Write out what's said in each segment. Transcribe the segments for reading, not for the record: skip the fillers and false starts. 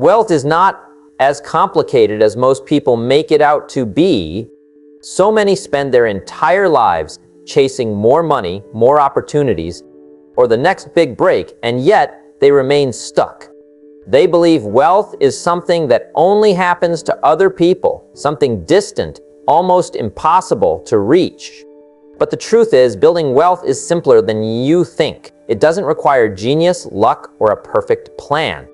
Wealth is not as complicated as most people make it out to be. So many spend their entire lives chasing more money, more opportunities, or the next big break, and yet they remain stuck. They believe wealth is something that only happens to other people, something distant, almost impossible to reach. But the truth is, building wealth is simpler than you think. It doesn't require genius, luck, or a perfect plan.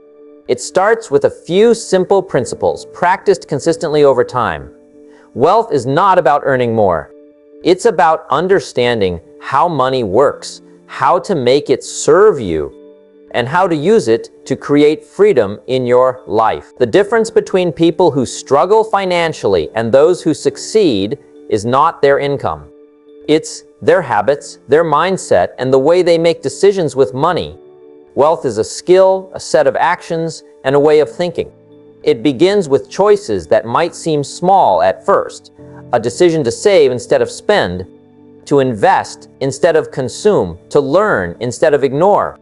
It starts with a few simple principles, practiced consistently over time. Wealth is not about earning more. It's about understanding how money works, how to make it serve you, and how to use it to create freedom in your life. The difference between people who struggle financially and those who succeed is not their income. It's their habits, their mindset, and the way they make decisions with money. Wealth is a skill, a set of actions, and a way of thinking. It begins with choices that might seem small at first. A decision to save instead of spend, to invest instead of consume, to learn instead of ignore.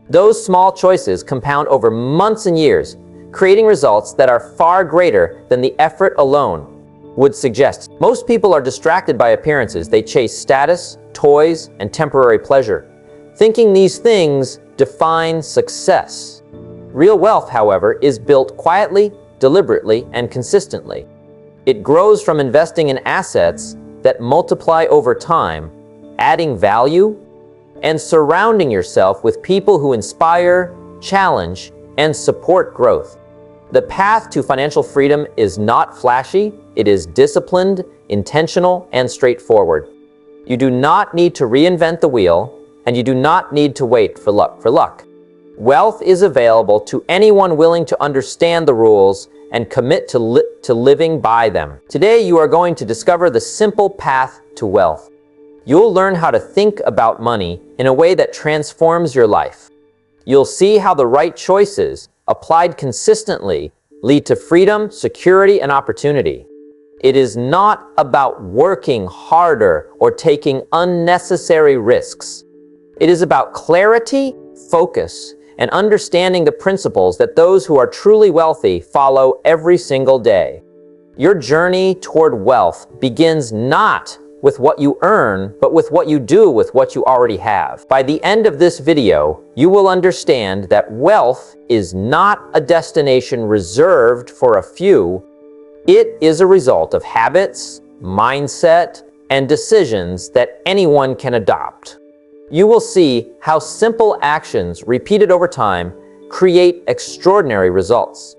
Those small choices compound over months and years, creating results that are far greater than the effort alone would suggest. Most people are distracted by appearances. They chase status, toys, and temporary pleasure, thinking these things define success. Real wealth, however, is built quietly, deliberately, and consistently. It grows from investing in assets that multiply over time, adding value, and surrounding yourself with people who inspire, challenge, and support growth. The path to financial freedom is not flashy. It is disciplined, intentional, and straightforward. You do not need to reinvent the wheel, and you do not need to wait for luck. Wealth is available to anyone willing to understand the rules and commit to living by them. Today, you are going to discover the simple path to wealth. You'll learn how to think about money in a way that transforms your life. You'll see how the right choices, applied consistently, lead to freedom, security, and opportunity. It is not about working harder or taking unnecessary risks. It is about clarity, focus, and understanding the principles that those who are truly wealthy follow every single day. Your journey toward wealth begins not with what you earn, but with what you do with what you already have. By the end of this video, you will understand that wealth is not a destination reserved for a few. It is a result of habits, mindset, and decisions that anyone can adopt. You will see how simple actions repeated over time create extraordinary results.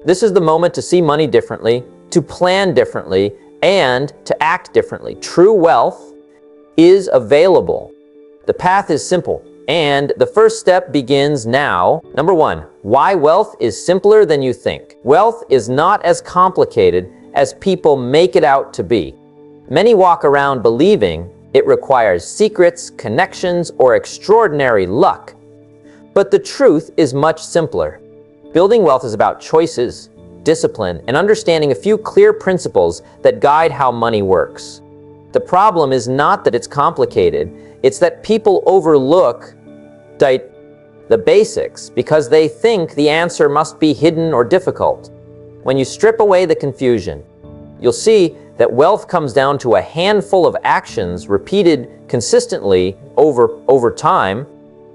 This is the moment to see money differently, to plan differently, and to act differently. True wealth is available. The path is simple, and the first step begins now. Number 1, why wealth is simpler than you think. Wealth is not as complicated as people make it out to be. Many walk around believing it requires secrets, connections, or extraordinary luck. But the truth is much simpler. Building wealth is about choices, discipline, and understanding a few clear principles that guide how money works. The problem is not that it's complicated, it's that people overlook the basics because they think the answer must be hidden or difficult. When you strip away the confusion, you'll see that wealth comes down to a handful of actions repeated consistently over time,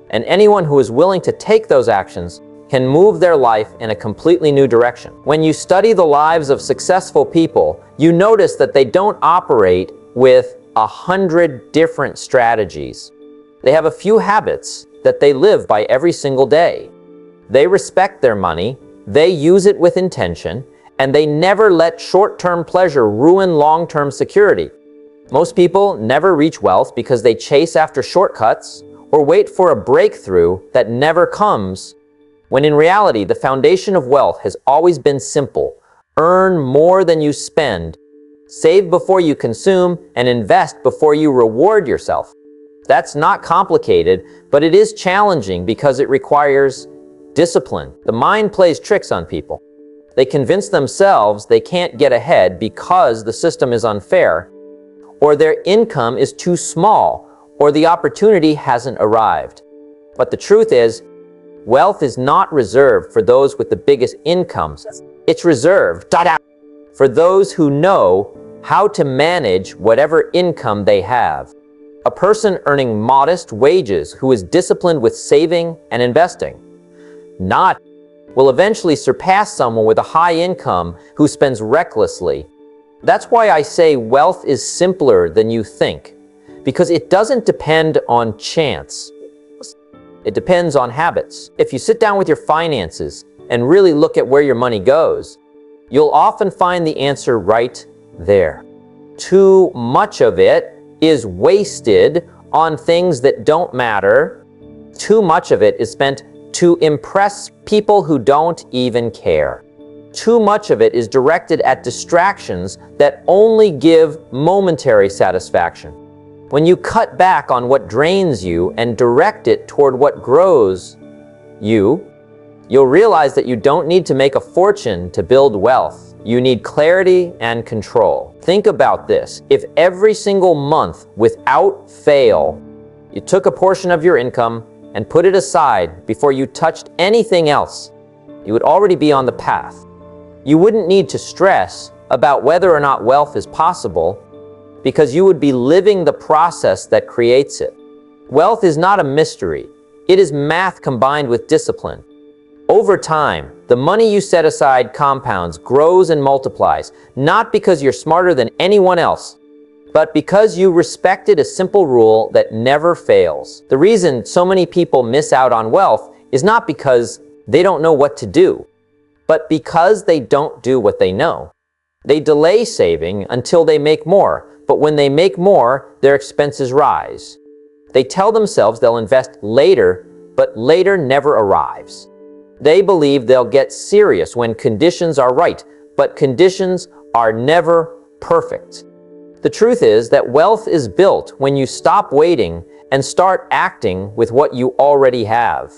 and anyone who is willing to take those actions can move their life in a completely new direction. When you study the lives of successful people, you notice that they don't operate with 100 different strategies. They have a few habits that they live by every single day. They respect their money, they use it with intention, and they never let short-term pleasure ruin long-term security. Most people never reach wealth because they chase after shortcuts or wait for a breakthrough that never comes, when in reality, the foundation of wealth has always been simple. Earn more than you spend, save before you consume, and invest before you reward yourself. That's not complicated, but it is challenging because it requires discipline. The mind plays tricks on people. They convince themselves they can't get ahead because the system is unfair, or their income is too small, or the opportunity hasn't arrived. But the truth is, Wealth is not reserved for those with the biggest incomes. It's reserved for those who know how to manage whatever income they have. A person earning modest wages who is disciplined with saving and investing will eventually surpass someone with a high income who spends recklessly. That's why I say wealth is simpler than you think, because it doesn't depend on chance. It depends on habits. If you sit down with your finances and really look at where your money goes, you'll often find the answer right there. Too much of it is wasted on things that don't matter. Too much of it is spent to impress people who don't even care. Too much of it is directed at distractions that only give momentary satisfaction. When you cut back on what drains you and direct it toward what grows you, you'll realize that you don't need to make a fortune to build wealth. You need clarity and control. Think about this. If every single month, without fail, you took a portion of your income and put it aside before you touched anything else, you would already be on the path. You wouldn't need to stress about whether or not wealth is possible, because you would be living the process that creates it. Wealth is not a mystery. It is math combined with discipline. Over time, the money you set aside compounds, grows, and multiplies, not because you're smarter than anyone else, but because you respected a simple rule that never fails. The reason so many people miss out on wealth is not because they don't know what to do, but because they don't do what they know. They delay saving until they make more, but when they make more, their expenses rise. They tell themselves they'll invest later, but later never arrives. They believe they'll get serious when conditions are right, but conditions are never perfect. The truth is that wealth is built when you stop waiting and start acting with what you already have.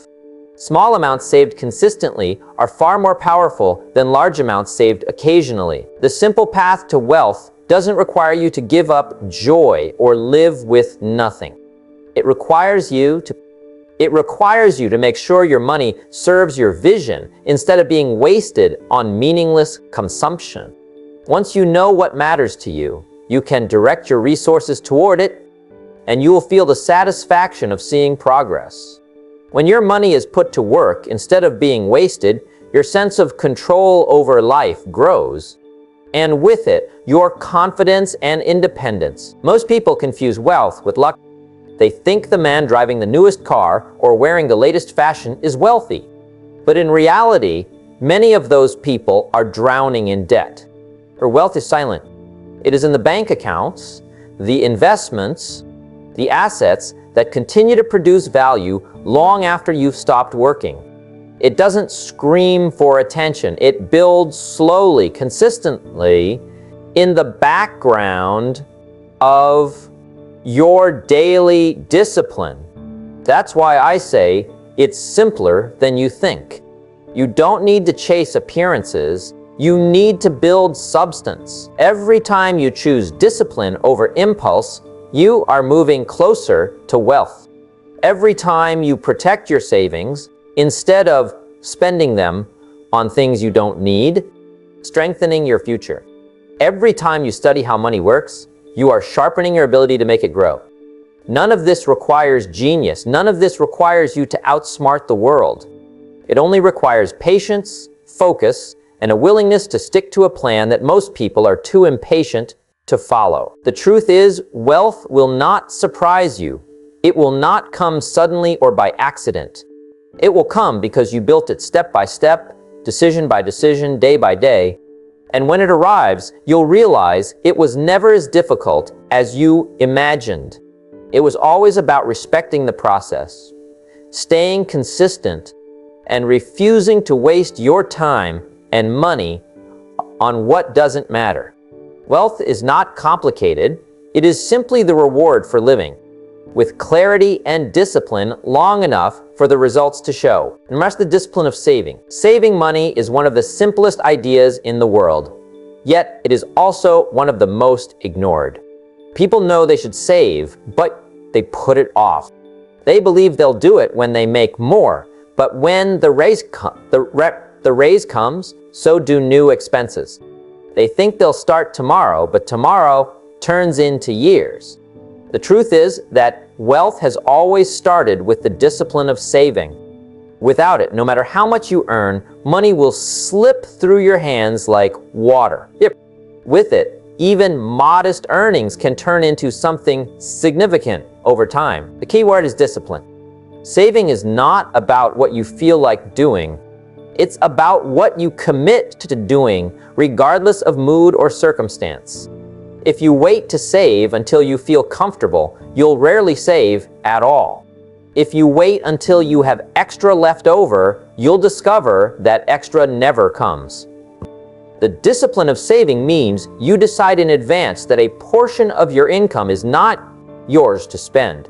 Small amounts saved consistently are far more powerful than large amounts saved occasionally. The simple path to wealth doesn't require you to give up joy or live with nothing. It requires you to make sure your money serves your vision instead of being wasted on meaningless consumption. Once you know what matters to you, you can direct your resources toward it, and you will feel the satisfaction of seeing progress. When your money is put to work instead of being wasted, your sense of control over life grows, and with it, your confidence and independence. Most people confuse wealth with luck. They think the man driving the newest car or wearing the latest fashion is wealthy. But in reality, many of those people are drowning in debt. Their wealth is silent. It is in the bank accounts, the investments, the assets that continue to produce value long after you've stopped working. It doesn't scream for attention. It builds slowly, consistently, in the background of your daily discipline. That's why I say it's simpler than you think. You don't need to chase appearances. You need to build substance. Every time you choose discipline over impulse, you are moving closer to wealth. Every time you protect your savings, instead of spending them on things you don't need, strengthening your future. Every time you study how money works, you are sharpening your ability to make it grow. None of this requires genius. None of this requires you to outsmart the world. It only requires patience, focus, and a willingness to stick to a plan that most people are too impatient to follow. The truth is, wealth will not surprise you. It will not come suddenly or by accident. It will come because you built it step by step, decision by decision, day by day. And when it arrives, you'll realize it was never as difficult as you imagined. It was always about respecting the process, staying consistent, and refusing to waste your time and money on what doesn't matter. Wealth is not complicated. It is simply the reward for living with clarity and discipline long enough for the results to show. And that's the discipline of saving. Saving money is one of the simplest ideas in the world, yet it is also one of the most ignored. People know they should save, but they put it off. They believe they'll do it when they make more, But when the raise comes, so do new expenses. They think they'll start tomorrow, but tomorrow turns into years. The truth is that wealth has always started with the discipline of saving. Without it, no matter how much you earn, money will slip through your hands like water. With it, even modest earnings can turn into something significant over time. The key word is discipline. Saving is not about what you feel like doing. It's about what you commit to doing, regardless of mood or circumstance. If you wait to save until you feel comfortable, you'll rarely save at all. If you wait until you have extra left over, you'll discover that extra never comes. The discipline of saving means you decide in advance that a portion of your income is not yours to spend.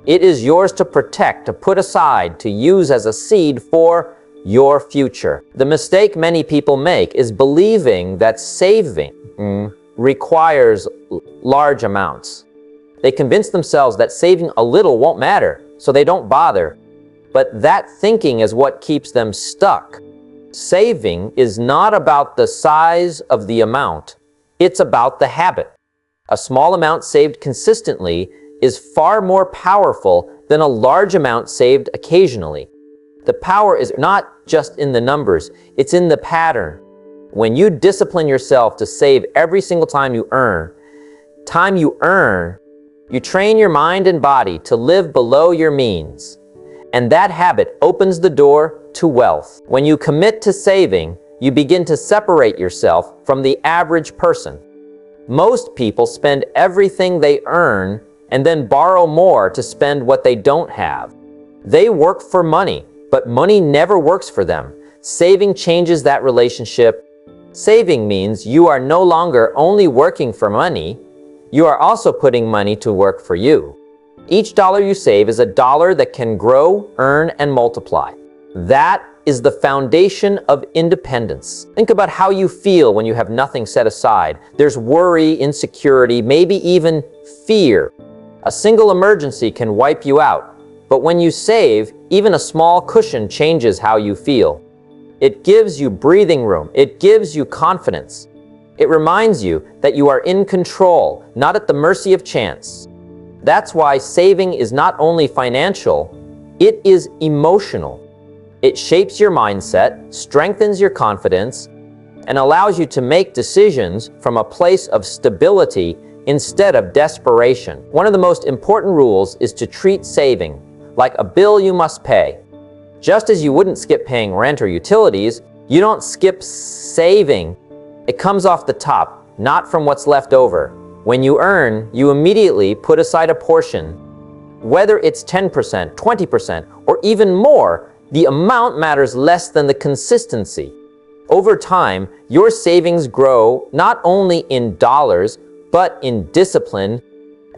It is yours to protect, to put aside, to use as a seed for your future. The mistake many people make is believing that saving requires large amounts. They convince themselves that saving a little won't matter, so they don't bother. But that thinking is what keeps them stuck. Saving is not about the size of the amount, it's about the habit. A small amount saved consistently is far more powerful than a large amount saved occasionally. The power is not just in the numbers, it's in the pattern. When you discipline yourself to save every single time you earn, you train your mind and body to live below your means. And that habit opens the door to wealth. When you commit to saving, you begin to separate yourself from the average person. Most people spend everything they earn and then borrow more to spend what they don't have. They work for money, but money never works for them. Saving changes that relationship. Saving means you are no longer only working for money, you are also putting money to work for you. Each dollar you save is a dollar that can grow, earn, and multiply. That is the foundation of independence. Think about how you feel when you have nothing set aside. There's worry, insecurity, maybe even fear. A single emergency can wipe you out. But when you save, even a small cushion changes how you feel. It gives you breathing room. It gives you confidence. It reminds you that you are in control, not at the mercy of chance. That's why saving is not only financial, it is emotional. It shapes your mindset, strengthens your confidence, and allows you to make decisions from a place of stability instead of desperation. One of the most important rules is to treat saving like a bill you must pay. Just as you wouldn't skip paying rent or utilities, you don't skip saving. It comes off the top, not from what's left over. When you earn, you immediately put aside a portion. Whether it's 10%, 20%, or even more, the amount matters less than the consistency. Over time, your savings grow not only in dollars, but in discipline,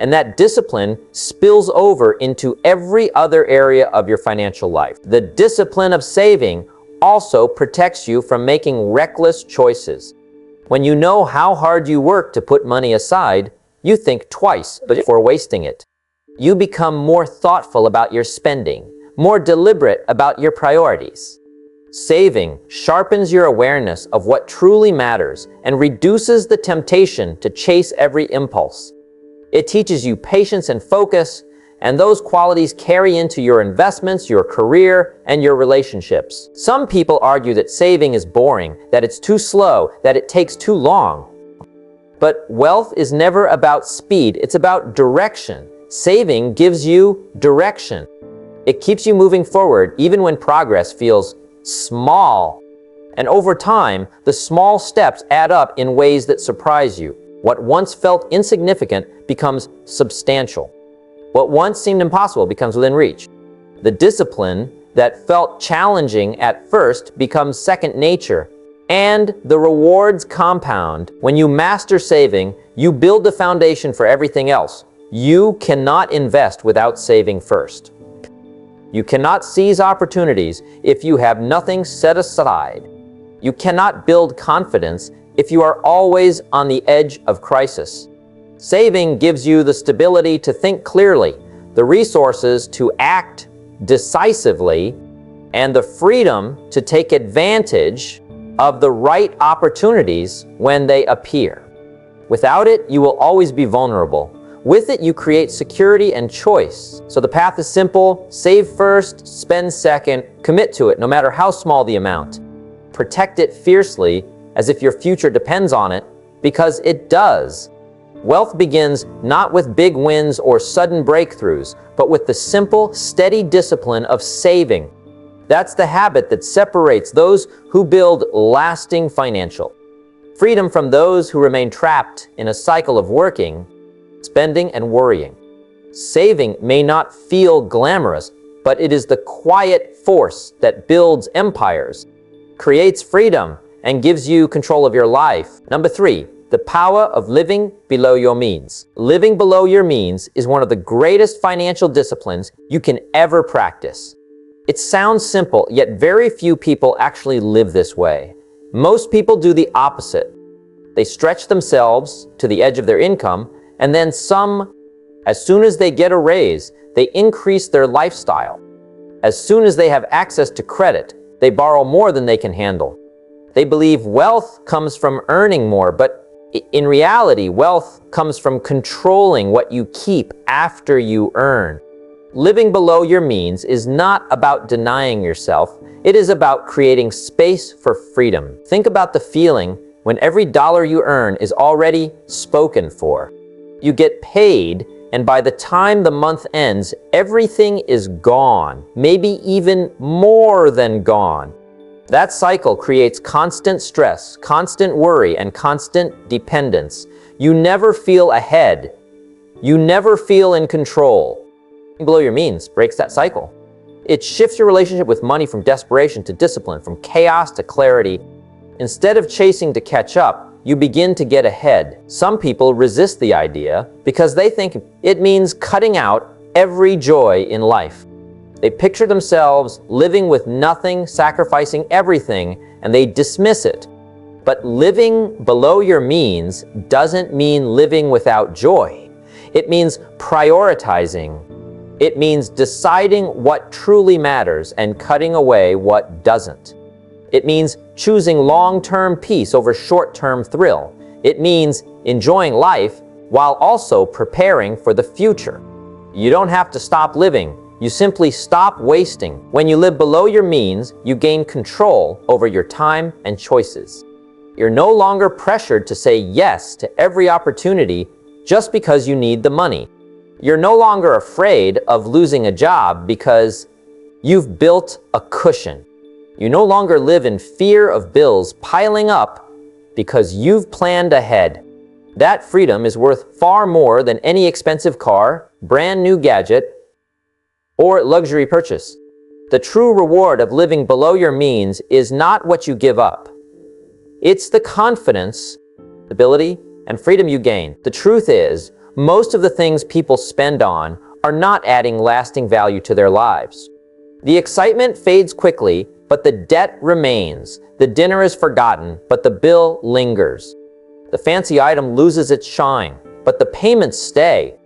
and that discipline spills over into every other area of your financial life. The discipline of saving also protects you from making reckless choices. When you know how hard you work to put money aside, you think twice before wasting it. You become more thoughtful about your spending, more deliberate about your priorities. Saving sharpens your awareness of what truly matters and reduces the temptation to chase every impulse. It teaches you patience and focus, and those qualities carry into your investments, your career, and your relationships. Some people argue that saving is boring, that it's too slow, that it takes too long. But wealth is never about speed, it's about direction. Saving gives you direction. It keeps you moving forward even when progress feels small. And over time, the small steps add up in ways that surprise you. What once felt insignificant becomes substantial. What once seemed impossible becomes within reach. The discipline that felt challenging at first becomes second nature, and the rewards compound. When you master saving, you build the foundation for everything else. You cannot invest without saving first. You cannot seize opportunities if you have nothing set aside. You cannot build confidence if you are always on the edge of crisis. Saving gives you the stability to think clearly, the resources to act decisively, and the freedom to take advantage of the right opportunities when they appear. Without it, you will always be vulnerable. With it, you create security and choice. So the path is simple: save first, spend second, commit to it, no matter how small the amount. Protect it fiercely, as if your future depends on it, because it does. Wealth begins not with big wins or sudden breakthroughs, but with the simple, steady discipline of saving. That's the habit that separates those who build lasting financial freedom from those who remain trapped in a cycle of working, spending, and worrying. Saving may not feel glamorous, but it is the quiet force that builds empires, creates freedom, and gives you control of your life. Number 3, the power of living below your means. Living below your means is one of the greatest financial disciplines you can ever practice. It sounds simple, yet very few people actually live this way. Most people do the opposite. They stretch themselves to the edge of their income, and then as soon as they get a raise, they increase their lifestyle. As soon as they have access to credit, they borrow more than they can handle. They believe wealth comes from earning more, but in reality, wealth comes from controlling what you keep after you earn. Living below your means is not about denying yourself. It is about creating space for freedom. Think about the feeling when every dollar you earn is already spoken for. You get paid, and by the time the month ends, everything is gone, maybe even more than gone. That cycle creates constant stress, constant worry, and constant dependence. You never feel ahead. You never feel in control. Below your means breaks that cycle. It shifts your relationship with money from desperation to discipline, from chaos to clarity. Instead of chasing to catch up, you begin to get ahead. Some people resist the idea because they think it means cutting out every joy in life. They picture themselves living with nothing, sacrificing everything, and they dismiss it. But living below your means doesn't mean living without joy. It means prioritizing. It means deciding what truly matters and cutting away what doesn't. It means choosing long-term peace over short-term thrill. It means enjoying life while also preparing for the future. You don't have to stop living. You simply stop wasting. When you live below your means, you gain control over your time and choices. You're no longer pressured to say yes to every opportunity just because you need the money. You're no longer afraid of losing a job because you've built a cushion. You no longer live in fear of bills piling up because you've planned ahead. That freedom is worth far more than any expensive car, brand new gadget, or luxury purchase. The true reward of living below your means is not what you give up. It's the confidence, stability, and freedom you gain. The truth is, most of the things people spend on are not adding lasting value to their lives. The excitement fades quickly, but the debt remains. The dinner is forgotten, but the bill lingers. The fancy item loses its shine, but the payments stay.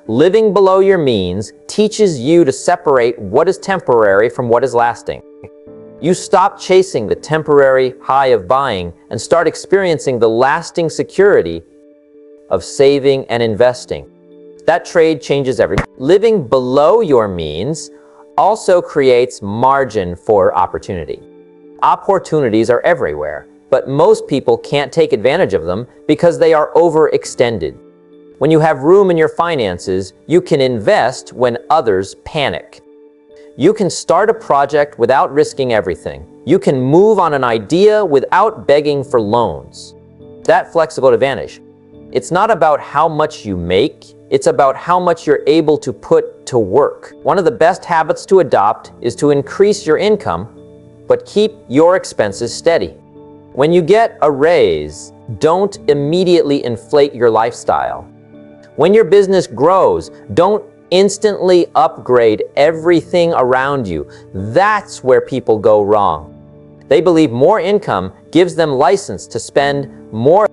Living below your means teaches you to separate what is temporary from what is lasting. You stop chasing the temporary high of buying and start experiencing the lasting security of saving and investing. That trade changes everything. Living below your means also creates margin for opportunity. Opportunities are everywhere, but most people can't take advantage of them because they are overextended. When you have room in your finances, you can invest when others panic. You can start a project without risking everything. You can move on an idea without begging for loans. That flexible advantage. It's not about how much you make, it's about how much you're able to put to work. One of the best habits to adopt is to increase your income, but keep your expenses steady. When you get a raise, don't immediately inflate your lifestyle. When your business grows, don't instantly upgrade everything around you. That's where people go wrong. They believe more income gives them license to spend more.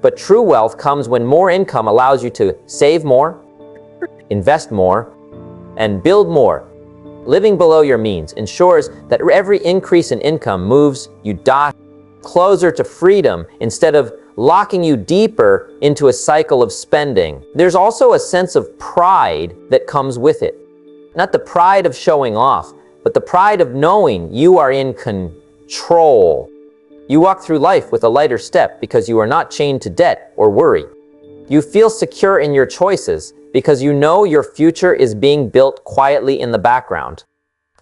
But true wealth comes when more income allows you to save more, invest more, and build more. Living below your means ensures that every increase in income moves you closer to freedom instead of locking you deeper into a cycle of spending. There's also a sense of pride that comes with it. Not the pride of showing off, but the pride of knowing you are in control. You walk through life with a lighter step because you are not chained to debt or worry. You feel secure in your choices because you know your future is being built quietly in the background.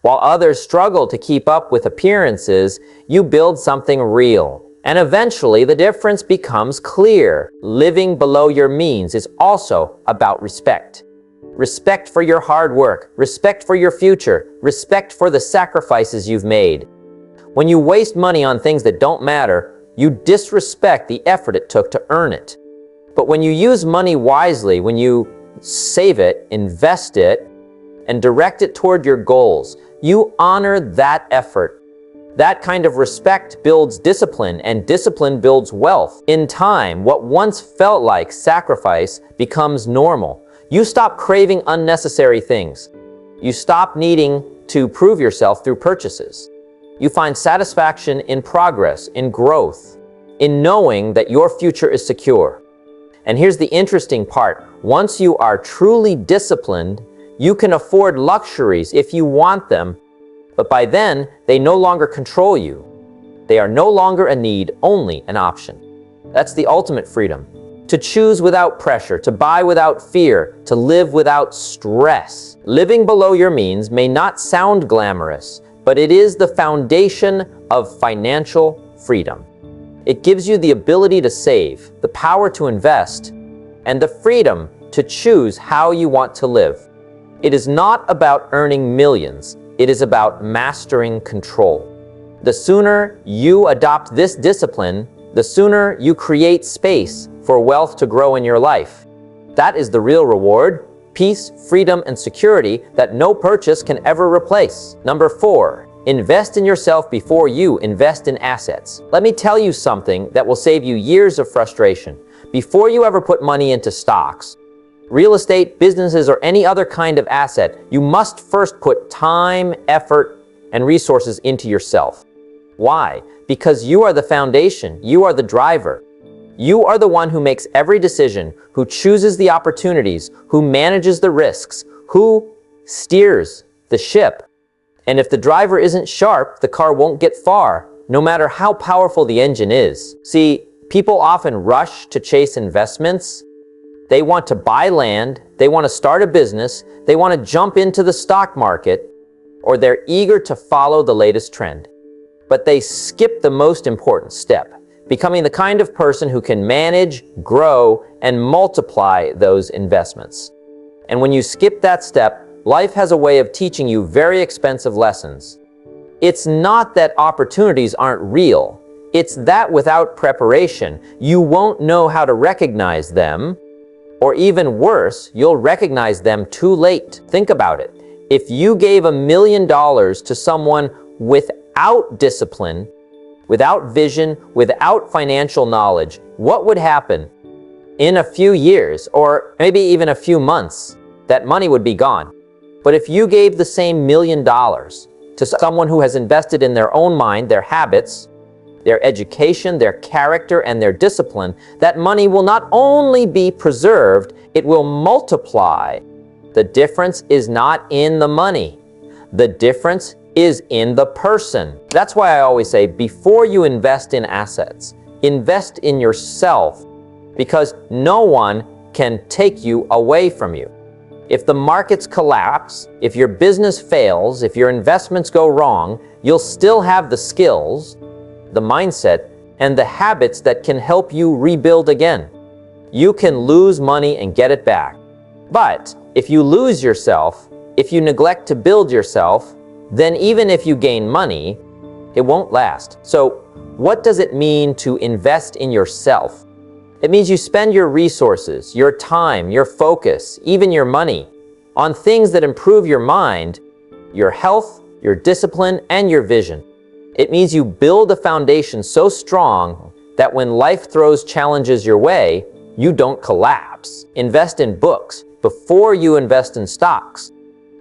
While others struggle to keep up with appearances, you build something real. And eventually, the difference becomes clear. Living below your means is also about respect. Respect for your hard work, respect for your future, respect for the sacrifices you've made. When you waste money on things that don't matter, you disrespect the effort it took to earn it. But when you use money wisely, when you save it, invest it, and direct it toward your goals, you honor that effort. That kind of respect builds discipline, and discipline builds wealth. In time, what once felt like sacrifice becomes normal. You stop craving unnecessary things. You stop needing to prove yourself through purchases. You find satisfaction in progress, in growth, in knowing that your future is secure. And here's the interesting part. Once you are truly disciplined, you can afford luxuries if you want them, but by then, they no longer control you. They are no longer a need, only an option. That's the ultimate freedom. To choose without pressure, to buy without fear, to live without stress. Living below your means may not sound glamorous, but it is the foundation of financial freedom. It gives you the ability to save, the power to invest, and the freedom to choose how you want to live. It is not about earning millions. It is about mastering control. The sooner you adopt this discipline, the sooner you create space for wealth to grow in your life. That is the real reward: peace, freedom, and security that no purchase can ever replace. Number 4, invest in yourself before you invest in assets. Let me tell you something that will save you years of frustration. Before you ever put money into stocks, real estate, businesses, or any other kind of asset, you must first put time, effort, and resources into yourself. Why? Because you are the foundation. You are the driver. You are the one who makes every decision, who chooses the opportunities, who manages the risks, who steers the ship. And if the driver isn't sharp, the car won't get far, no matter how powerful the engine is. See, people often rush to chase investments. They want to buy land, they want to start a business, they want to jump into the stock market, or they're eager to follow the latest trend. But they skip the most important step, becoming the kind of person who can manage, grow, and multiply those investments. And when you skip that step, life has a way of teaching you very expensive lessons. It's not that opportunities aren't real. It's that without preparation, you won't know how to recognize them, or even worse, you'll recognize them too late. Think about it. If you gave $1 million to someone without discipline, without vision, without financial knowledge, what would happen? In a few years, or maybe even a few months, that money would be gone. But if you gave the same $1 million to someone who has invested in their own mind, their habits, their education, their character, and their discipline, that money will not only be preserved, it will multiply. The difference is not in the money. The difference is in the person. That's why I always say, before you invest in assets, invest in yourself, because no one can take you away from you. If the markets collapse, if your business fails, if your investments go wrong, you'll still have the skills, the mindset, and the habits that can help you rebuild again. You can lose money and get it back. But if you lose yourself, if you neglect to build yourself, then even if you gain money, it won't last. So what does it mean to invest in yourself? It means you spend your resources, your time, your focus, even your money on things that improve your mind, your health, your discipline, and your vision. It means you build a foundation so strong that when life throws challenges your way, you don't collapse. Invest in books before you invest in stocks.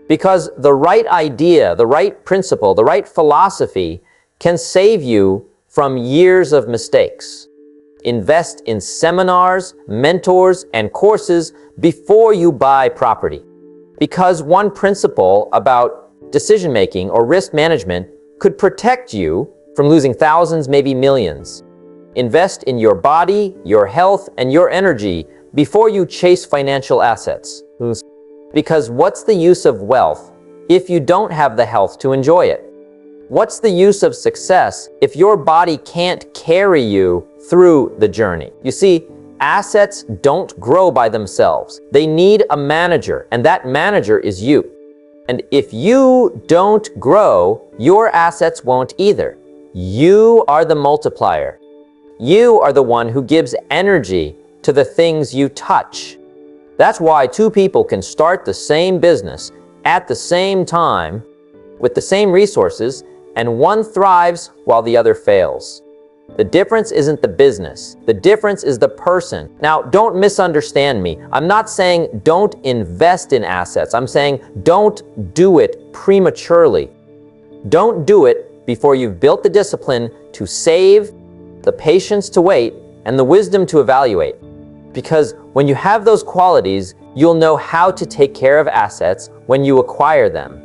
Because the right idea, the right principle, the right philosophy can save you from years of mistakes. Invest in seminars, mentors, and courses before you buy property. Because one principle about decision-making or risk management could protect you from losing thousands, maybe millions. Invest in your body, your health, and your energy before you chase financial assets. Because what's the use of wealth if you don't have the health to enjoy it? What's the use of success if your body can't carry you through the journey? You see, assets don't grow by themselves. They need a manager, and that manager is you. And if you don't grow, your assets won't either. You are the multiplier. You are the one who gives energy to the things you touch. That's why two people can start the same business at the same time with the same resources, and one thrives while the other fails. The difference isn't the business. The difference is the person. Now, don't misunderstand me. I'm not saying don't invest in assets. I'm saying don't do it prematurely. Don't do it before you've built the discipline to save, the patience to wait, and the wisdom to evaluate. Because when you have those qualities, you'll know how to take care of assets when you acquire them.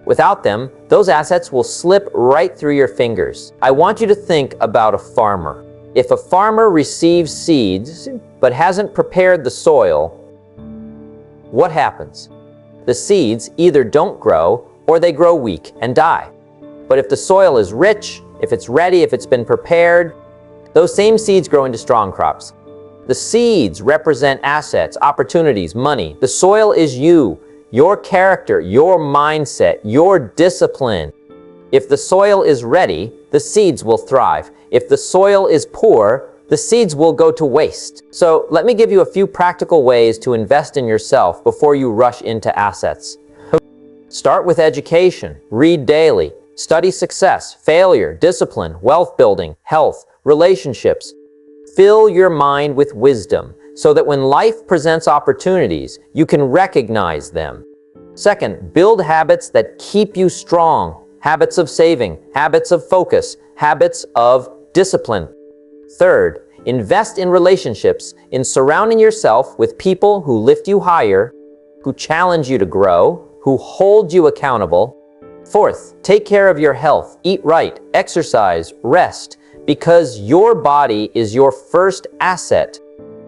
Without them, those assets will slip right through your fingers. I want you to think about a farmer. If a farmer receives seeds but hasn't prepared the soil, what happens? The seeds either don't grow or they grow weak and die. But if the soil is rich, if it's ready, if it's been prepared, those same seeds grow into strong crops. The seeds represent assets, opportunities, money. The soil is you. Your character, your mindset, your discipline. If the soil is ready, the seeds will thrive. If the soil is poor, the seeds will go to waste. So let me give you a few practical ways to invest in yourself before you rush into assets. Start with education. Read daily. Study success, failure, discipline, wealth building, health, relationships. Fill your mind with wisdom, so that when life presents opportunities, you can recognize them. Second, build habits that keep you strong. Habits of saving, habits of focus, habits of discipline. Third, invest in relationships, in surrounding yourself with people who lift you higher, who challenge you to grow, who hold you accountable. Fourth, take care of your health. Eat right, exercise, rest, because your body is your first asset.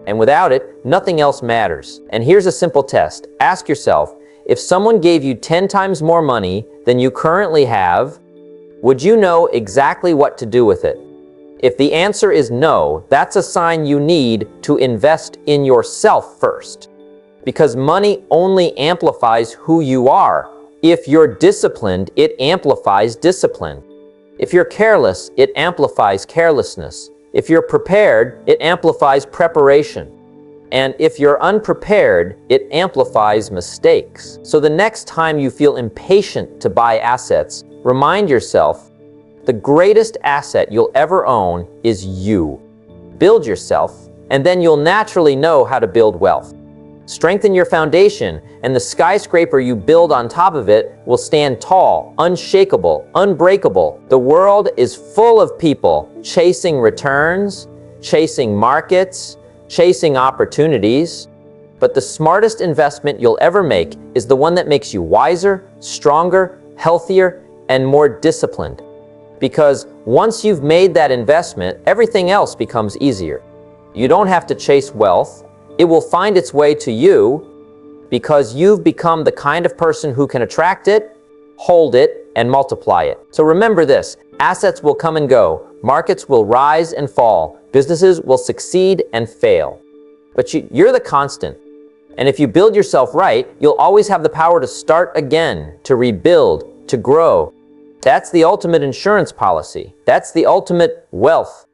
And without it, nothing else matters. And here's a simple test. Ask yourself, if someone gave you 10 times more money than you currently have, would you know exactly what to do with it? If the answer is no, that's a sign you need to invest in yourself first. Because money only amplifies who you are. If you're disciplined, it amplifies discipline. If you're careless, it amplifies carelessness. If you're prepared, it amplifies preparation. And if you're unprepared, it amplifies mistakes. So the next time you feel impatient to buy assets, remind yourself, the greatest asset you'll ever own is you. Build yourself, and then you'll naturally know how to build wealth. Strengthen your foundation, and the skyscraper you build on top of it will stand tall, unshakable, unbreakable. The world is full of people chasing returns, chasing markets, chasing opportunities. But the smartest investment you'll ever make is the one that makes you wiser, stronger, healthier, and more disciplined. Because once you've made that investment, everything else becomes easier. You don't have to chase wealth. It will find its way to you because you've become the kind of person who can attract it, hold it, and multiply it. So remember this, assets will come and go, markets will rise and fall, businesses will succeed and fail. But you're the constant. And if you build yourself right, you'll always have the power to start again, to rebuild, to grow. That's the ultimate insurance policy. That's the ultimate wealth.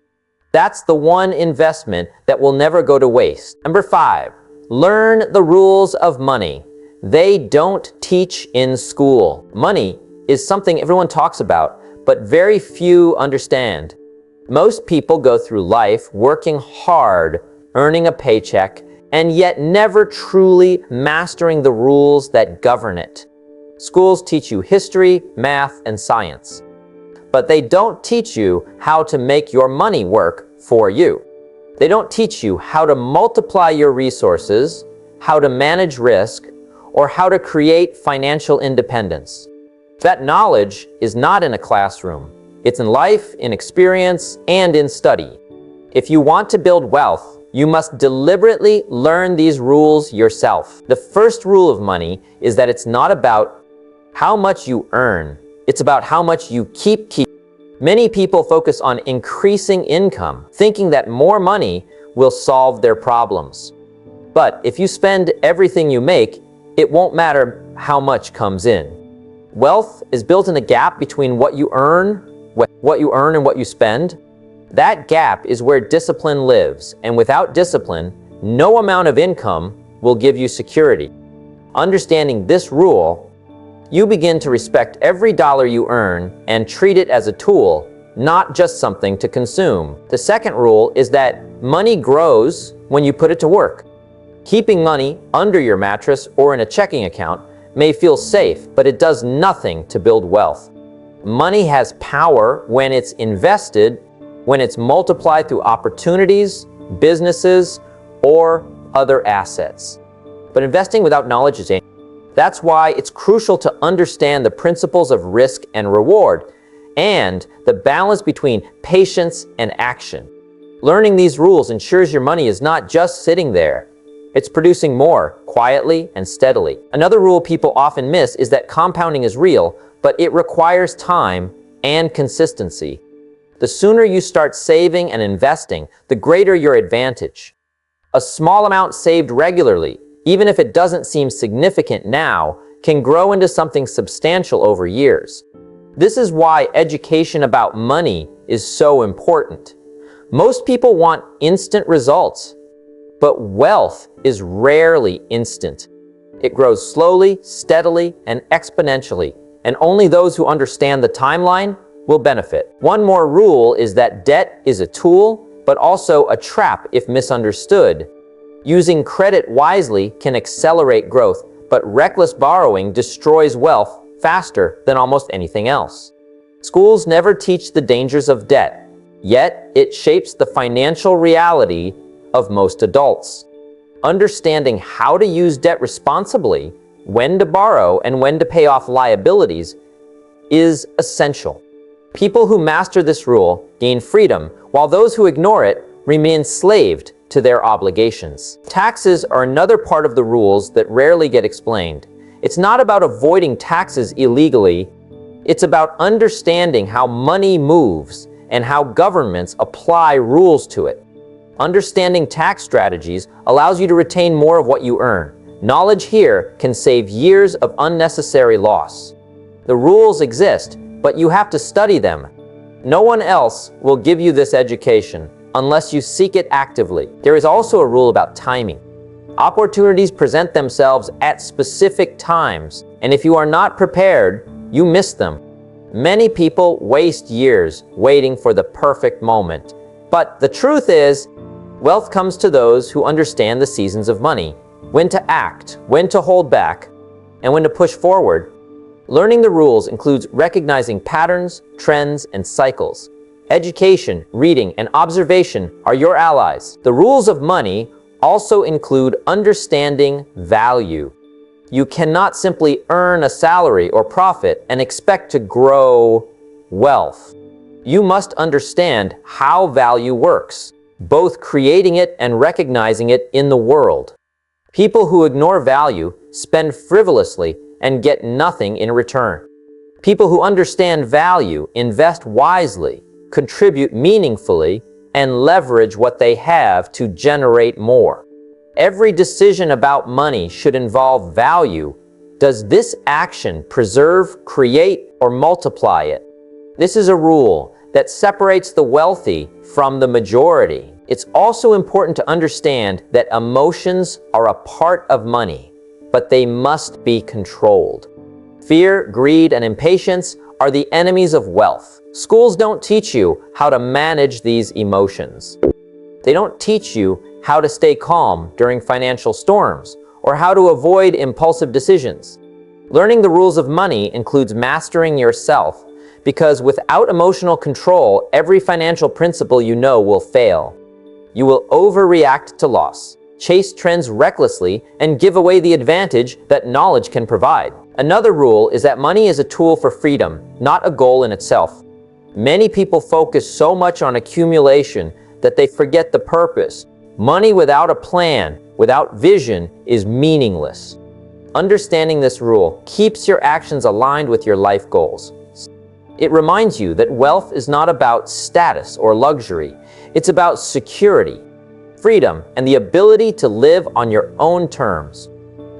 That's the one investment that will never go to waste. Number 5, learn the rules of money. They don't teach in school. Money is something everyone talks about, but very few understand. Most people go through life working hard, earning a paycheck, and yet never truly mastering the rules that govern it. Schools teach you history, math, and science. But they don't teach you how to make your money work for you. They don't teach you how to multiply your resources, how to manage risk, or how to create financial independence. That knowledge is not in a classroom. It's in life, in experience, and in study. If you want to build wealth, you must deliberately learn these rules yourself. The first rule of money is that it's not about how much you earn. It's about how much you keep. Many people focus on increasing income, thinking that more money will solve their problems. But if you spend everything you make, it won't matter how much comes in. Wealth is built in a gap between what you earn and what you spend. That gap is where discipline lives, and without discipline, no amount of income will give you security. Understanding this rule, you begin to respect every dollar you earn and treat it as a tool, not just something to consume. The second rule is that money grows when you put it to work. Keeping money under your mattress or in a checking account may feel safe, but it does nothing to build wealth. Money has power when it's invested, when it's multiplied through opportunities, businesses, or other assets. But investing without knowledge is dangerous. That's why it's crucial to understand the principles of risk and reward and the balance between patience and action. Learning these rules ensures your money is not just sitting there. It's producing more quietly and steadily. Another rule people often miss is that compounding is real, but it requires time and consistency. The sooner you start saving and investing, the greater your advantage. A small amount saved regularly, even if it doesn't seem significant now, can grow into something substantial over years. This is why education about money is so important. Most people want instant results, but wealth is rarely instant. It grows slowly, steadily, and exponentially, and only those who understand the timeline will benefit. One more rule is that debt is a tool, but also a trap if misunderstood. Using credit wisely can accelerate growth, but reckless borrowing destroys wealth faster than almost anything else. Schools never teach the dangers of debt, yet it shapes the financial reality of most adults. Understanding how to use debt responsibly, when to borrow, and when to pay off liabilities is essential. People who master this rule gain freedom, while those who ignore it remain enslaved to their obligations. Taxes are another part of the rules that rarely get explained. It's not about avoiding taxes illegally. It's about understanding how money moves and how governments apply rules to it. Understanding tax strategies allows you to retain more of what you earn. Knowledge here can save years of unnecessary loss. The rules exist, but you have to study them. No one else will give you this education unless you seek it actively. There is also a rule about timing. Opportunities present themselves at specific times, and if you are not prepared, you miss them. Many people waste years waiting for the perfect moment. But the truth is, wealth comes to those who understand the seasons of money, when to act, when to hold back, and when to push forward. Learning the rules includes recognizing patterns, trends, and cycles. Education, reading, and observation are your allies. The rules of money also include understanding value. You cannot simply earn a salary or profit and expect to grow wealth. You must understand how value works, both creating it and recognizing it in the world. People who ignore value spend frivolously and get nothing in return. People who understand value invest wisely, contribute meaningfully, and leverage what they have to generate more. Every decision about money should involve value. Does this action preserve, create, or multiply it? This is a rule that separates the wealthy from the majority. It's also important to understand that emotions are a part of money, but they must be controlled. Fear, greed, and impatience are the enemies of wealth. Schools don't teach you how to manage these emotions. They don't teach you how to stay calm during financial storms or how to avoid impulsive decisions. Learning the rules of money includes mastering yourself, because without emotional control, every financial principle you know will fail. You will overreact to loss, chase trends recklessly, and give away the advantage that knowledge can provide. Another rule is that money is a tool for freedom, not a goal in itself. Many people focus so much on accumulation that they forget the purpose. Money without a plan, without vision, is meaningless. Understanding this rule keeps your actions aligned with your life goals. It reminds you that wealth is not about status or luxury. It's about security, freedom, and the ability to live on your own terms.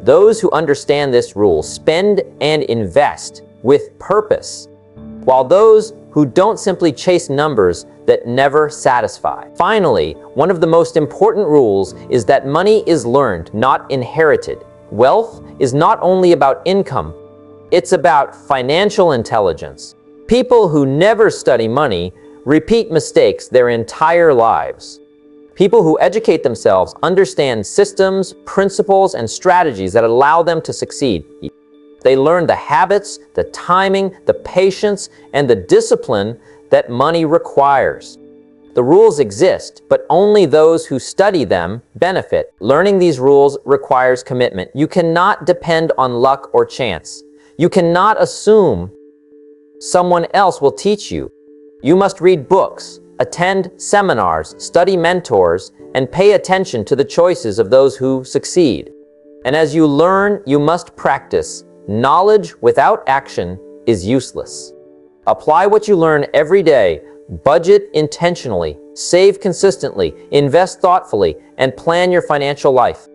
Those who understand this rule spend and invest with purpose, while those who don't simply chase numbers that never satisfy. Finally, one of the most important rules is that money is learned, not inherited. Wealth is not only about income, it's about financial intelligence. People who never study money repeat mistakes their entire lives. People who educate themselves understand systems, principles, and strategies that allow them to succeed. They learn the habits, the timing, the patience, and the discipline that money requires. The rules exist, but only those who study them benefit. Learning these rules requires commitment. You cannot depend on luck or chance. You cannot assume someone else will teach you. You must read books, attend seminars, study mentors, and pay attention to the choices of those who succeed. And as you learn, you must practice. Knowledge without action is useless. Apply what you learn every day. Budget intentionally, save consistently, invest thoughtfully, and plan your financial life.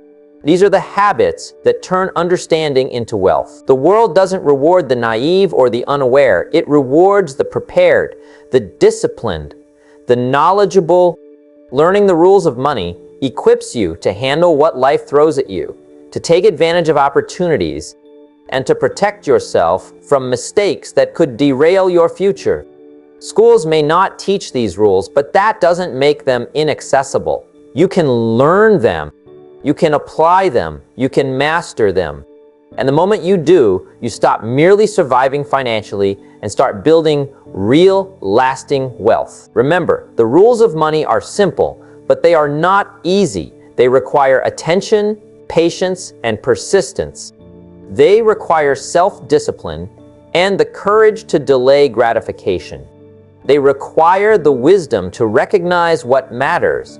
These are the habits that turn understanding into wealth. The world doesn't reward the naive or the unaware. It rewards the prepared, the disciplined, the knowledgeable. Learning the rules of money equips you to handle what life throws at you, to take advantage of opportunities, and to protect yourself from mistakes that could derail your future. Schools may not teach these rules, but that doesn't make them inaccessible. You can learn them, you can apply them, you can master them. And the moment you do, you stop merely surviving financially and start building real, lasting wealth. Remember, the rules of money are simple, but they are not easy. They require attention, patience, and persistence. They require self-discipline and the courage to delay gratification. They require the wisdom to recognize what matters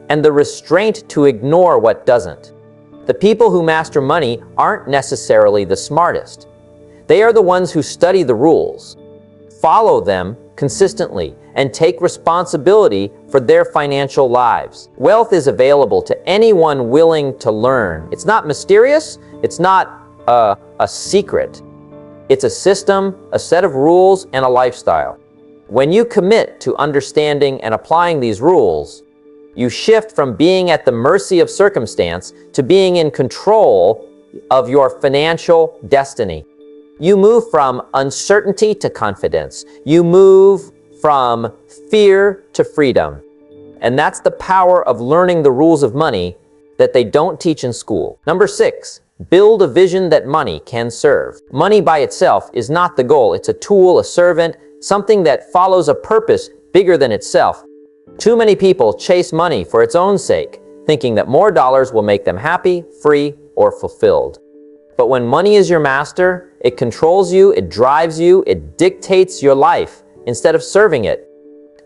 and the restraint to ignore what doesn't. The people who master money aren't necessarily the smartest. They are the ones who study the rules, follow them consistently, and take responsibility for their financial lives. Wealth is available to anyone willing to learn. It's not mysterious. It's not a secret. It's a system, a set of rules, and a lifestyle. When you commit to understanding and applying these rules, you shift from being at the mercy of circumstance to being in control of your financial destiny. You move from uncertainty to confidence. You move from fear to freedom. And that's the power of learning the rules of money that they don't teach in school. Number 6, build a vision that money can serve. Money by itself is not the goal. It's a tool, a servant, something that follows a purpose bigger than itself. Too many people chase money for its own sake, thinking that more dollars will make them happy, free, or fulfilled. But when money is your master, it controls you, it drives you, it dictates your life instead of serving it.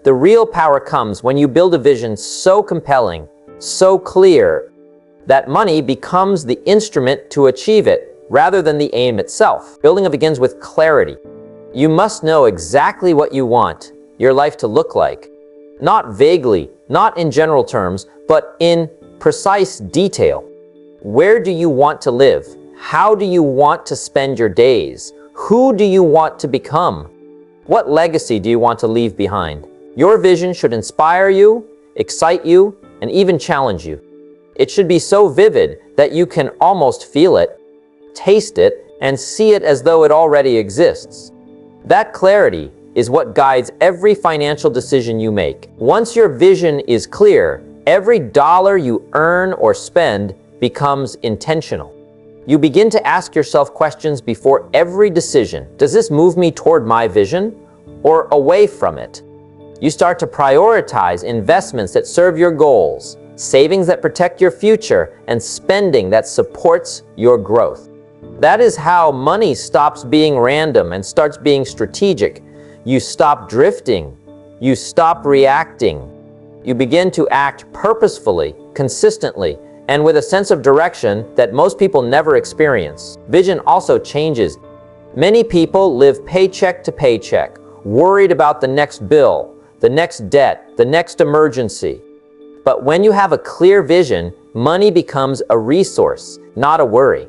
The real power comes when you build a vision so compelling, so clear, that money becomes the instrument to achieve it rather than the aim itself. Building it begins with clarity. You must know exactly what you want your life to look like. Not vaguely, not in general terms, but in precise detail. Where do you want to live? How do you want to spend your days? Who do you want to become? What legacy do you want to leave behind? Your vision should inspire you, excite you, and even challenge you. It should be so vivid that you can almost feel it, taste it, and see it as though it already exists. That clarity is what guides every financial decision you make. Once your vision is clear, every dollar you earn or spend becomes intentional. You begin to ask yourself questions before every decision. Does this move me toward my vision or away from it? You start to prioritize investments that serve your goals, savings that protect your future, and spending that supports your growth. That is how money stops being random and starts being strategic. You stop drifting. You stop reacting. You begin to act purposefully, consistently, and with a sense of direction that most people never experience. Vision also changes. Many people live paycheck to paycheck, worried about the next bill, the next debt, the next emergency. But when you have a clear vision, money becomes a resource, not a worry.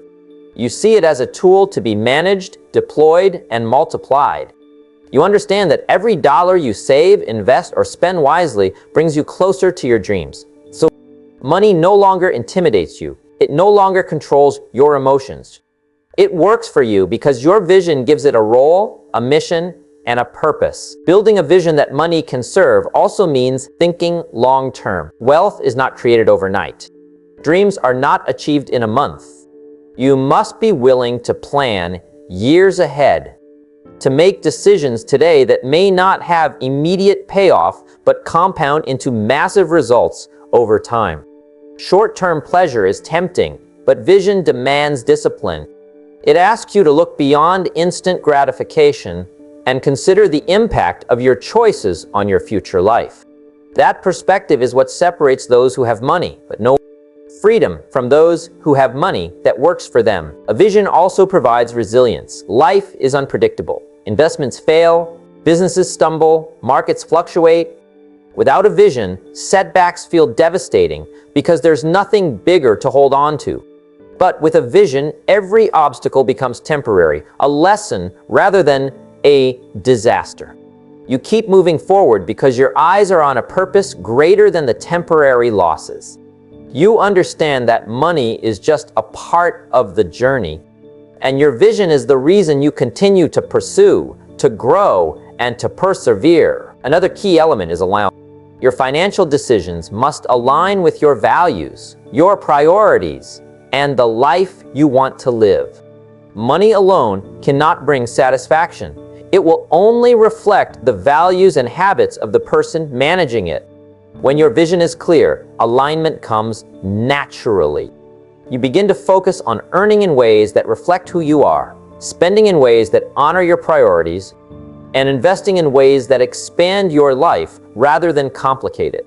You see it as a tool to be managed, deployed, and multiplied. You understand that every dollar you save, invest, or spend wisely brings you closer to your dreams. So money no longer intimidates you. It no longer controls your emotions. It works for you because your vision gives it a role, a mission, and a purpose. Building a vision that money can serve also means thinking long-term. Wealth is not created overnight. Dreams are not achieved in a month. You must be willing to plan years ahead, to make decisions today that may not have immediate payoff, but compound into massive results over time. Short-term pleasure is tempting, but vision demands discipline. It asks you to look beyond instant gratification and consider the impact of your choices on your future life. That perspective is what separates those who have money, but no freedom from those who have money that works for them. A vision also provides resilience. Life is unpredictable. Investments fail, businesses stumble, markets fluctuate. Without a vision, setbacks feel devastating because there's nothing bigger to hold on to. But with a vision, every obstacle becomes temporary, a lesson rather than a disaster. You keep moving forward because your eyes are on a purpose greater than the temporary losses. You understand that money is just a part of the journey, and your vision is the reason you continue to pursue, to grow, and to persevere. Another key element is alignment. Your financial decisions must align with your values, your priorities, and the life you want to live. Money alone cannot bring satisfaction. It will only reflect the values and habits of the person managing it. When your vision is clear, alignment comes naturally. You begin to focus on earning in ways that reflect who you are, spending in ways that honor your priorities, and investing in ways that expand your life rather than complicate it.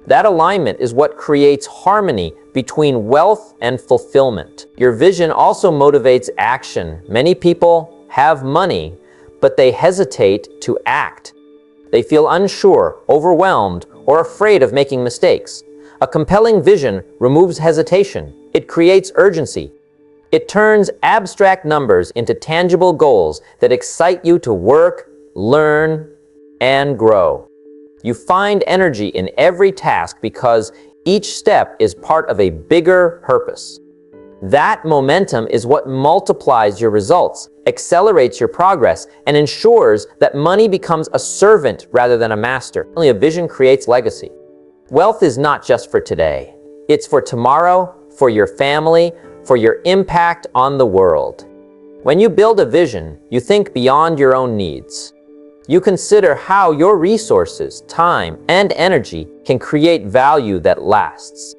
That alignment is what creates harmony between wealth and fulfillment. Your vision also motivates action. Many people have money, but they hesitate to act. They feel unsure, overwhelmed, or afraid of making mistakes. A compelling vision removes hesitation. It creates urgency. It turns abstract numbers into tangible goals that excite you to work, learn, and grow. You find energy in every task because each step is part of a bigger purpose. That momentum is what multiplies your results, accelerates your progress, and ensures that money becomes a servant rather than a master. Only a vision creates legacy. Wealth is not just for today. It's for tomorrow, for your family, for your impact on the world. When you build a vision, you think beyond your own needs. You consider how your resources, time, and energy can create value that lasts.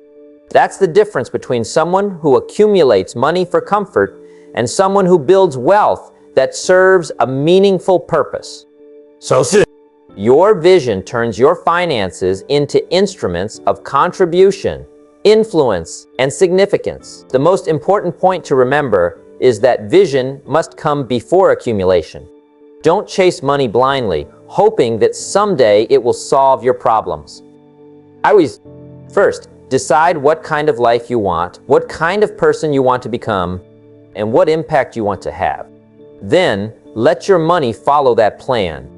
That's the difference between someone who accumulates money for comfort and someone who builds wealth that serves a meaningful purpose. Your vision turns your finances into instruments of contribution, influence, and significance. The most important point to remember is that vision must come before accumulation. Don't chase money blindly, hoping that someday it will solve your problems. First, decide what kind of life you want, what kind of person you want to become, and what impact you want to have. Then, let your money follow that plan.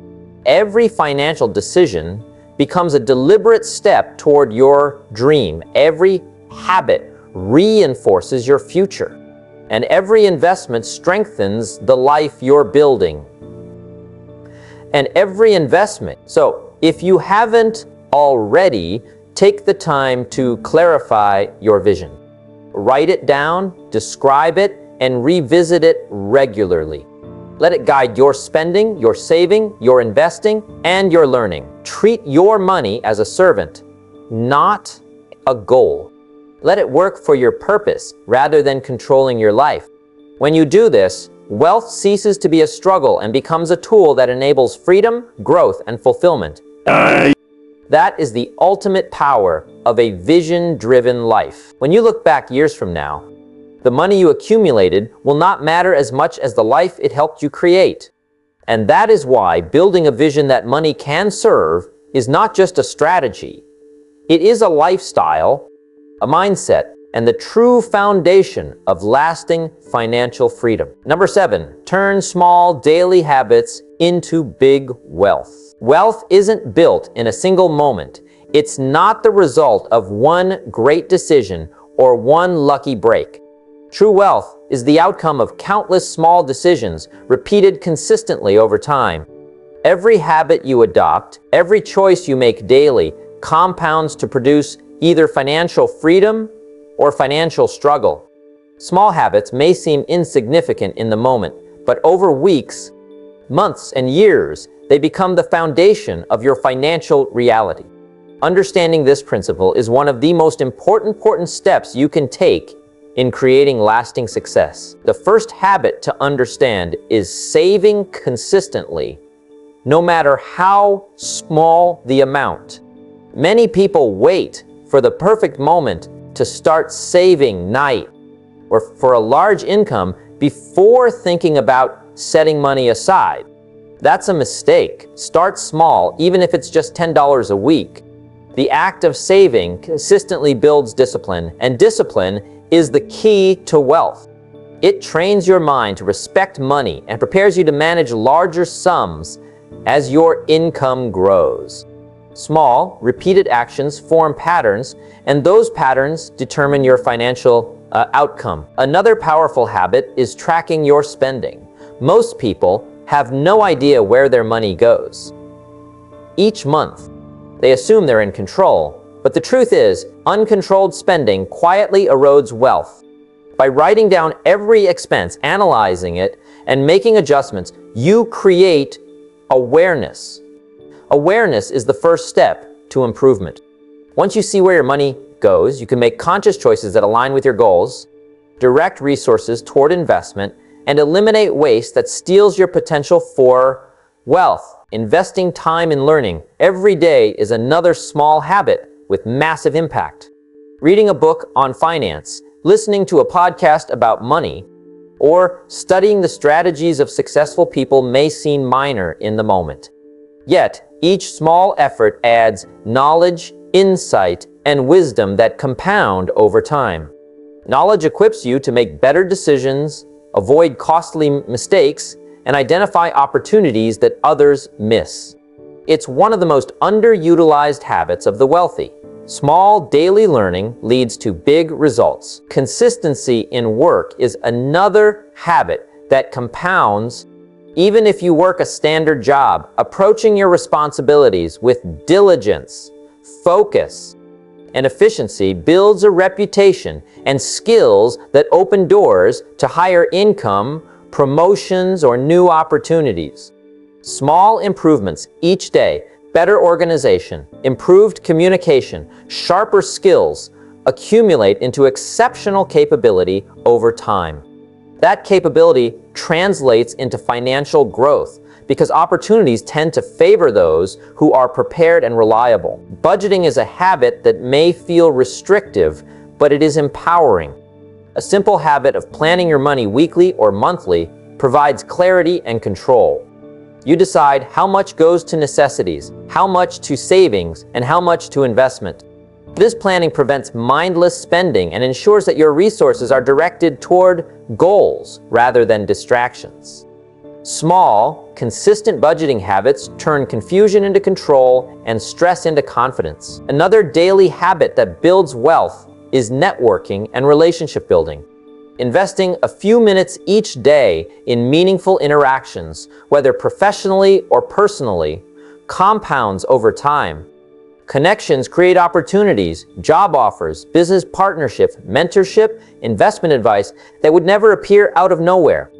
Every financial decision becomes a deliberate step toward your dream. Every habit reinforces your future, and every investment strengthens the life you're building. So, if you haven't already, take the time to clarify your vision. Write it down, describe it, and revisit it regularly. Let it guide your spending, your saving, your investing, and your learning. Treat your money as a servant, not a goal. Let it work for your purpose rather than controlling your life. When you do this, wealth ceases to be a struggle and becomes a tool that enables freedom, growth, and fulfillment. That is the ultimate power of a vision-driven life. When you look back years from now, the money you accumulated will not matter as much as the life it helped you create. And that is why building a vision that money can serve is not just a strategy. It is a lifestyle, a mindset, and the true foundation of lasting financial freedom. Number 7, turn small daily habits into big wealth. Wealth isn't built in a single moment. It's not the result of one great decision or one lucky break. True wealth is the outcome of countless small decisions repeated consistently over time. Every habit you adopt, every choice you make daily, compounds to produce either financial freedom or financial struggle. Small habits may seem insignificant in the moment, but over weeks, months, and years, they become the foundation of your financial reality. Understanding this principle is one of the most important steps you can take in creating lasting success. The first habit to understand is saving consistently, no matter how small the amount. Many people wait for the perfect moment to start saving night or for a large income before thinking about setting money aside. That's a mistake. Start small, even if it's just $10 a week. The act of saving consistently builds discipline, and discipline is the key to wealth. It trains your mind to respect money and prepares you to manage larger sums as your income grows. Small, repeated actions form patterns, and those patterns determine your financial outcome. Another powerful habit is tracking your spending. Most people have no idea where their money goes. Each month, they assume they're in control, but the truth is, uncontrolled spending quietly erodes wealth. By writing down every expense, analyzing it, and making adjustments, you create awareness. Awareness is the first step to improvement. Once you see where your money goes, you can make conscious choices that align with your goals, direct resources toward investment, and eliminate waste that steals your potential for wealth. Investing time in learning every day is another small habit with massive impact. Reading a book on finance, listening to a podcast about money, or studying the strategies of successful people may seem minor in the moment. Yet, each small effort adds knowledge, insight, and wisdom that compound over time. Knowledge equips you to make better decisions, avoid costly mistakes, and identify opportunities that others miss. It's one of the most underutilized habits of the wealthy. Small daily learning leads to big results. Consistency in work is another habit that compounds. Even if you work a standard job, approaching your responsibilities with diligence, focus, and efficiency builds a reputation and skills that open doors to higher income, promotions, or new opportunities. Small improvements each day, better organization, improved communication, sharper skills accumulate into exceptional capability over time. That capability translates into financial growth because opportunities tend to favor those who are prepared and reliable. Budgeting is a habit that may feel restrictive, but it is empowering. A simple habit of planning your money weekly or monthly provides clarity and control. You decide how much goes to necessities, how much to savings, and how much to investment. This planning prevents mindless spending and ensures that your resources are directed toward goals rather than distractions. Small, consistent budgeting habits turn confusion into control and stress into confidence. Another daily habit that builds wealth is networking and relationship building. Investing a few minutes each day in meaningful interactions, whether professionally or personally, compounds over time. Connections create opportunities, job offers, business partnerships, mentorship, investment advice that would never appear out of nowhere.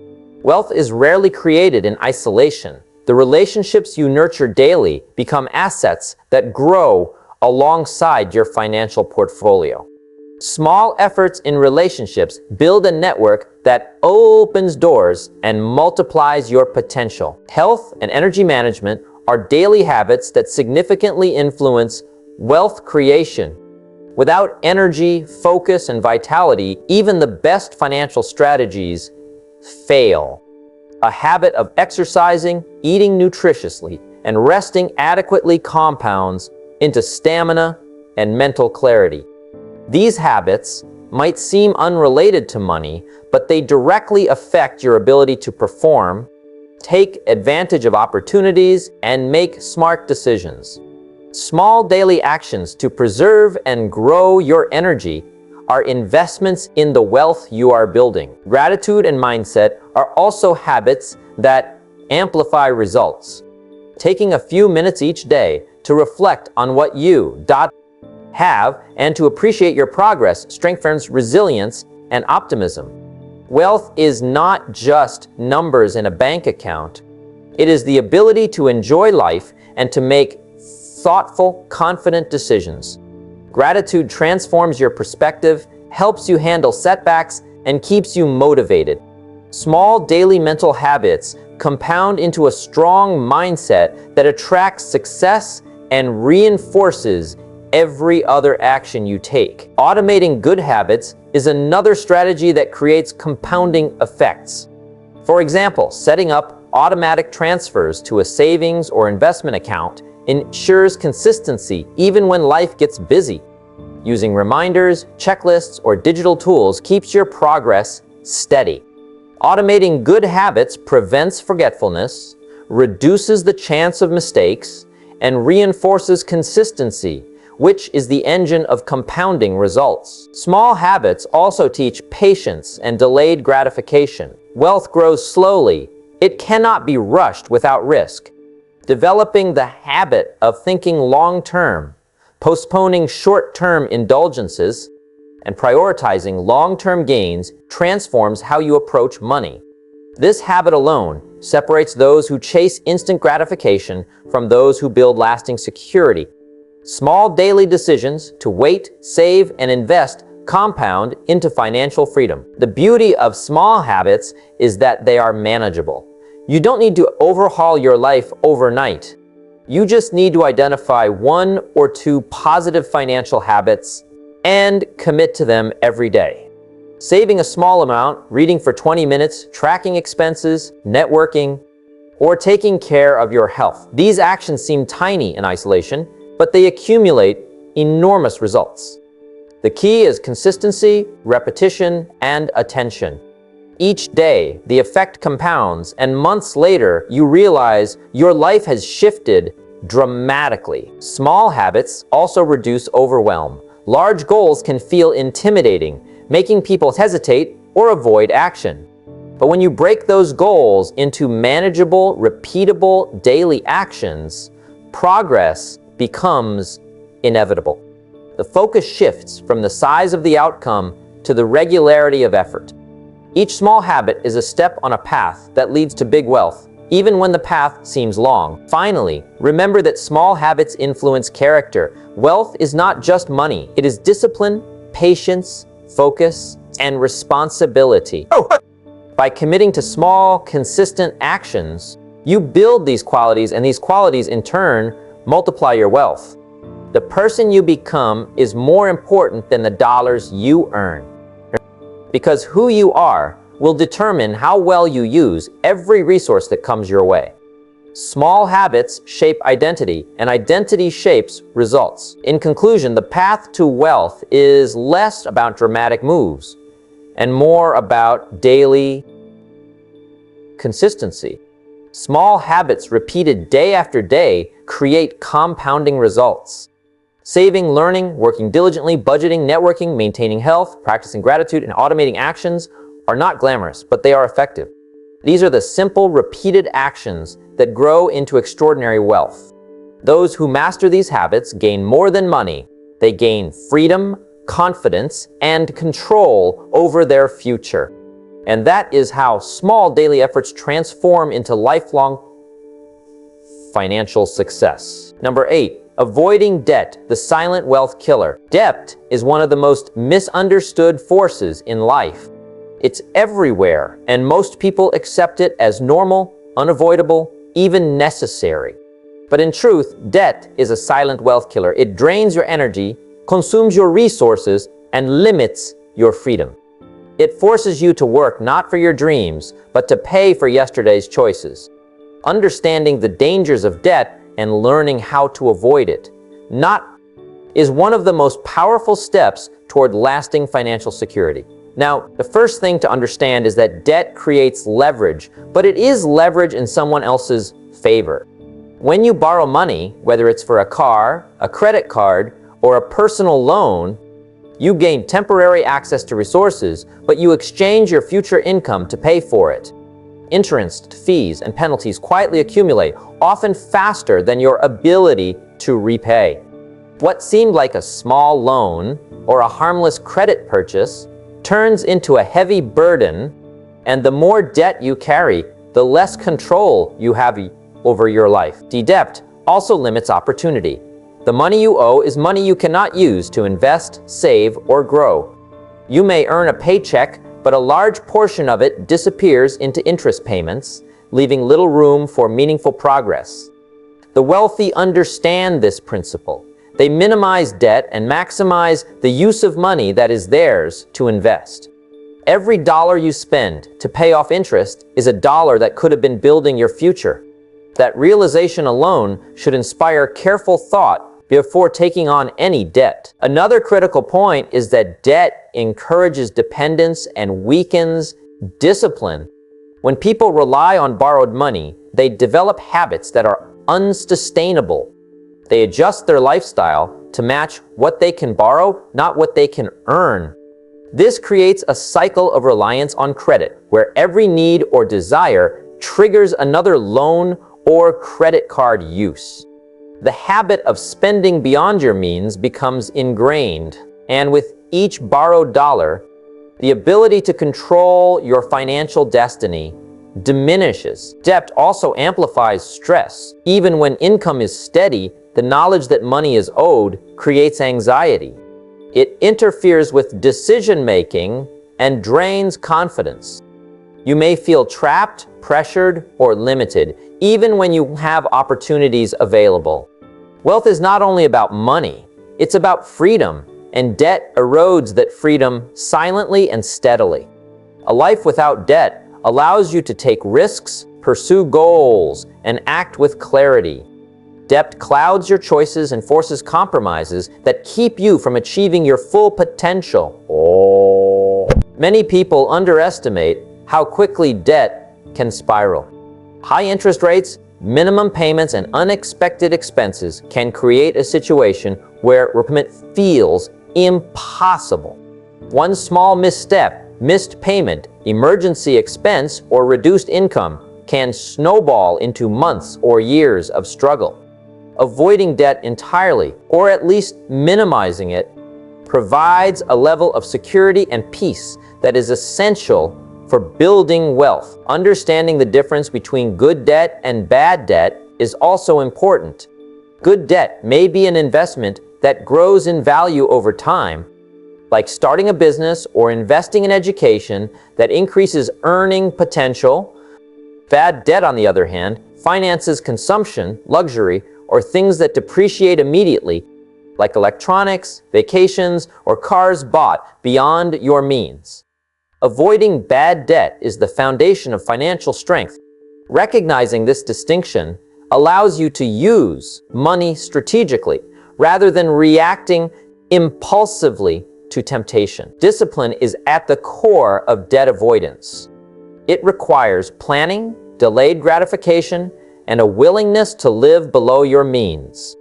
Wealth is rarely created in isolation. The relationships you nurture daily become assets that grow alongside your financial portfolio. Small efforts in relationships build a network that opens doors and multiplies your potential. Health and energy management are daily habits that significantly influence wealth creation. Without energy, focus, and vitality, even the best financial strategies fail. A habit of exercising, eating nutritiously, and resting adequately compounds into stamina and mental clarity. These habits might seem unrelated to money, but they directly affect your ability to perform, take advantage of opportunities, and make smart decisions. Small daily actions to preserve and grow your energy are investments in the wealth you are building. Gratitude and mindset are also habits that amplify results. Taking a few minutes each day to reflect on what you have and to appreciate your progress strengthens resilience and optimism. Wealth is not just numbers in a bank account. It is the ability to enjoy life and to make thoughtful, confident decisions. Gratitude transforms your perspective, helps you handle setbacks, and keeps you motivated. Small daily mental habits compound into a strong mindset that attracts success and reinforces every other action you take. Automating good habits is another strategy that creates compounding effects. For example, setting up automatic transfers to a savings or investment account ensures consistency even when life gets busy. Using reminders, checklists, or digital tools keeps your progress steady. Automating good habits prevents forgetfulness, reduces the chance of mistakes, and reinforces consistency, which is the engine of compounding results. Small habits also teach patience and delayed gratification. Wealth grows slowly. It cannot be rushed without risk. Developing the habit of thinking long-term, postponing short-term indulgences, and prioritizing long-term gains transforms how you approach money. This habit alone separates those who chase instant gratification from those who build lasting security. Small daily decisions to wait, save, and invest compound into financial freedom. The beauty of small habits is that they are manageable. You don't need to overhaul your life overnight. You just need to identify 1 or 2 positive financial habits and commit to them every day. Saving a small amount, reading for 20 minutes, tracking expenses, networking, or taking care of your health. These actions seem tiny in isolation, but they accumulate enormous results. The key is consistency, repetition, and attention. Each day, the effect compounds, and months later, you realize your life has shifted dramatically. Small habits also reduce overwhelm. Large goals can feel intimidating, making people hesitate or avoid action. But when you break those goals into manageable, repeatable daily actions, progress becomes inevitable. The focus shifts from the size of the outcome to the regularity of effort. Each small habit is a step on a path that leads to big wealth, even when the path seems long. Finally, remember that small habits influence character. Wealth is not just money. It is discipline, patience, focus, and responsibility. By committing to small, consistent actions, you build these qualities, and these qualities in turn multiply your wealth. The person you become is more important than the dollars you earn, because who you are will determine how well you use every resource that comes your way. Small habits shape identity, and identity shapes results. In conclusion, the path to wealth is less about dramatic moves and more about daily consistency. Small habits repeated day after day create compounding results. Saving, learning, working diligently, budgeting, networking, maintaining health, practicing gratitude, and automating actions are not glamorous, but they are effective. These are the simple, repeated actions that grow into extraordinary wealth. Those who master these habits gain more than money. They gain freedom, confidence, and control over their future. And that is how small daily efforts transform into lifelong financial success. Number 8, avoiding debt, the silent wealth killer. Debt is one of the most misunderstood forces in life. It's everywhere, and most people accept it as normal, unavoidable, even necessary. But in truth, debt is a silent wealth killer. It drains your energy, consumes your resources, and limits your freedom. It forces you to work not for your dreams, but to pay for yesterday's choices. Understanding the dangers of debt and learning how to avoid it is one of the most powerful steps toward lasting financial security. Now, the first thing to understand is that debt creates leverage, but it is leverage in someone else's favor. When you borrow money, whether it's for a car, a credit card, or a personal loan, you gain temporary access to resources, but you exchange your future income to pay for it. Interest, fees, and penalties quietly accumulate, often faster than your ability to repay. What seemed like a small loan or a harmless credit purchase turns into a heavy burden, and the more debt you carry, the less control you have over your life. Debt also limits opportunity. The money you owe is money you cannot use to invest, save, or grow. You may earn a paycheck, but a large portion of it disappears into interest payments, leaving little room for meaningful progress. The wealthy understand this principle. They minimize debt and maximize the use of money that is theirs to invest. Every dollar you spend to pay off interest is a dollar that could have been building your future. That realization alone should inspire careful thought before taking on any debt. Another critical point is that debt encourages dependence and weakens discipline. When people rely on borrowed money, they develop habits that are unsustainable. They adjust their lifestyle to match what they can borrow, not what they can earn. This creates a cycle of reliance on credit, where every need or desire triggers another loan or credit card use. The habit of spending beyond your means becomes ingrained, and with each borrowed dollar, the ability to control your financial destiny diminishes. Debt also amplifies stress. Even when income is steady, the knowledge that money is owed creates anxiety. It interferes with decision-making and drains confidence. You may feel trapped, pressured, or limited, even when you have opportunities available. Wealth is not only about money, it's about freedom, and debt erodes that freedom silently and steadily. A life without debt allows you to take risks, pursue goals, and act with clarity. Debt clouds your choices and forces compromises that keep you from achieving your full potential. Many people underestimate how quickly debt can spiral. High interest rates, minimum payments, and unexpected expenses can create a situation where repayment feels impossible. One small misstep, missed payment, emergency expense, or reduced income can snowball into months or years of struggle. Avoiding debt entirely, or at least minimizing it, provides a level of security and peace that is essential for building wealth. Understanding the difference between good debt and bad debt is also important. Good debt may be an investment that grows in value over time, like starting a business or investing in education that increases earning potential. Bad debt, on the other hand, finances consumption, luxury, or things that depreciate immediately, like electronics, vacations, or cars bought beyond your means. Avoiding bad debt is the foundation of financial strength. Recognizing this distinction allows you to use money strategically rather than reacting impulsively to temptation. Discipline is at the core of debt avoidance. It requires planning, delayed gratification, and a willingness to live below your means.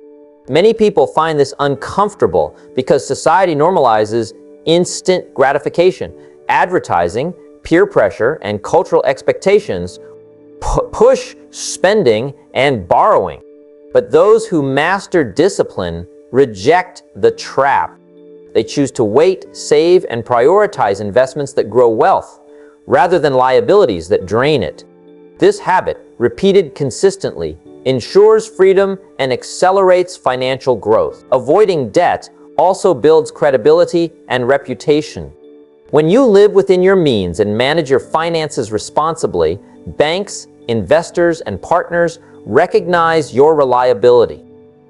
Many people find this uncomfortable because society normalizes instant gratification. Advertising, peer pressure, and cultural expectations push spending and borrowing. But those who master discipline reject the trap. They choose to wait, save, and prioritize investments that grow wealth, rather than liabilities that drain it. This habit, repeated consistently, ensures freedom and accelerates financial growth. Avoiding debt also builds credibility and reputation. When you live within your means and manage your finances responsibly, banks, investors, and partners recognize your reliability.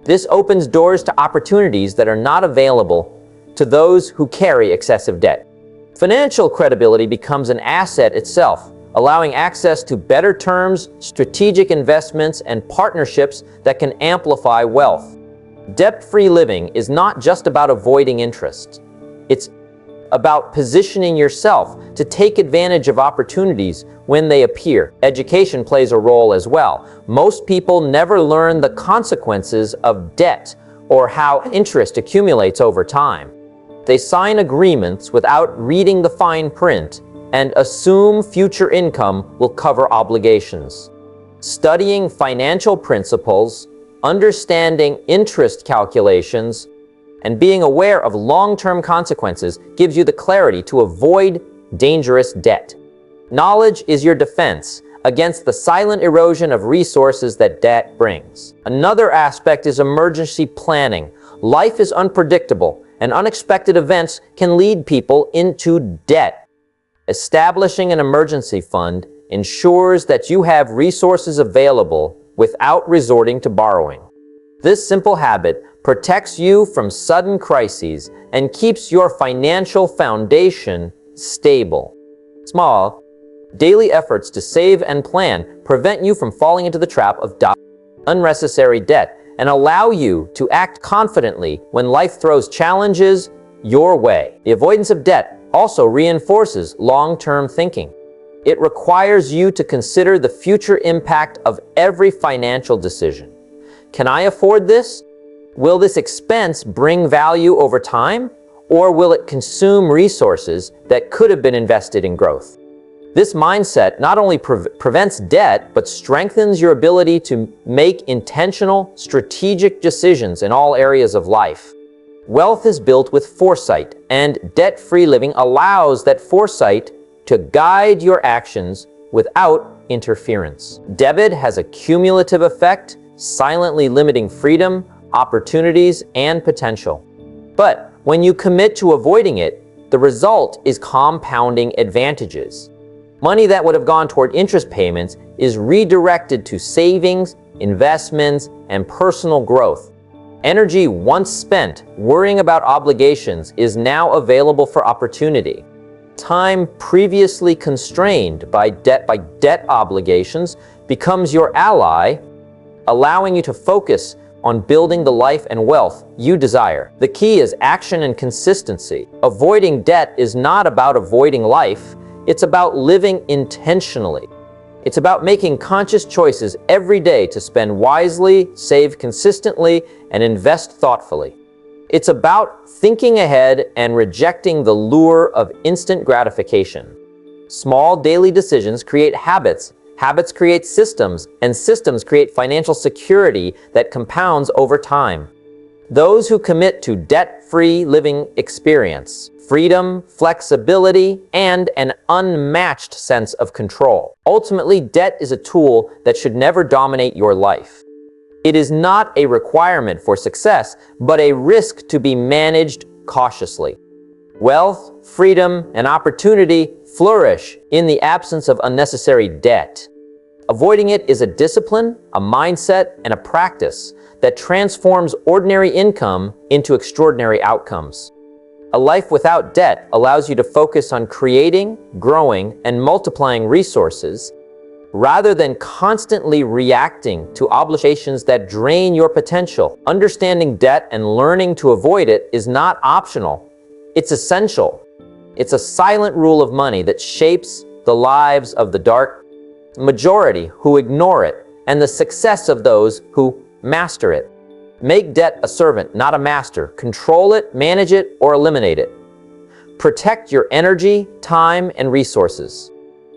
This opens doors to opportunities that are not available to those who carry excessive debt. Financial credibility becomes an asset itself, allowing access to better terms, strategic investments, and partnerships that can amplify wealth. Debt-free living is not just about avoiding interest. It's about positioning yourself to take advantage of opportunities when they appear. Education plays a role as well. Most people never learn the consequences of debt or how interest accumulates over time. They sign agreements without reading the fine print and assume future income will cover obligations. Studying financial principles, understanding interest calculations, and being aware of long-term consequences gives you the clarity to avoid dangerous debt. Knowledge is your defense against the silent erosion of resources that debt brings. Another aspect is emergency planning. Life is unpredictable, and unexpected events can lead people into debt. Establishing an emergency fund ensures that you have resources available without resorting to borrowing. This simple habit protects you from sudden crises and keeps your financial foundation stable. Small, daily efforts to save and plan prevent you from falling into the trap of unnecessary debt and allow you to act confidently when life throws challenges your way. The avoidance of debt also reinforces long-term thinking. It requires you to consider the future impact of every financial decision. Can I afford this? Will this expense bring value over time, or will it consume resources that could have been invested in growth? This mindset not only prevents debt, but strengthens your ability to make intentional, strategic decisions in all areas of life. Wealth is built with foresight, and debt-free living allows that foresight to guide your actions without interference. Debit has a cumulative effect, silently limiting freedom, opportunities, and potential. But when you commit to avoiding it, the result is compounding advantages. Money that would have gone toward interest payments is redirected to savings, investments, and personal growth. Energy once spent worrying about obligations is now available for opportunity. Time previously constrained by debt obligations becomes your ally, allowing you to focus on building the life and wealth you desire. The key is action and consistency. Avoiding debt is not about avoiding life, it's about living intentionally. It's about making conscious choices every day to spend wisely, save consistently, and invest thoughtfully. It's about thinking ahead and rejecting the lure of instant gratification. Small daily decisions create habits. Habits create systems, and systems create financial security that compounds over time. Those who commit to debt-free living experience freedom, flexibility, and an unmatched sense of control. Ultimately, debt is a tool that should never dominate your life. It is not a requirement for success, but a risk to be managed cautiously. Wealth, freedom, and opportunity flourish in the absence of unnecessary debt. Avoiding it is a discipline, a mindset, and a practice that transforms ordinary income into extraordinary outcomes. A life without debt allows you to focus on creating, growing, and multiplying resources rather than constantly reacting to obligations that drain your potential. Understanding debt and learning to avoid it is not optional. It's essential. It's a silent rule of money that shapes the lives of the dark majority who ignore it and the success of those who master it. Make debt a servant, not a master. Control it, manage it, or eliminate it. Protect your energy, time, and resources.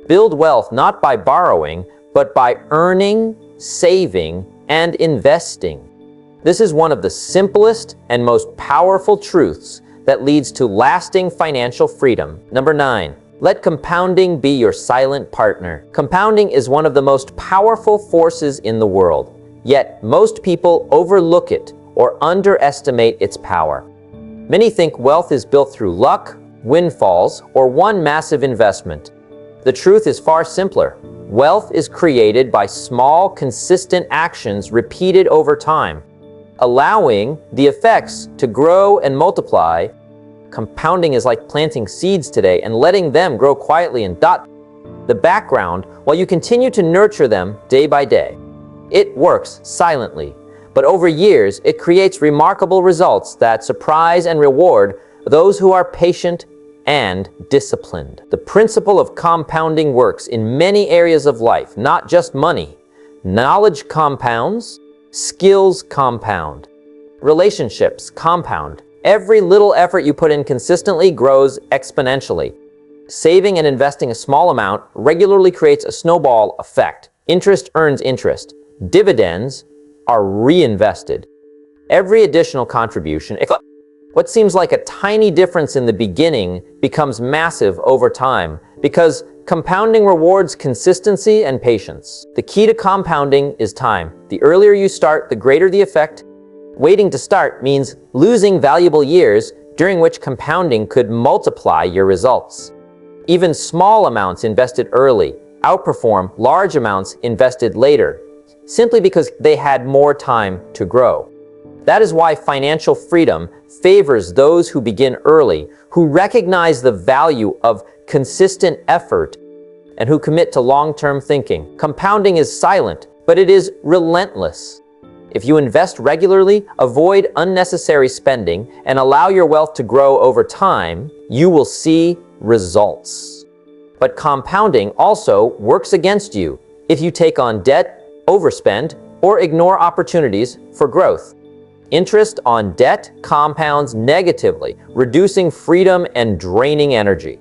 Build wealth not by borrowing, but by earning, saving, and investing. This is one of the simplest and most powerful truths that leads to lasting financial freedom. Number 9, let compounding be your silent partner. Compounding is one of the most powerful forces in the world, yet most people overlook it or underestimate its power. Many think wealth is built through luck, windfalls, or one massive investment. The truth is far simpler. Wealth is created by small, consistent actions repeated over time, allowing the effects to grow and multiply. Compounding is like planting seeds today and letting them grow quietly in the background while you continue to nurture them day by day. It works silently, but over years it creates remarkable results that surprise and reward those who are patient and disciplined. The principle of compounding works in many areas of life, not just money. Knowledge compounds, skills compound, relationships compound. Every little effort you put in consistently grows exponentially. Saving and investing a small amount regularly creates a snowball effect. Interest earns interest. Dividends are reinvested. Every additional contribution, what seems like a tiny difference in the beginning, becomes massive over time because compounding rewards consistency and patience. The key to compounding is time. The earlier you start, the greater the effect. Waiting to start means losing valuable years during which compounding could multiply your results. Even small amounts invested early outperform large amounts invested later, simply because they had more time to grow. That is why financial freedom favors those who begin early, who recognize the value of consistent effort, and who commit to long-term thinking. Compounding is silent, but it is relentless. If you invest regularly, avoid unnecessary spending, and allow your wealth to grow over time, you will see results. But compounding also works against you if you take on debt, overspend, or ignore opportunities for growth. Interest on debt compounds negatively, reducing freedom and draining energy.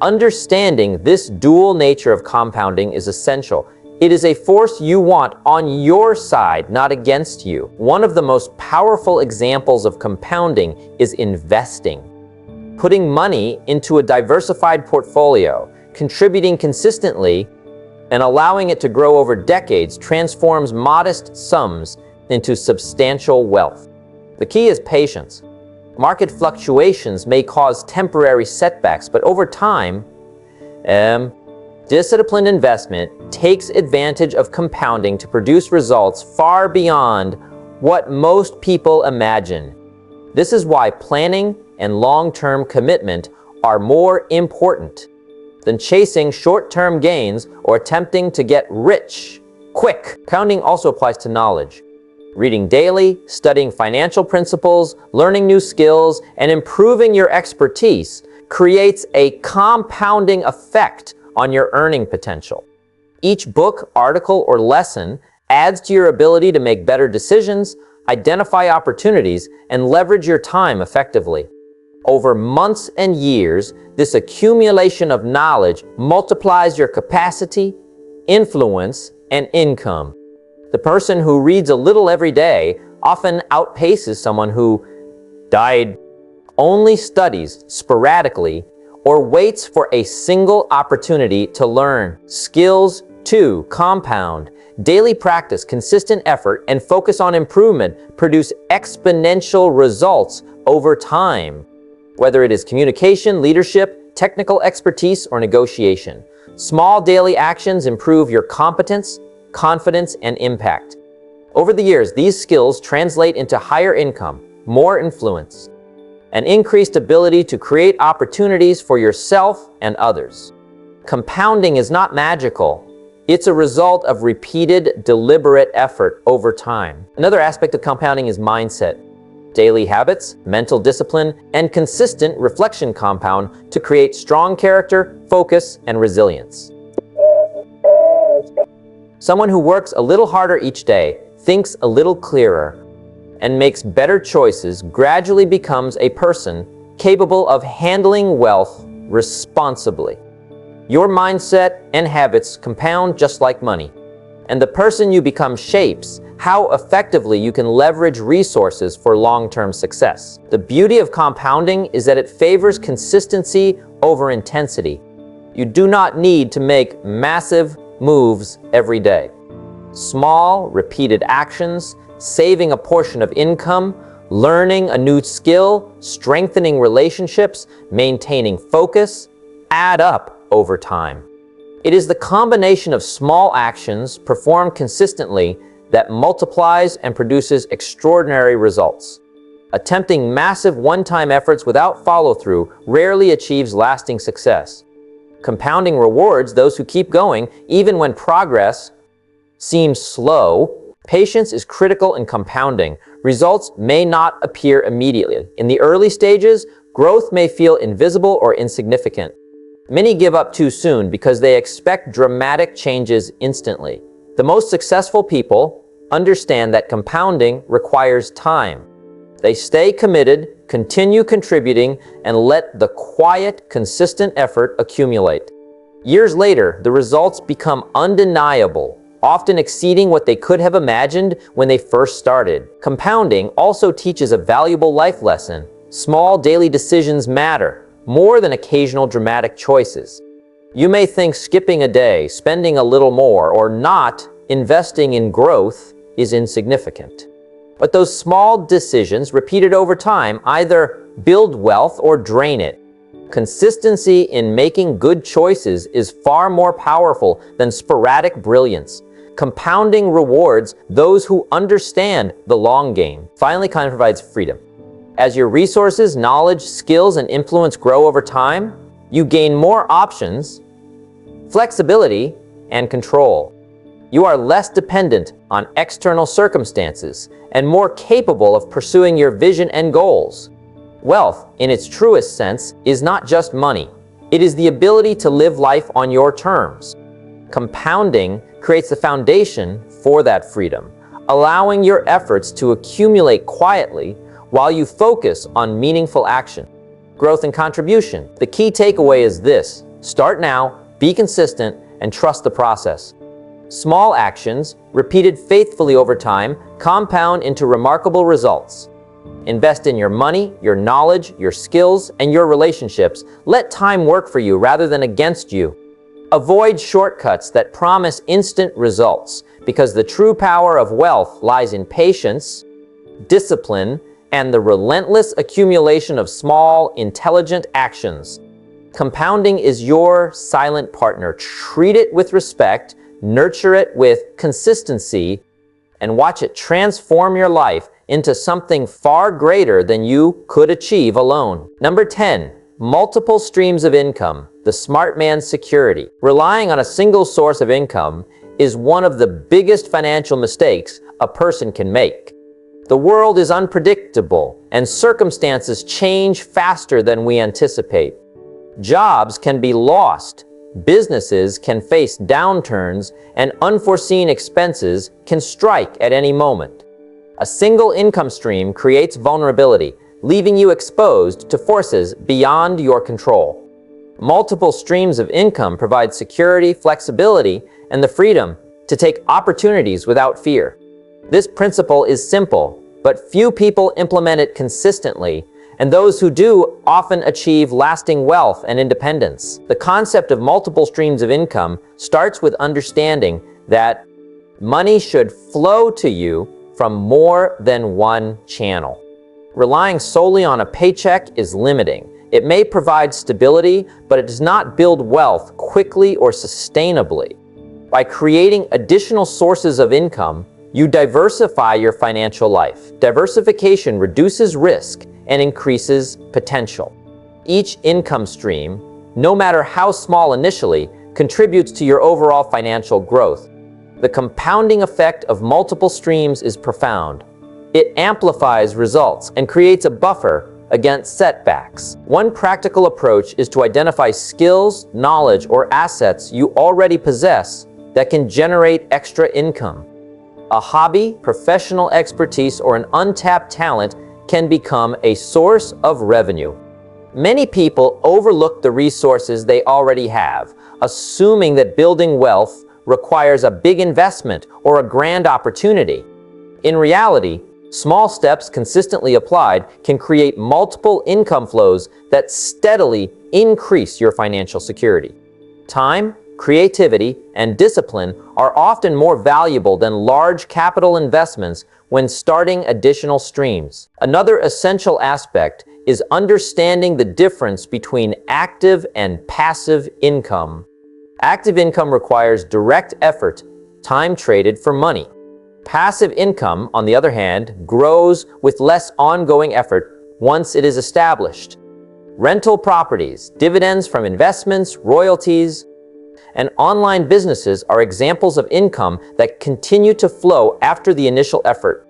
Understanding this dual nature of compounding is essential. It is a force you want on your side, not against you. One of the most powerful examples of compounding is investing. Putting money into a diversified portfolio, contributing consistently, and allowing it to grow over decades transforms modest sums into substantial wealth. The key is patience. Market fluctuations may cause temporary setbacks, but over time, disciplined investment takes advantage of compounding to produce results far beyond what most people imagine. This is why planning and long-term commitment are more important than chasing short-term gains or attempting to get rich quick. Compounding also applies to knowledge. Reading daily, studying financial principles, learning new skills, and improving your expertise creates a compounding effect on your earning potential. Each book, article, or lesson adds to your ability to make better decisions, identify opportunities, and leverage your time effectively. Over months and years, this accumulation of knowledge multiplies your capacity, influence, and income. The person who reads a little every day often outpaces someone who only studies sporadically or waits for a single opportunity to learn. Skills, too, compound. Daily practice, consistent effort, and focus on improvement produce exponential results over time. Whether it is communication, leadership, technical expertise, or negotiation, small daily actions improve your competence, confidence, and impact. Over the years, these skills translate into higher income, more influence, and increased ability to create opportunities for yourself and others. Compounding is not magical. It's a result of repeated, deliberate effort over time. Another aspect of compounding is mindset. Daily habits, mental discipline, and consistent reflection compound to create strong character, focus, and resilience. Someone who works a little harder each day, thinks a little clearer, and makes better choices gradually becomes a person capable of handling wealth responsibly. Your mindset and habits compound just like money. And the person you become shapes how effectively you can leverage resources for long-term success. The beauty of compounding is that it favors consistency over intensity. You do not need to make massive moves every day. Small, repeated actions, saving a portion of income, learning a new skill, strengthening relationships, maintaining focus, add up over time. It is the combination of small actions performed consistently that multiplies and produces extraordinary results. Attempting massive one-time efforts without follow-through rarely achieves lasting success. Compounding rewards those who keep going even when progress seems slow. Patience is critical in compounding. Results may not appear immediately. In the early stages, growth may feel invisible or insignificant. Many give up too soon because they expect dramatic changes instantly. The most successful people understand that compounding requires time. They stay committed, continue contributing, and let the quiet, consistent effort accumulate. Years later, the results become undeniable, often exceeding what they could have imagined when they first started. Compounding also teaches a valuable life lesson. Small daily decisions matter more than occasional dramatic choices. You may think skipping a day, spending a little more, or not investing in growth is insignificant. But those small decisions, repeated over time, either build wealth or drain it. Consistency in making good choices is far more powerful than sporadic brilliance. Compounding rewards those who understand the long game. Finally, kind provides freedom. As your resources, knowledge, skills, and influence grow over time, you gain more options, flexibility, and control. You are less dependent on external circumstances and more capable of pursuing your vision and goals. Wealth, in its truest sense, is not just money. It is the ability to live life on your terms. Compounding creates the foundation for that freedom, allowing your efforts to accumulate quietly while you focus on meaningful action, growth, and contribution. The key takeaway is this: start now, be consistent, and trust the process. Small actions, repeated faithfully over time, compound into remarkable results. Invest in your money, your knowledge, your skills, and your relationships. Let time work for you rather than against you. Avoid shortcuts that promise instant results, because the true power of wealth lies in patience, discipline, and the relentless accumulation of small, intelligent actions. Compounding is your silent partner. Treat it with respect, nurture it with consistency, and watch it transform your life into something far greater than you could achieve alone. Number 10, multiple streams of income, the smart man's security. Relying on a single source of income is one of the biggest financial mistakes a person can make. The world is unpredictable, and circumstances change faster than we anticipate. Jobs can be lost, businesses can face downturns, and unforeseen expenses can strike at any moment. A single income stream creates vulnerability, leaving you exposed to forces beyond your control. Multiple streams of income provide security, flexibility, and the freedom to take opportunities without fear. This principle is simple, but few people implement it consistently, and those who do often achieve lasting wealth and independence. The concept of multiple streams of income starts with understanding that money should flow to you from more than one channel. Relying solely on a paycheck is limiting. It may provide stability, but it does not build wealth quickly or sustainably. By creating additional sources of income, you diversify your financial life. Diversification reduces risk and increases potential. Each income stream, no matter how small initially, contributes to your overall financial growth. The compounding effect of multiple streams is profound. It amplifies results and creates a buffer against setbacks. One practical approach is to identify skills, knowledge, or assets you already possess that can generate extra income. A hobby, professional expertise, or an untapped talent can become a source of revenue. Many people overlook the resources they already have, assuming that building wealth requires a big investment or a grand opportunity. In reality, small steps consistently applied can create multiple income flows that steadily increase your financial security. Time, creativity, and discipline are often more valuable than large capital investments when starting additional streams. Another essential aspect is understanding the difference between active and passive income. Active income requires direct effort, time traded for money. Passive income, on the other hand, grows with less ongoing effort once it is established. Rental properties, dividends from investments, royalties, and online businesses are examples of income that continue to flow after the initial effort.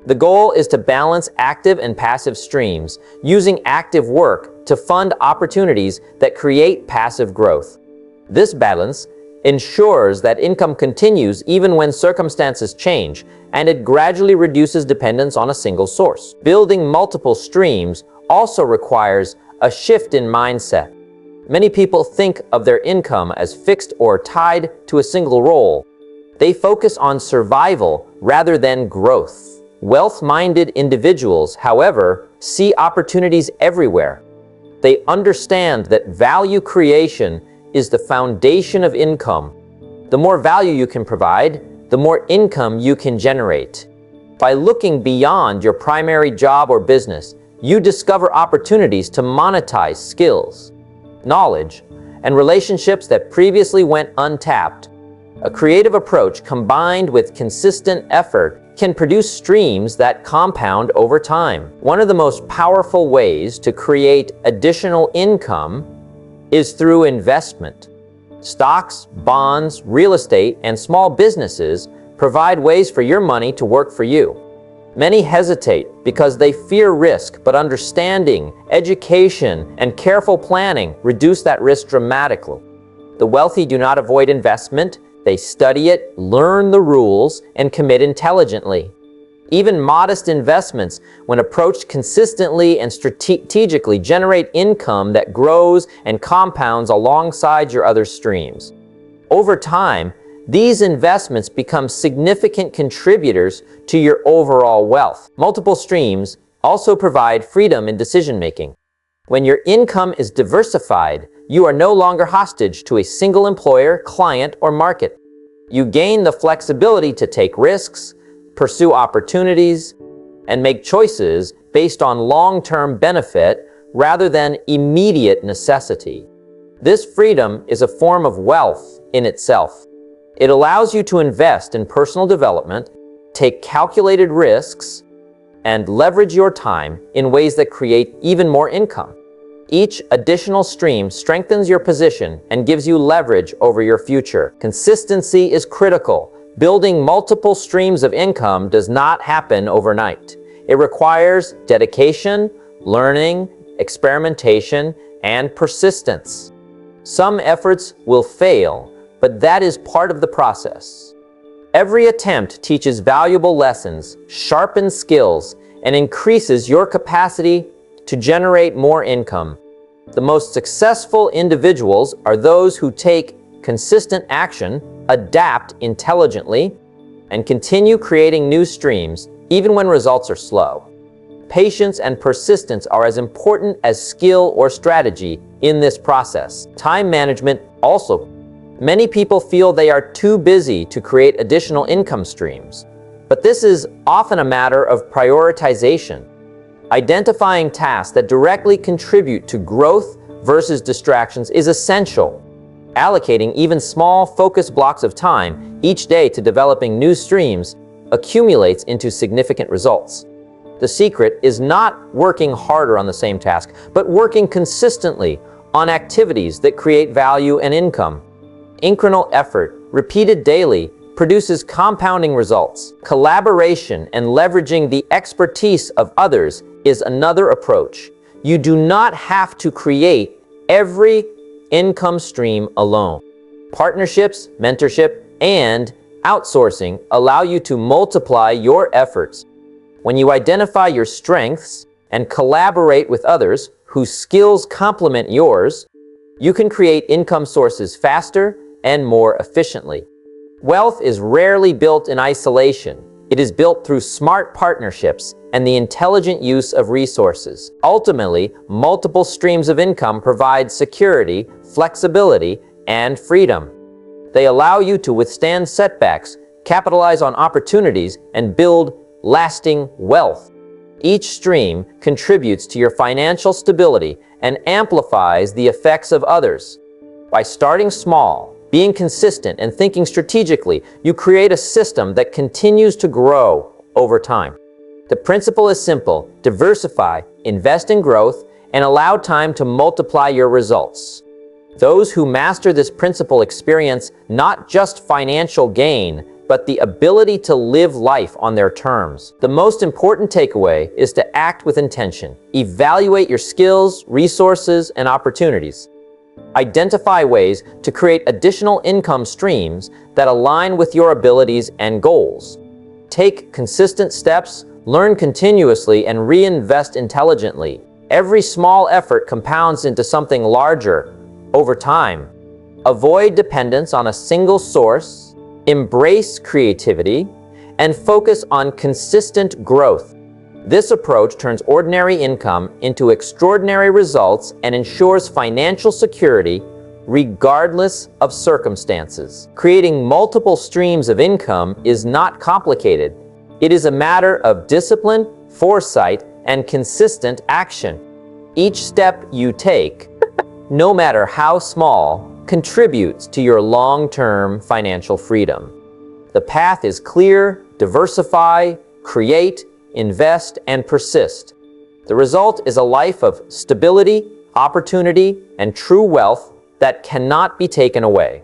The goal is to balance active and passive streams, using active work to fund opportunities that create passive growth. This balance ensures that income continues even when circumstances change, and it gradually reduces dependence on a single source. Building multiple streams also requires a shift in mindset. Many people think of their income as fixed or tied to a single role. They focus on survival rather than growth. Wealth-minded individuals, however, see opportunities everywhere. They understand that value creation is the foundation of income. The more value you can provide, the more income you can generate. By looking beyond your primary job or business, you discover opportunities to monetize skills, knowledge, and relationships that previously went untapped. A creative approach combined with consistent effort can produce streams that compound over time. One of the most powerful ways to create additional income is through investment. Stocks, bonds, real estate, and small businesses provide ways for your money to work for you. Many hesitate because they fear risk, but understanding, education, and careful planning reduce that risk dramatically. The wealthy do not avoid investment. They study it, learn the rules, and commit intelligently. Even modest investments, when approached consistently and strategically, generate income that grows and compounds alongside your other streams. Over time, these investments become significant contributors to your overall wealth. Multiple streams also provide freedom in decision-making. When your income is diversified, you are no longer hostage to a single employer, client, or market. You gain the flexibility to take risks, pursue opportunities, and make choices based on long-term benefit rather than immediate necessity. This freedom is a form of wealth in itself. It allows you to invest in personal development, take calculated risks, and leverage your time in ways that create even more income. Each additional stream strengthens your position and gives you leverage over your future. Consistency is critical. Building multiple streams of income does not happen overnight. It requires dedication, learning, experimentation, and persistence. Some efforts will fail, but that is part of the process. Every attempt teaches valuable lessons, sharpens skills, and increases your capacity to generate more income. The most successful individuals are those who take consistent action, adapt intelligently, and continue creating new streams even when results are slow. Patience and persistence are as important as skill or strategy in this process. Time management also. Many people feel they are too busy to create additional income streams, but this is often a matter of prioritization. Identifying tasks that directly contribute to growth versus distractions is essential. Allocating even small, focused blocks of time each day to developing new streams accumulates into significant results. The secret is not working harder on the same task, but working consistently on activities that create value and income. Incremental effort, repeated daily, produces compounding results. Collaboration and leveraging the expertise of others is another approach. You do not have to create every income stream alone. Partnerships, mentorship, and outsourcing allow you to multiply your efforts. When you identify your strengths and collaborate with others whose skills complement yours, you can create income sources faster and more efficiently. Wealth is rarely built in isolation. It is built through smart partnerships and the intelligent use of resources. Ultimately, multiple streams of income provide security, flexibility, and freedom. They allow you to withstand setbacks, capitalize on opportunities, and build lasting wealth. Each stream contributes to your financial stability and amplifies the effects of others. By starting small, being consistent, and thinking strategically, you create a system that continues to grow over time. The principle is simple: diversify, invest in growth, and allow time to multiply your results. Those who master this principle experience not just financial gain, but the ability to live life on their terms. The most important takeaway is to act with intention. Evaluate your skills, resources, and opportunities. Identify ways to create additional income streams that align with your abilities and goals. Take consistent steps, learn continuously, and reinvest intelligently. Every small effort compounds into something larger over time. Avoid dependence on a single source, embrace creativity, and focus on consistent growth. This approach turns ordinary income into extraordinary results and ensures financial security regardless of circumstances. Creating multiple streams of income is not complicated. It is a matter of discipline, foresight, and consistent action. Each step you take, no matter how small, contributes to your long-term financial freedom. The path is clear: diversify, create, invest, and persist. The result is a life of stability, opportunity, and true wealth that cannot be taken away.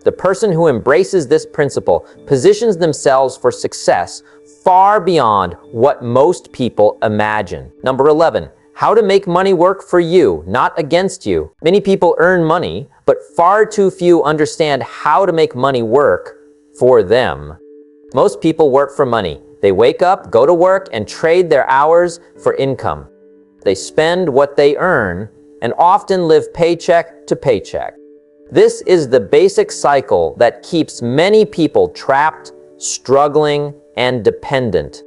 The person who embraces this principle positions themselves for success far beyond what most people imagine. Number 11, how to make money work for you, not against you. Many people earn money, but far too few understand how to make money work for them. Most people work for money. They wake up, go to work, and trade their hours for income. They spend what they earn and often live paycheck to paycheck. This is the basic cycle that keeps many people trapped, struggling, and dependent.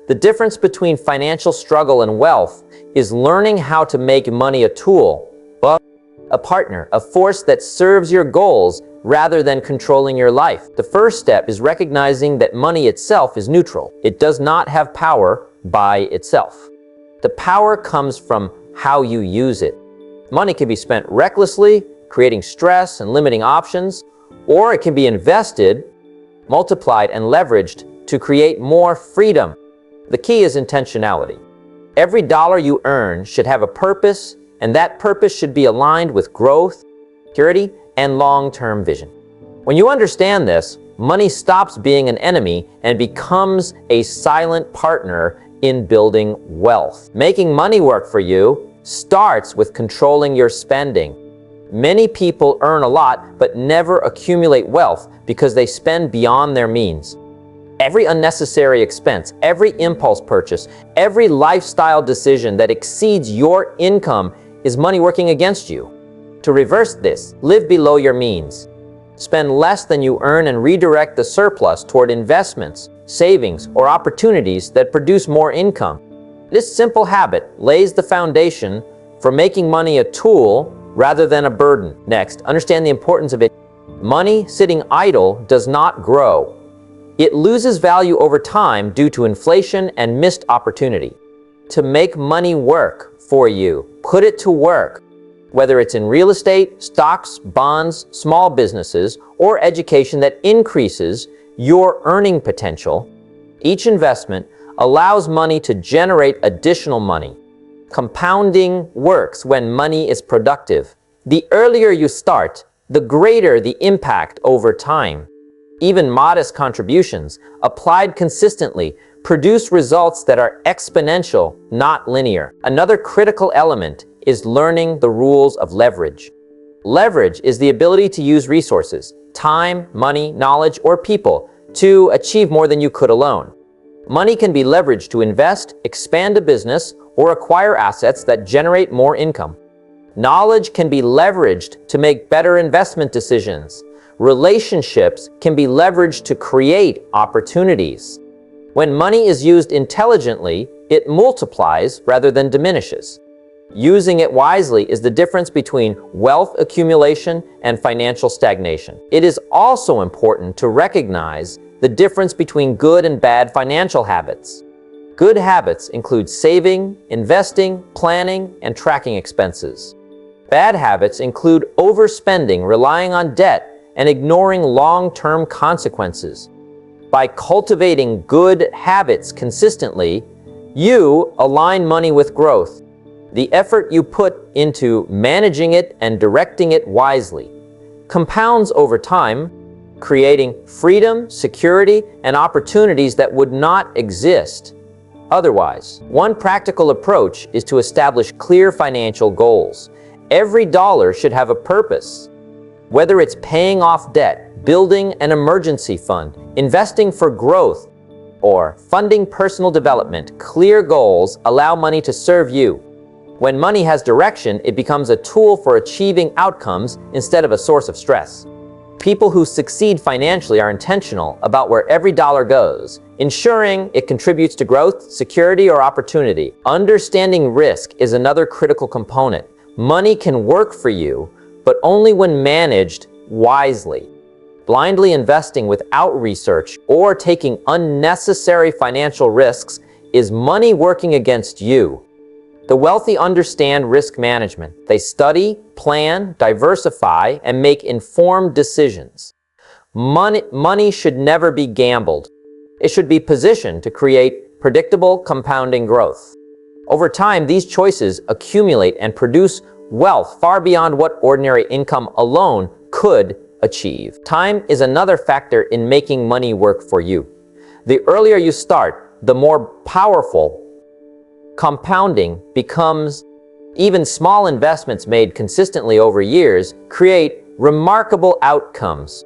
The difference between financial struggle and wealth is learning how to make money a tool, a partner, a force that serves your goals rather than controlling your life. The first step is recognizing that money itself is neutral. It does not have power by itself. The power comes from how you use it. Money can be spent recklessly, creating stress and limiting options, or it can be invested, multiplied, and leveraged to create more freedom. The key is intentionality. Every dollar you earn should have a purpose, and that purpose should be aligned with growth, security, and long-term vision. When you understand this, money stops being an enemy and becomes a silent partner in building wealth. Making money work for you starts with controlling your spending. Many people earn a lot but never accumulate wealth because they spend beyond their means. Every unnecessary expense, every impulse purchase, every lifestyle decision that exceeds your income is money working against you. To reverse this, live below your means. Spend less than you earn and redirect the surplus toward investments, savings, or opportunities that produce more income. This simple habit lays the foundation for making money a tool rather than a burden. Next, understand the importance of it. Money sitting idle does not grow. It loses value over time due to inflation and missed opportunity. To make money work for you, put it to work. Whether it's in real estate, stocks, bonds, small businesses, or education that increases your earning potential, each investment allows money to generate additional money. Compounding works when money is productive. The earlier you start, the greater the impact over time. Even modest contributions, applied consistently, produce results that are exponential, not linear. Another critical element is learning the rules of leverage. Leverage is the ability to use resources, time, money, knowledge, or people to achieve more than you could alone. Money can be leveraged to invest, expand a business, or acquire assets that generate more income. Knowledge can be leveraged to make better investment decisions, Relationships can be leveraged to create opportunities. When money is used intelligently, it multiplies rather than diminishes. Using it wisely is the difference between wealth accumulation and financial stagnation. It is also important to recognize the difference between good and bad financial habits. Good habits include saving, investing, planning, and tracking expenses. Bad habits include overspending, relying on debt, and ignoring long-term consequences. By cultivating good habits consistently, you align money with growth. The effort you put into managing it and directing it wisely compounds over time, creating freedom, security, and opportunities that would not exist otherwise. One practical approach is to establish clear financial goals. Every dollar should have a purpose. Whether it's paying off debt, building an emergency fund, investing for growth, or funding personal development, clear goals allow money to serve you. When money has direction, it becomes a tool for achieving outcomes instead of a source of stress. People who succeed financially are intentional about where every dollar goes, ensuring it contributes to growth, security, or opportunity. Understanding risk is another critical component. Money can work for you, but only when managed wisely. Blindly investing without research or taking unnecessary financial risks is money working against you. The wealthy understand risk management. They study, plan, diversify, and make informed decisions. Money should never be gambled. It should be positioned to create predictable compounding growth. Over time, these choices accumulate and produce wealth far beyond what ordinary income alone could achieve. Time is another factor in making money work for you. The earlier you start, the more powerful compounding becomes. Even small investments made consistently over years create remarkable outcomes.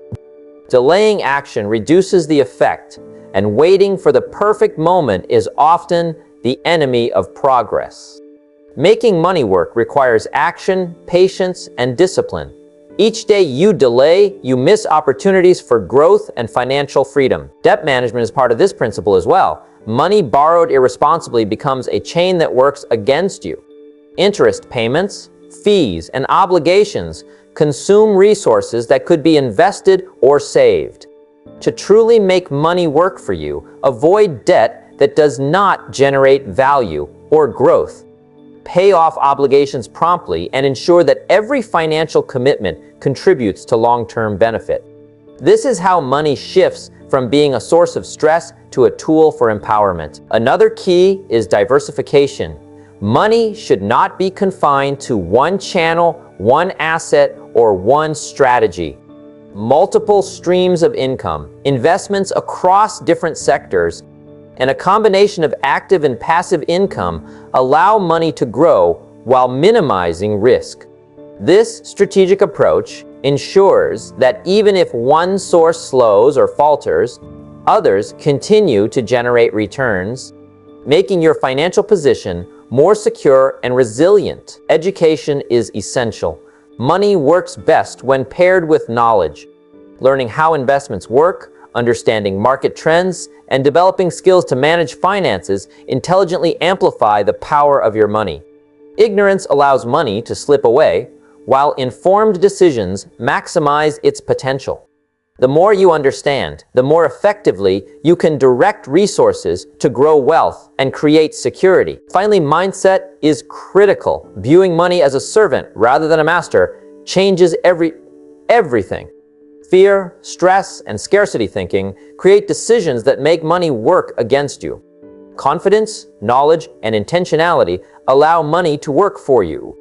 Delaying action reduces the effect, and waiting for the perfect moment is often the enemy of progress. Making money work requires action, patience, and discipline. Each day you delay, you miss opportunities for growth and financial freedom. Debt management is part of this principle as well. Money borrowed irresponsibly becomes a chain that works against you. Interest payments, fees, and obligations consume resources that could be invested or saved. To truly make money work for you, avoid debt that does not generate value or growth. Pay off obligations promptly and ensure that every financial commitment contributes to long-term benefit. This is how money shifts from being a source of stress to a tool for empowerment. Another key is diversification. Money should not be confined to one channel, one asset, or one strategy. Multiple streams of income, investments across different sectors, and a combination of active and passive income allow money to grow while minimizing risk. This strategic approach ensures that even if one source slows or falters, others continue to generate returns, making your financial position more secure and resilient. Education is essential. Money works best when paired with knowledge. Learning how investments work, understanding market trends, and developing skills to manage finances intelligently amplify the power of your money. Ignorance allows money to slip away, while informed decisions maximize its potential. The more you understand, the more effectively you can direct resources to grow wealth and create security. Finally, mindset is critical. Viewing money as a servant rather than a master changes everything. Fear, stress, and scarcity thinking create decisions that make money work against you. Confidence, knowledge, and intentionality allow money to work for you.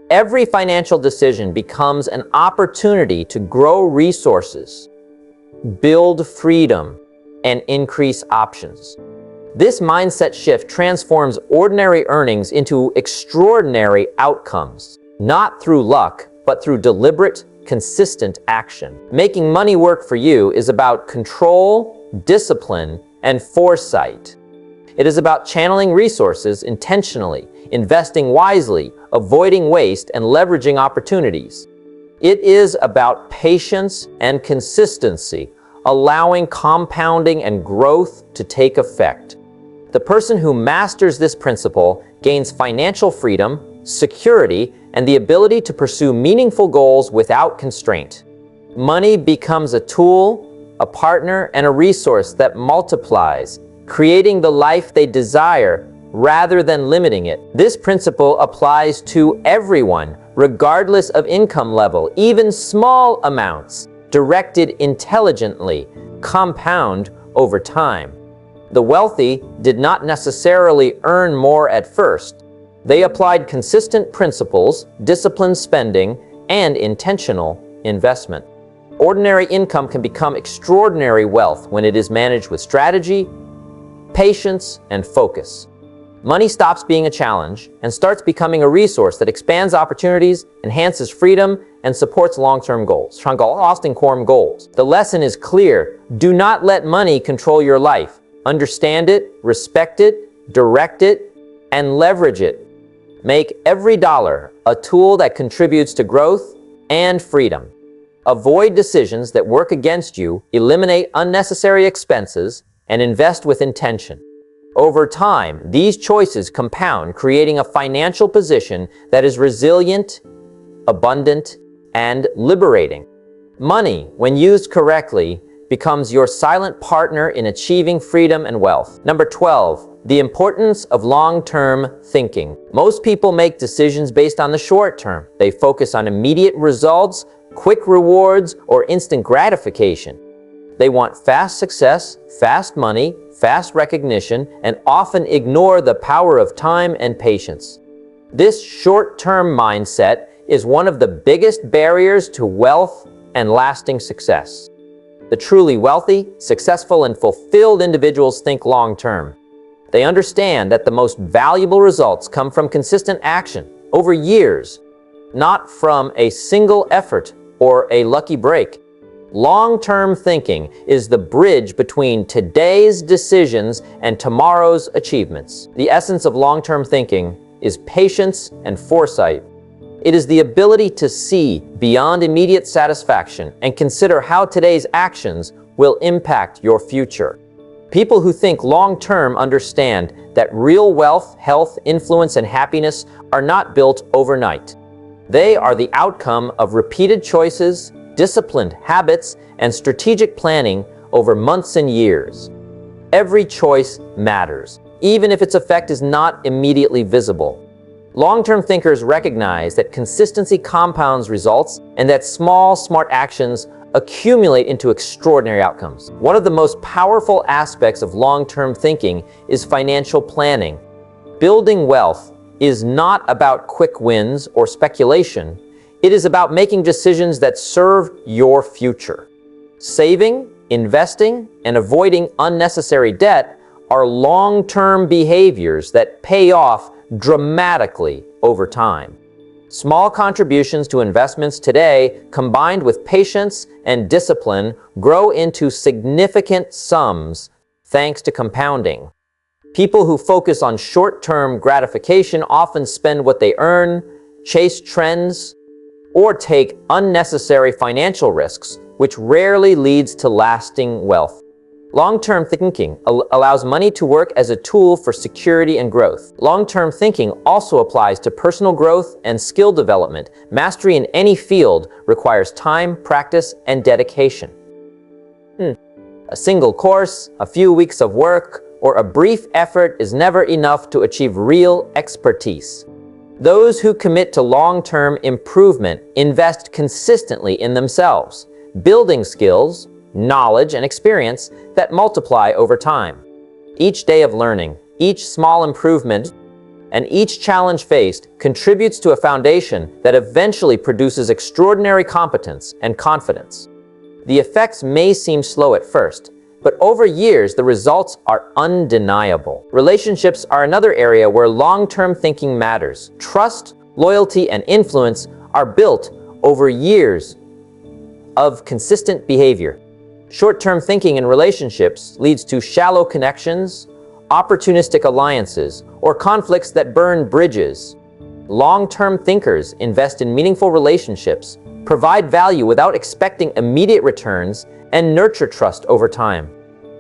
Every financial decision becomes an opportunity to grow resources, build freedom, and increase options. This mindset shift transforms ordinary earnings into extraordinary outcomes, not through luck, but through deliberate, consistent action. Making money work for you is about control, discipline, and foresight. It is about channeling resources intentionally, investing wisely, avoiding waste, and leveraging opportunities. It is about patience and consistency, allowing compounding and growth to take effect. The person who masters this principle gains financial freedom, security, and the ability to pursue meaningful goals without constraint. Money becomes a tool, a partner, and a resource that multiplies, creating the life they desire rather than limiting it. This principle applies to everyone, regardless of income level. Even small amounts, directed intelligently, compound over time. The wealthy did not necessarily earn more at first. They applied consistent principles, disciplined spending, and intentional investment. Ordinary income can become extraordinary wealth when it is managed with strategy, patience, and focus. Money stops being a challenge and starts becoming a resource that expands opportunities, enhances freedom, and supports long-term goals. goals. The lesson is clear. Do not let money control your life. Understand it, respect it, direct it, and leverage it. Make every dollar a tool that contributes to growth and freedom. Avoid decisions that work against you, eliminate unnecessary expenses, and invest with intention. Over time, these choices compound, creating a financial position that is resilient, abundant, and liberating. Money, when used correctly, becomes your silent partner in achieving freedom and wealth. Number 12, the importance of long-term thinking. Most people make decisions based on the short term. They focus on immediate results, quick rewards, or instant gratification. They want fast success, fast money, fast recognition, and often ignore the power of time and patience. This short-term mindset is one of the biggest barriers to wealth and lasting success. The truly wealthy, successful, and fulfilled individuals think long-term. They understand that the most valuable results come from consistent action over years, not from a single effort or a lucky break. Long-term thinking is the bridge between today's decisions and tomorrow's achievements. The essence of long-term thinking is patience and foresight. It is the ability to see beyond immediate satisfaction and consider how today's actions will impact your future. People who think long-term understand that real wealth, health, influence, and happiness are not built overnight. They are the outcome of repeated choices, disciplined habits, and strategic planning over months and years. Every choice matters, even if its effect is not immediately visible. Long-term thinkers recognize that consistency compounds results and that small, smart actions accumulate into extraordinary outcomes. One of the most powerful aspects of long-term thinking is financial planning. Building wealth is not about quick wins or speculation. It is about making decisions that serve your future. Saving, investing, and avoiding unnecessary debt are long-term behaviors that pay off dramatically over time. Small contributions to investments today, combined with patience and discipline, grow into significant sums thanks to compounding. People who focus on short-term gratification often spend what they earn, chase trends, or take unnecessary financial risks, which rarely leads to lasting wealth. Long-term thinking allows money to work as a tool for security and growth. Long-term thinking also applies to personal growth and skill development. Mastery in any field requires time, practice, and dedication. A single course, a few weeks of work, or a brief effort is never enough to achieve real expertise. Those who commit to long-term improvement invest consistently in themselves, building skills, knowledge, and experience that multiply over time. Each day of learning, each small improvement, and each challenge faced contributes to a foundation that eventually produces extraordinary competence and confidence. The effects may seem slow at first, but over years the results are undeniable. Relationships are another area where long-term thinking matters. Trust, loyalty, and influence are built over years of consistent behavior. Short-term thinking in relationships leads to shallow connections, opportunistic alliances, or conflicts that burn bridges. Long-term thinkers invest in meaningful relationships, provide value without expecting immediate returns, and nurture trust over time.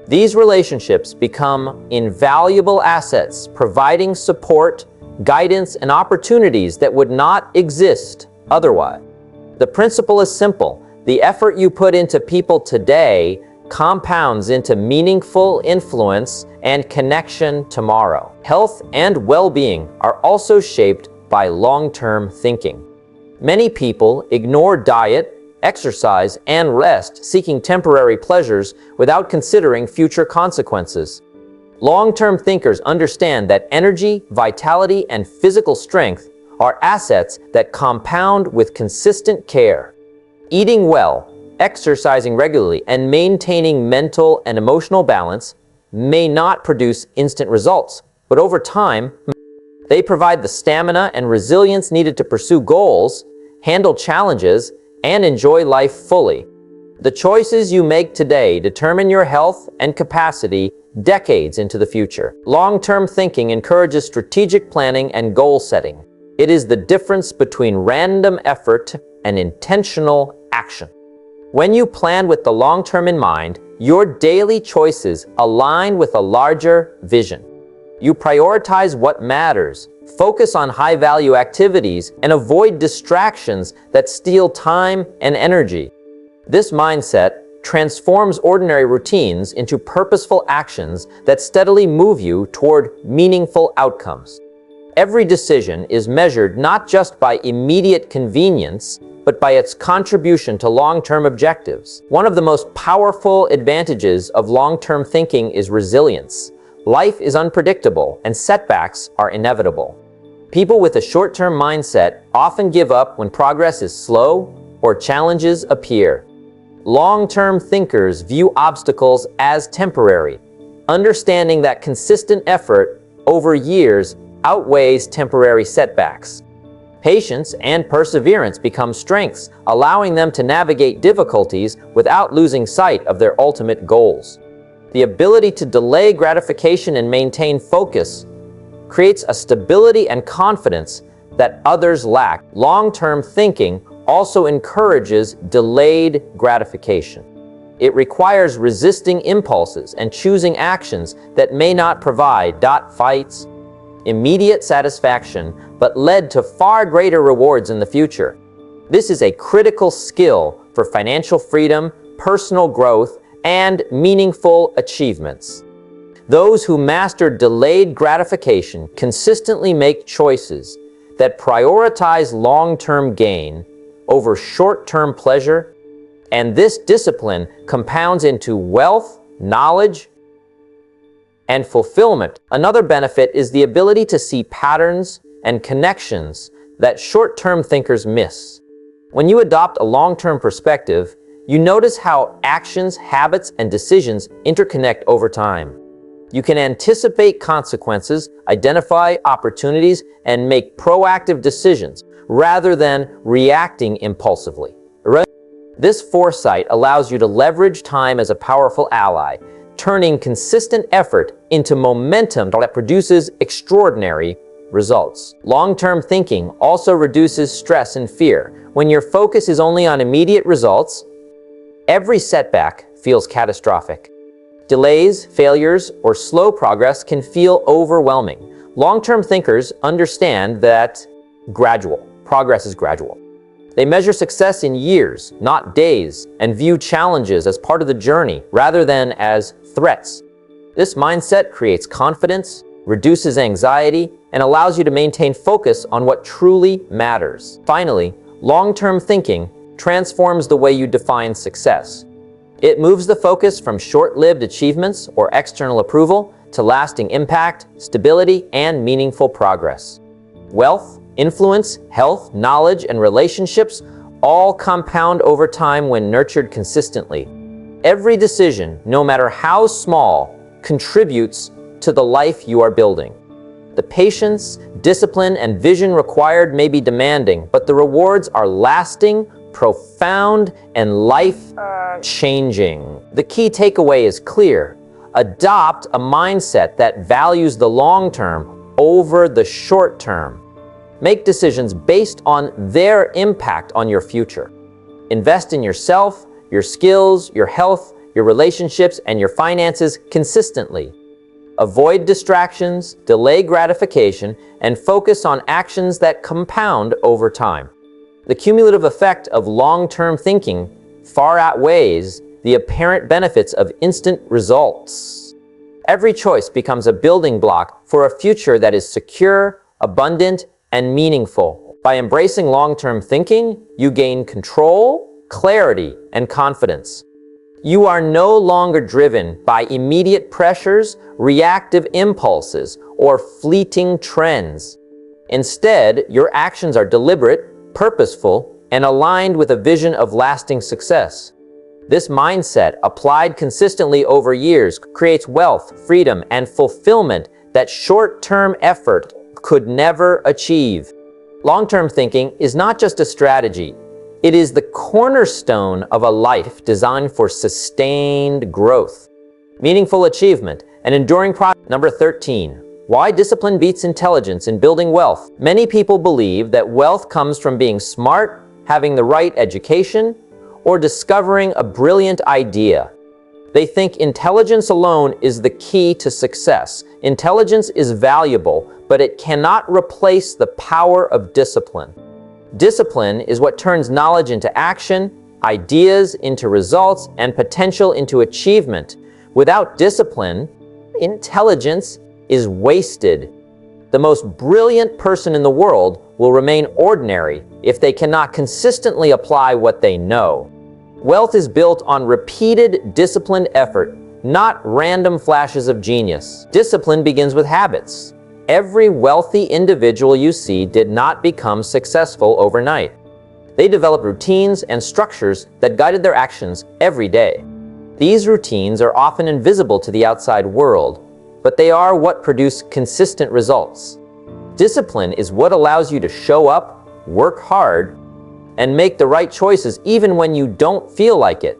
These relationships become invaluable assets, providing support, guidance, and opportunities that would not exist otherwise. The principle is simple. The effort you put into people today compounds into meaningful influence and connection tomorrow. Health and well-being are also shaped by long-term thinking. Many people ignore diet, exercise, and rest, seeking temporary pleasures without considering future consequences. Long-term thinkers understand that energy, vitality, and physical strength are assets that compound with consistent care. Eating well, exercising regularly, and maintaining mental and emotional balance may not produce instant results, but over time, they provide the stamina and resilience needed to pursue goals, handle challenges, and enjoy life fully. The choices you make today determine your health and capacity decades into the future. Long-term thinking encourages strategic planning and goal setting. It is the difference between random effort and intentional action. When you plan with the long term in mind, your daily choices align with a larger vision. You prioritize what matters, focus on high-value activities, and avoid distractions that steal time and energy. This mindset transforms ordinary routines into purposeful actions that steadily move you toward meaningful outcomes. Every decision is measured not just by immediate convenience, but by its contribution to long-term objectives. One of the most powerful advantages of long-term thinking is resilience. Life is unpredictable, and setbacks are inevitable. People with a short-term mindset often give up when progress is slow or challenges appear. Long-term thinkers view obstacles as temporary, understanding that consistent effort over years outweighs temporary setbacks. Patience and perseverance become strengths, allowing them to navigate difficulties without losing sight of their ultimate goals. The ability to delay gratification and maintain focus creates a stability and confidence that others lack. Long-term thinking also encourages delayed gratification. It requires resisting impulses and choosing actions that may not provide fights, immediate satisfaction, but led to far greater rewards in the future. This is a critical skill for financial freedom, personal growth, and meaningful achievements. Those who master delayed gratification consistently make choices that prioritize long-term gain over short-term pleasure, and this discipline compounds into wealth, knowledge, and fulfillment. Another benefit is the ability to see patterns and connections that short-term thinkers miss. When you adopt a long-term perspective, you notice how actions, habits, and decisions interconnect over time. You can anticipate consequences, identify opportunities, and make proactive decisions rather than reacting impulsively. This foresight allows you to leverage time as a powerful ally, turning consistent effort into momentum that produces extraordinary results. Long-term thinking also reduces stress and fear. When your focus is only on immediate results, every setback feels catastrophic. Delays, failures, or slow progress can feel overwhelming. Long-term thinkers understand that progress is gradual. They measure success in years, not days, and view challenges as part of the journey rather than as threats. This mindset creates confidence, reduces anxiety, and allows you to maintain focus on what truly matters. Finally, long-term thinking transforms the way you define success. It moves the focus from short-lived achievements or external approval to lasting impact, stability, and meaningful progress. Wealth, influence, health, knowledge, and relationships all compound over time when nurtured consistently. Every decision, no matter how small, contributes to the life you are building. The patience, discipline, and vision required may be demanding, but the rewards are lasting, profound, and life-changing. The key takeaway is clear. Adopt a mindset that values the long term over the short term. Make decisions based on their impact on your future. Invest in yourself, your skills, your health, your relationships, and your finances consistently. Avoid distractions, delay gratification, and focus on actions that compound over time. The cumulative effect of long-term thinking far outweighs the apparent benefits of instant results. Every choice becomes a building block for a future that is secure, abundant, and meaningful. By embracing long-term thinking, you gain control, clarity, and confidence. You are no longer driven by immediate pressures, reactive impulses, or fleeting trends. Instead, your actions are deliberate, purposeful, and aligned with a vision of lasting success. This mindset, applied consistently over years, creates wealth, freedom, and fulfillment that short-term effort could never achieve. Long-term thinking is not just a strategy. It is the cornerstone of a life designed for sustained growth, meaningful achievement, and enduring progress. Number 13. Why discipline beats intelligence in building wealth. Many people believe that wealth comes from being smart, having the right education, or discovering a brilliant idea. They think intelligence alone is the key to success. Intelligence is valuable, but it cannot replace the power of discipline. Discipline is what turns knowledge into action, ideas into results, and potential into achievement. Without discipline, intelligence is wasted. The most brilliant person in the world will remain ordinary if they cannot consistently apply what they know. Wealth is built on repeated, disciplined effort, not random flashes of genius. Discipline begins with habits. Every wealthy individual you see did not become successful overnight. They developed routines and structures that guided their actions every day. These routines are often invisible to the outside world, but they are what produce consistent results. Discipline is what allows you to show up, work hard, and make the right choices even when you don't feel like it.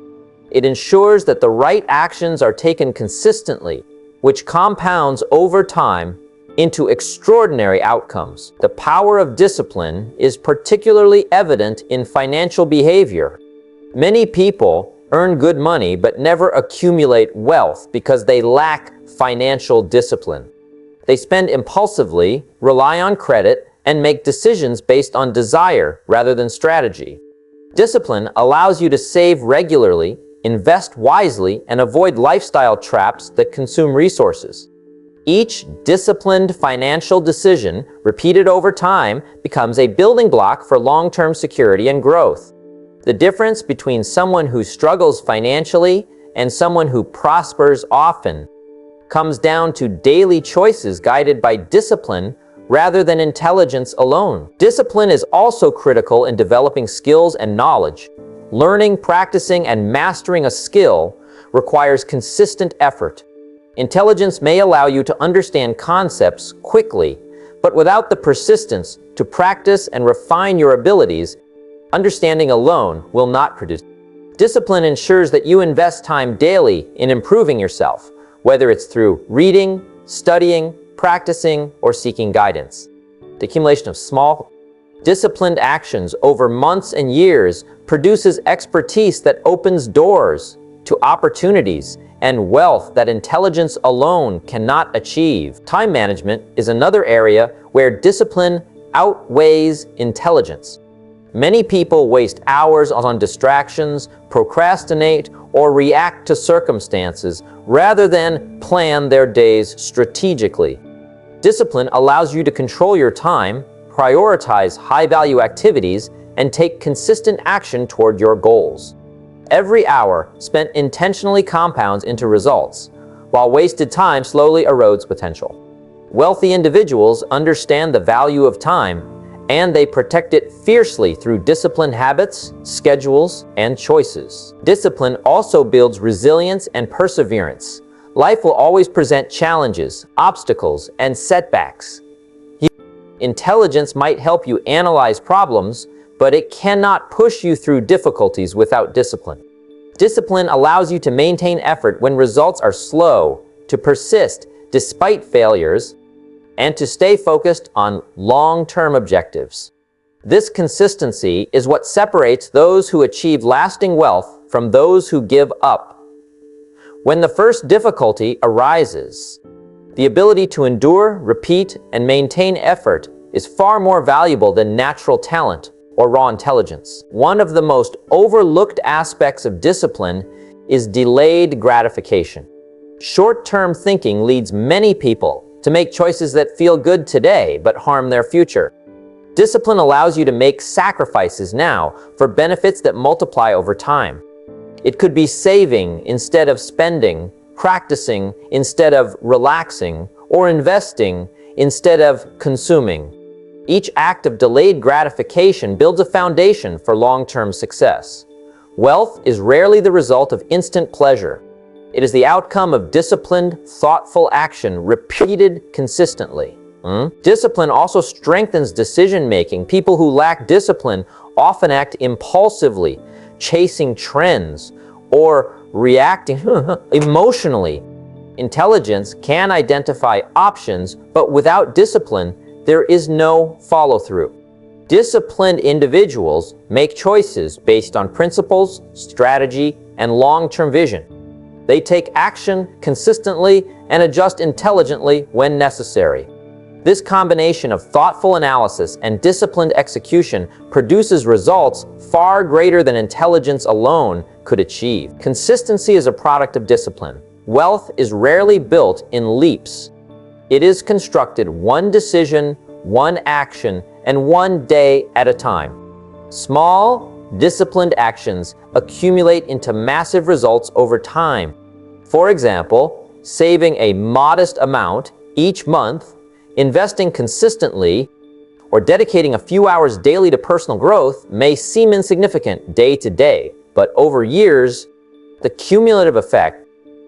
It ensures that the right actions are taken consistently, which compounds over time into extraordinary outcomes. The power of discipline is particularly evident in financial behavior. Many people earn good money but never accumulate wealth because they lack financial discipline. They spend impulsively, rely on credit, and make decisions based on desire rather than strategy. Discipline allows you to save regularly, invest wisely, and avoid lifestyle traps that consume resources. Each disciplined financial decision, repeated over time, becomes a building block for long-term security and growth. The difference between someone who struggles financially and someone who prospers often comes down to daily choices guided by discipline rather than intelligence alone. Discipline is also critical in developing skills and knowledge. Learning, practicing, and mastering a skill requires consistent effort. Intelligence may allow you to understand concepts quickly, but without the persistence to practice and refine your abilities, understanding alone will not produce. Discipline ensures that you invest time daily in improving yourself, whether it's through reading, studying, practicing, or seeking guidance. The accumulation of small, disciplined actions over months and years produces expertise that opens doors to opportunities and wealth that intelligence alone cannot achieve. Time management is another area where discipline outweighs intelligence. Many people waste hours on distractions, procrastinate, or react to circumstances rather than plan their days strategically. Discipline allows you to control your time, prioritize high-value activities, and take consistent action toward your goals. Every hour spent intentionally compounds into results, while wasted time slowly erodes potential. Wealthy individuals understand the value of time, and they protect it fiercely through disciplined habits, schedules, and choices. Discipline also builds resilience and perseverance. Life will always present challenges, obstacles, and setbacks. Intelligence might help you analyze problems, but it cannot push you through difficulties without discipline. Discipline allows you to maintain effort when results are slow, to persist despite failures, and to stay focused on long-term objectives. This consistency is what separates those who achieve lasting wealth from those who give up. When the first difficulty arises, the ability to endure, repeat, and maintain effort is far more valuable than natural talent or raw intelligence. One of the most overlooked aspects of discipline is delayed gratification. Short-term thinking leads many people to make choices that feel good today but harm their future. Discipline allows you to make sacrifices now for benefits that multiply over time. It could be saving instead of spending, practicing instead of relaxing, or investing instead of consuming. Each act of delayed gratification builds a foundation for long-term success. Wealth is rarely the result of instant pleasure. It is the outcome of disciplined, thoughtful action repeated consistently. Discipline also strengthens decision-making. People who lack discipline often act impulsively, chasing trends, or reacting emotionally. Intelligence can identify options, but without discipline, there is no follow-through. Disciplined individuals make choices based on principles, strategy, and long-term vision. They take action consistently and adjust intelligently when necessary. This combination of thoughtful analysis and disciplined execution produces results far greater than intelligence alone could achieve. Consistency is a product of discipline. Wealth is rarely built in leaps. It is constructed one decision, one action, and one day at a time. Small, disciplined actions accumulate into massive results over time. For example, saving a modest amount each month, investing consistently, or dedicating a few hours daily to personal growth may seem insignificant day to day, but over years, the cumulative effect,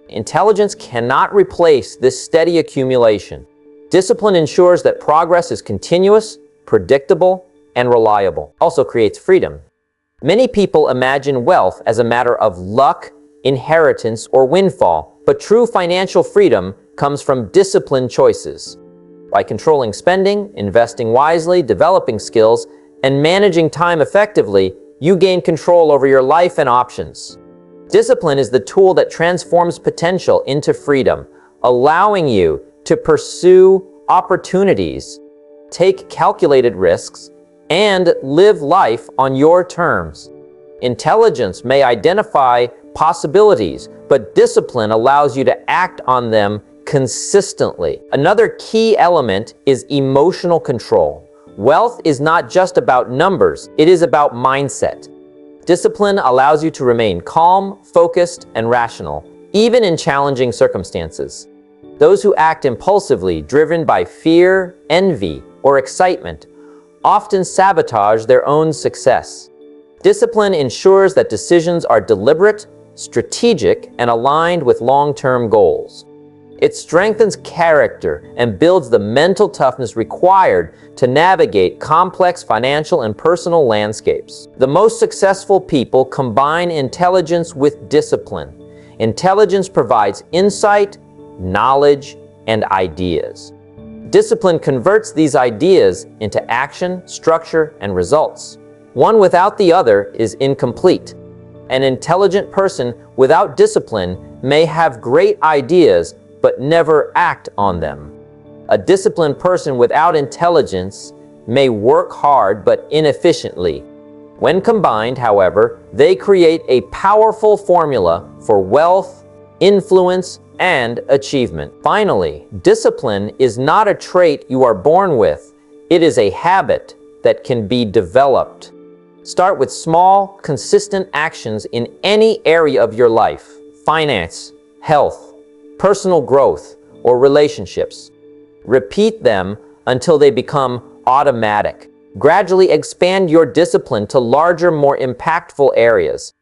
intelligence cannot replace this steady accumulation. Discipline ensures that progress is continuous, predictable, and reliable. Also creates freedom. Many people imagine wealth as a matter of luck, inheritance, or windfall, but true financial freedom comes from disciplined choices. By controlling spending, investing wisely, developing skills, and managing time effectively, you gain control over your life and options. Discipline is the tool that transforms potential into freedom, allowing you to pursue opportunities, take calculated risks, and live life on your terms. Intelligence may identify possibilities, but discipline allows you to act on them consistently. Another key element is emotional control. Wealth is not just about numbers, it is about mindset. Discipline allows you to remain calm, focused, and rational, even in challenging circumstances. Those who act impulsively, driven by fear, envy, or excitement, often sabotage their own success. Discipline ensures that decisions are deliberate, strategic, and aligned with long-term goals. It strengthens character and builds the mental toughness required to navigate complex financial and personal landscapes. The most successful people combine intelligence with discipline. Intelligence provides insight, knowledge, and ideas. Discipline converts these ideas into action, structure, and results. One without the other is incomplete. An intelligent person without discipline may have great ideas but never act on them. A disciplined person without intelligence may work hard but inefficiently. When combined, however, they create a powerful formula for wealth, influence, and achievement. Finally, discipline is not a trait you are born with. It is a habit that can be developed. Start with small, consistent actions in any area of your life: finance, health, personal growth, or relationships. Repeat them until they become automatic. Gradually expand your discipline to larger, more impactful areas.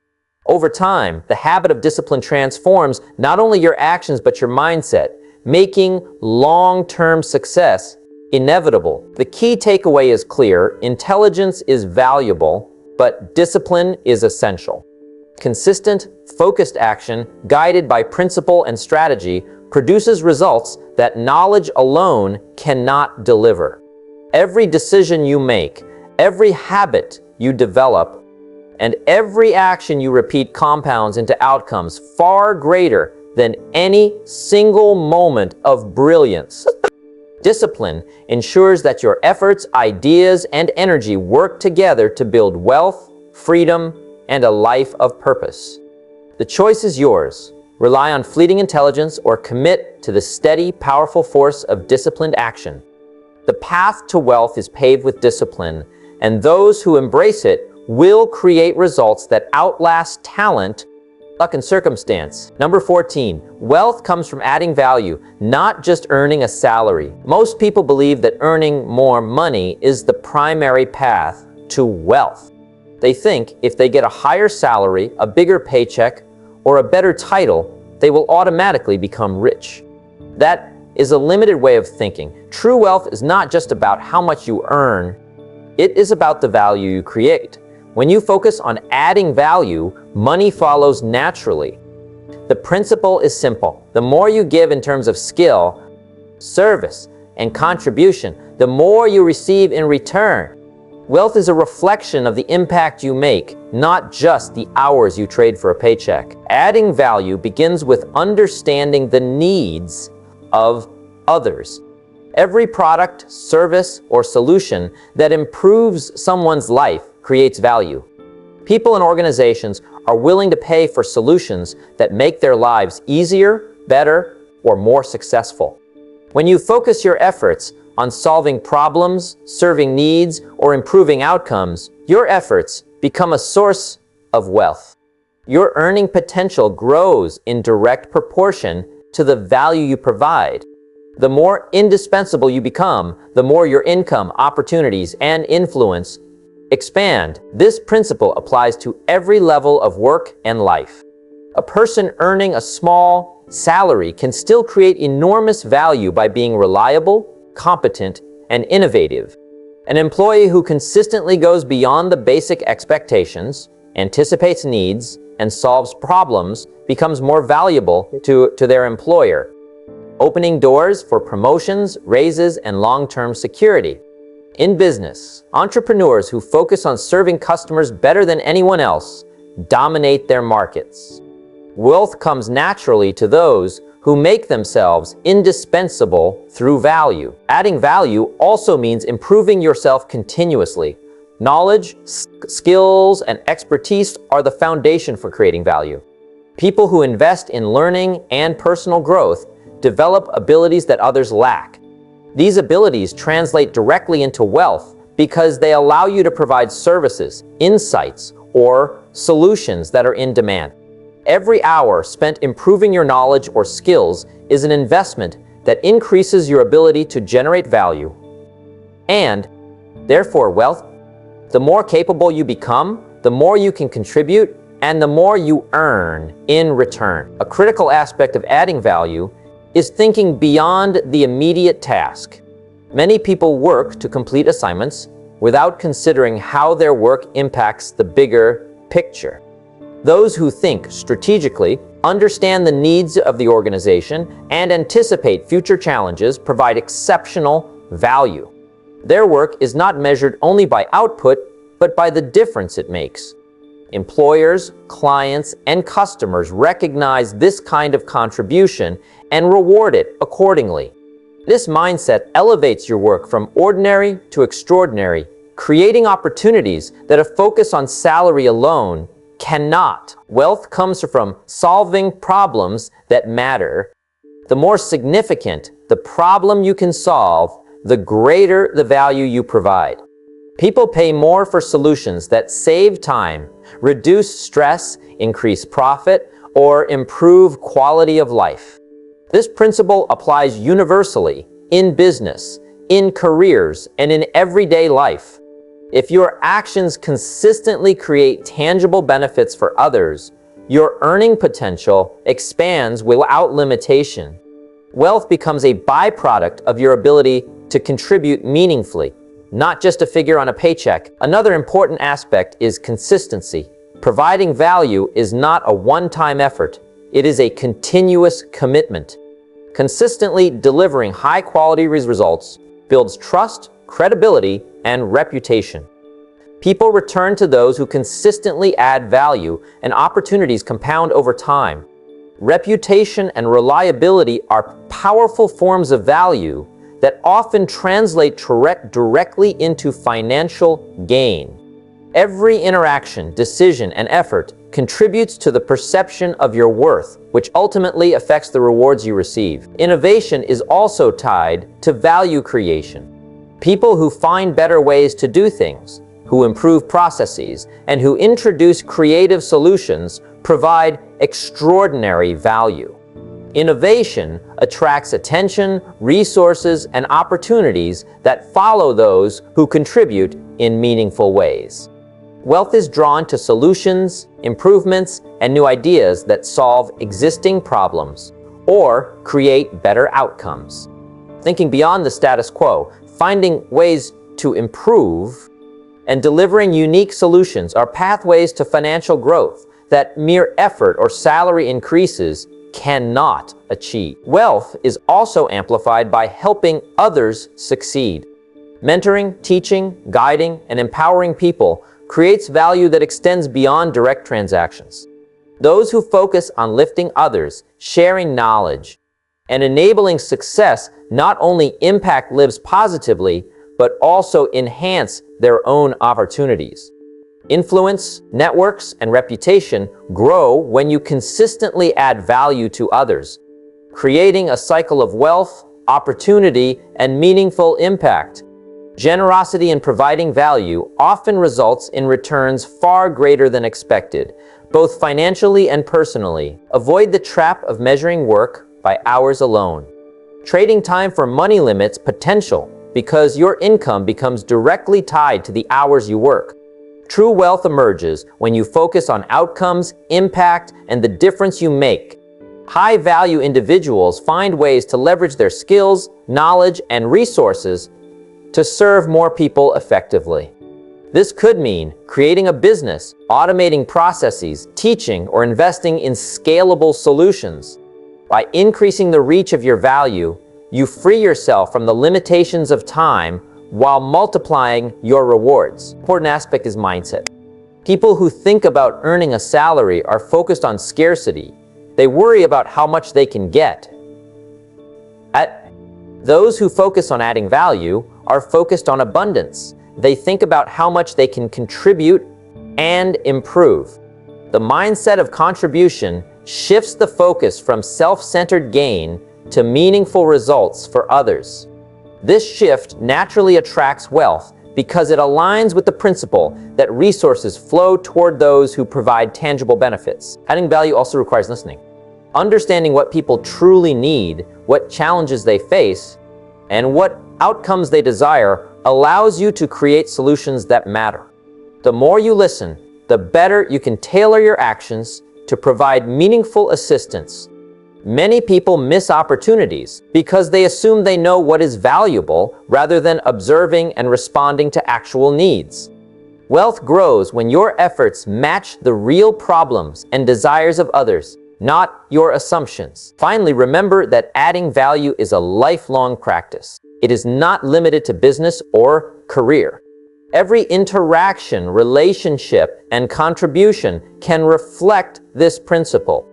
Over time, the habit of discipline transforms not only your actions but your mindset, making long-term success inevitable. The key takeaway is clear: intelligence is valuable, but discipline is essential. Consistent, focused action, guided by principle and strategy, produces results that knowledge alone cannot deliver. Every decision you make, Every habit you develop and every action you repeat compounds into outcomes far greater than any single moment of brilliance. Discipline ensures that your efforts, ideas, and energy work together to build wealth, freedom, and a life of purpose. The choice is yours. Rely on fleeting intelligence or commit to the steady, powerful force of disciplined action. The path to wealth is paved with discipline, and those who embrace it will create results that outlast talent, luck, and circumstance. Number 14, wealth comes from adding value, not just earning a salary. Most people believe that earning more money is the primary path to wealth. They think if they get a higher salary, a bigger paycheck, or a better title, they will automatically become rich. That is a limited way of thinking. True wealth is not just about how much you earn, it is about the value you create. When you focus on adding value, money follows naturally. The principle is simple. The more you give in terms of skill, service, and contribution, the more you receive in return. Wealth is a reflection of the impact you make, not just the hours you trade for a paycheck. Adding value begins with understanding the needs of others. Every product, service, or solution that improves someone's life creates value. People and organizations are willing to pay for solutions that make their lives easier, better, or more successful. When you focus your efforts on solving problems, serving needs, or improving outcomes, your efforts become a source of wealth. Your earning potential grows in direct proportion to the value you provide. The more indispensable you become, the more your income, opportunities, and influence expand. This principle applies to every level of work and life. A person earning a small salary can still create enormous value by being reliable, competent, and innovative. An employee who consistently goes beyond the basic expectations, anticipates needs, and solves problems becomes more valuable to their employer, opening doors for promotions, raises, and long-term security. In business, entrepreneurs who focus on serving customers better than anyone else dominate their markets. Wealth comes naturally to those who make themselves indispensable through value. Adding value also means improving yourself continuously. Knowledge, skills, and expertise are the foundation for creating value. People who invest in learning and personal growth develop abilities that others lack. These abilities translate directly into wealth because they allow you to provide services, insights, or solutions that are in demand. Every hour spent improving your knowledge or skills is an investment that increases your ability to generate value. And, therefore, wealth. The more capable you become, the more you can contribute, and the more you earn in return. A critical aspect of adding value is thinking beyond the immediate task. Many people work to complete assignments without considering how their work impacts the bigger picture. Those who think strategically, understand the needs of the organization, and anticipate future challenges provide exceptional value. Their work is not measured only by output, but by the difference it makes. Employers, clients, and customers recognize this kind of contribution and reward it accordingly. This mindset elevates your work from ordinary to extraordinary, creating opportunities that a focus on salary alone cannot. Wealth comes from solving problems that matter. The more significant the problem you can solve, the greater the value you provide. People pay more for solutions that save time, reduce stress, increase profit, or improve quality of life. This principle applies universally in business, in careers, and in everyday life. If your actions consistently create tangible benefits for others, your earning potential expands without limitation. Wealth becomes a byproduct of your ability to contribute meaningfully, not just a figure on a paycheck. Another important aspect is consistency. Providing value is not a one-time effort. It is a continuous commitment. Consistently delivering high-quality results builds trust, credibility, and reputation. People return to those who consistently add value, and opportunities compound over time. Reputation and reliability are powerful forms of value that often translate directly into financial gain. Every interaction, decision, and effort contributes to the perception of your worth, which ultimately affects the rewards you receive. Innovation is also tied to value creation. People who find better ways to do things, who improve processes, and who introduce creative solutions provide extraordinary value. Innovation attracts attention, resources, and opportunities that follow those who contribute in meaningful ways. Wealth is drawn to solutions, improvements, and new ideas that solve existing problems or create better outcomes. Thinking beyond the status quo, finding ways to improve and delivering unique solutions are pathways to financial growth that mere effort or salary increases cannot achieve. Wealth is also amplified by helping others succeed. Mentoring, teaching, guiding, and empowering people creates value that extends beyond direct transactions. Those who focus on lifting others, sharing knowledge, and enabling success not only impact lives positively, but also enhance their own opportunities. Influence, networks, and reputation grow when you consistently add value to others, creating a cycle of wealth, opportunity, and meaningful impact. Generosity in providing value often results in returns far greater than expected, both financially and personally. Avoid the trap of measuring work by hours alone. Trading time for money limits potential because your income becomes directly tied to the hours you work. True wealth emerges when you focus on outcomes, impact, and the difference you make. High-value individuals find ways to leverage their skills, knowledge, and resources to serve more people effectively. This could mean creating a business, automating processes, teaching, or investing in scalable solutions. By increasing the reach of your value, you free yourself from the limitations of time while multiplying your rewards. An important aspect is mindset. People who think about earning a salary are focused on scarcity. They worry about how much they can get. Those who focus on adding value are focused on abundance. They think about how much they can contribute and improve. The mindset of contribution shifts the focus from self-centered gain to meaningful results for others. This shift naturally attracts wealth because it aligns with the principle that resources flow toward those who provide tangible benefits. Adding value also requires listening. Understanding what people truly need, what challenges they face, and what outcomes they desire allows you to create solutions that matter. The more you listen, the better you can tailor your actions to provide meaningful assistance. Many people miss opportunities because they assume they know what is valuable rather than observing and responding to actual needs. Wealth grows when your efforts match the real problems and desires of others, not your assumptions. Finally, remember that adding value is a lifelong practice. It is not limited to business or career. Every interaction, relationship, and contribution can reflect this principle.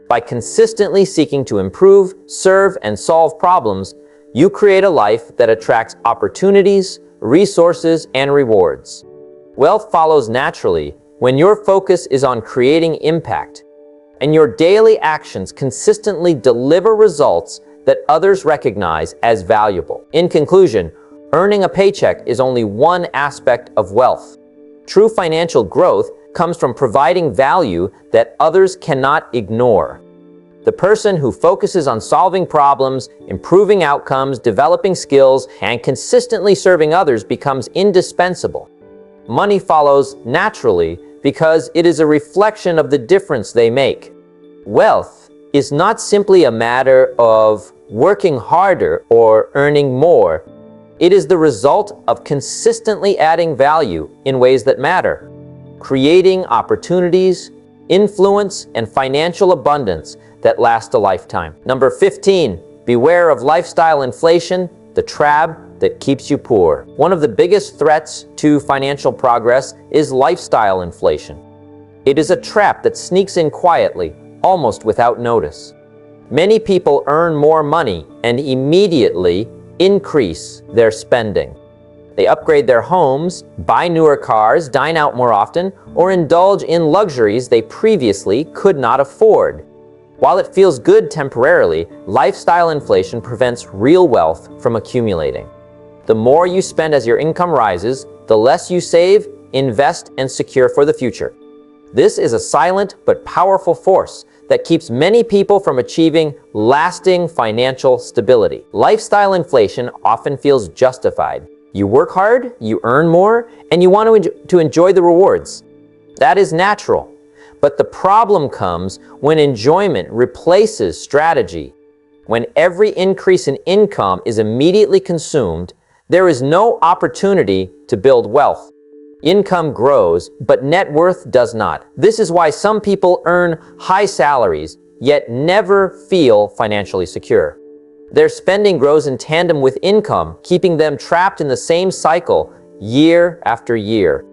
By consistently seeking to improve, serve, and solve problems, you create a life that attracts opportunities, resources, and rewards. Wealth follows naturally when your focus is on creating impact, and your daily actions consistently deliver results that others recognize as valuable. In conclusion, earning a paycheck is only one aspect of wealth. True financial growth comes from providing value that others cannot ignore. The person who focuses on solving problems, improving outcomes, developing skills, and consistently serving others becomes indispensable. Money follows naturally because it is a reflection of the difference they make. Wealth is not simply a matter of working harder or earning more. It is the result of consistently adding value in ways that matter, creating opportunities, influence, and financial abundance that last a lifetime. Number 15, beware of lifestyle inflation, the trap that keeps you poor. One of the biggest threats to financial progress is lifestyle inflation. It is a trap that sneaks in quietly, almost without notice. Many people earn more money and immediately increase their spending. They upgrade their homes, buy newer cars, dine out more often, or indulge in luxuries they previously could not afford. While it feels good temporarily, lifestyle inflation prevents real wealth from accumulating. The more you spend as your income rises, the less you save, invest, and secure for the future. This is a silent but powerful force that keeps many people from achieving lasting financial stability. Lifestyle inflation often feels justified. You work hard, you earn more, and you want to enjoy the rewards. That is natural. But the problem comes when enjoyment replaces strategy. When every increase in income is immediately consumed, there is no opportunity to build wealth. Income grows, but net worth does not. This is why some people earn high salaries, yet never feel financially secure. Their spending grows in tandem with income, keeping them trapped in the same cycle year after year.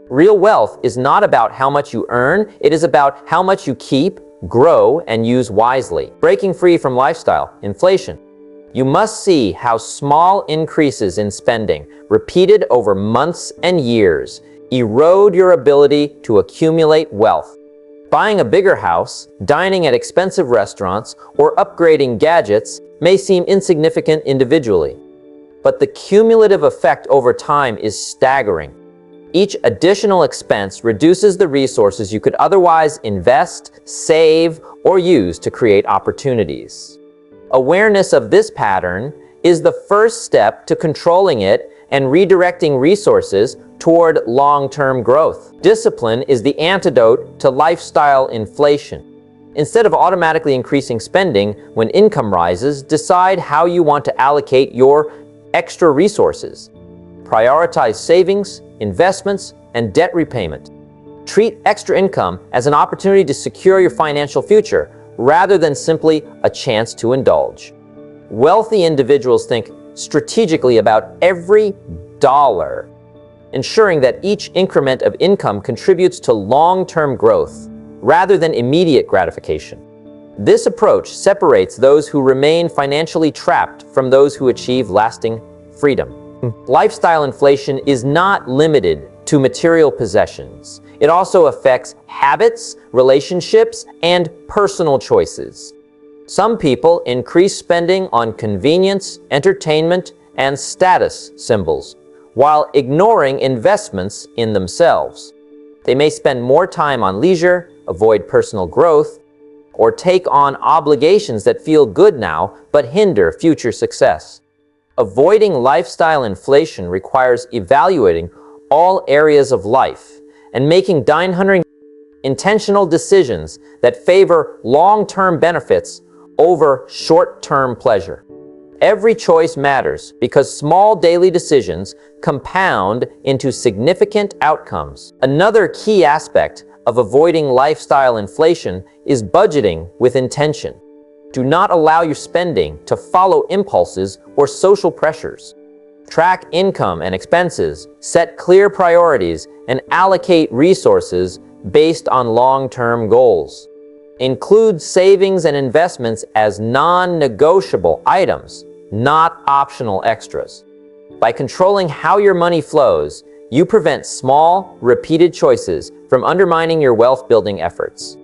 Real wealth is not about how much you earn, it is about how much you keep, grow, and use wisely. Breaking free from lifestyle inflation. You must see how small increases in spending, repeated over months and years, erode your ability to accumulate wealth. Buying a bigger house, dining at expensive restaurants, or upgrading gadgets may seem insignificant individually, but the cumulative effect over time is staggering. Each additional expense reduces the resources you could otherwise invest, save, or use to create opportunities. Awareness of this pattern is the first step to controlling it and redirecting resources toward long-term growth. Discipline is the antidote to lifestyle inflation. Instead of automatically increasing spending when income rises, decide how you want to allocate your extra resources. Prioritize savings, investments, and debt repayment. Treat extra income as an opportunity to secure your financial future, rather than simply a chance to indulge. Wealthy individuals think strategically about every dollar, ensuring that each increment of income contributes to long-term growth, rather than immediate gratification. This approach separates those who remain financially trapped from those who achieve lasting freedom. Lifestyle inflation is not limited to material possessions. It also affects habits, relationships, and personal choices. Some people increase spending on convenience, entertainment, and status symbols, while ignoring investments in themselves. They may spend more time on leisure, avoid personal growth, or take on obligations that feel good now but hinder future success. Avoiding lifestyle inflation requires evaluating all areas of life and making intentional decisions that favor long-term benefits over short-term pleasure. Every choice matters because small daily decisions compound into significant outcomes. Another key aspect of avoiding lifestyle inflation is budgeting with intention. Do not allow your spending to follow impulses or social pressures. Track income and expenses, set clear priorities, and allocate resources based on long-term goals. Include savings and investments as non-negotiable items, not optional extras. By controlling how your money flows, you prevent small, repeated choices from undermining your wealth-building efforts.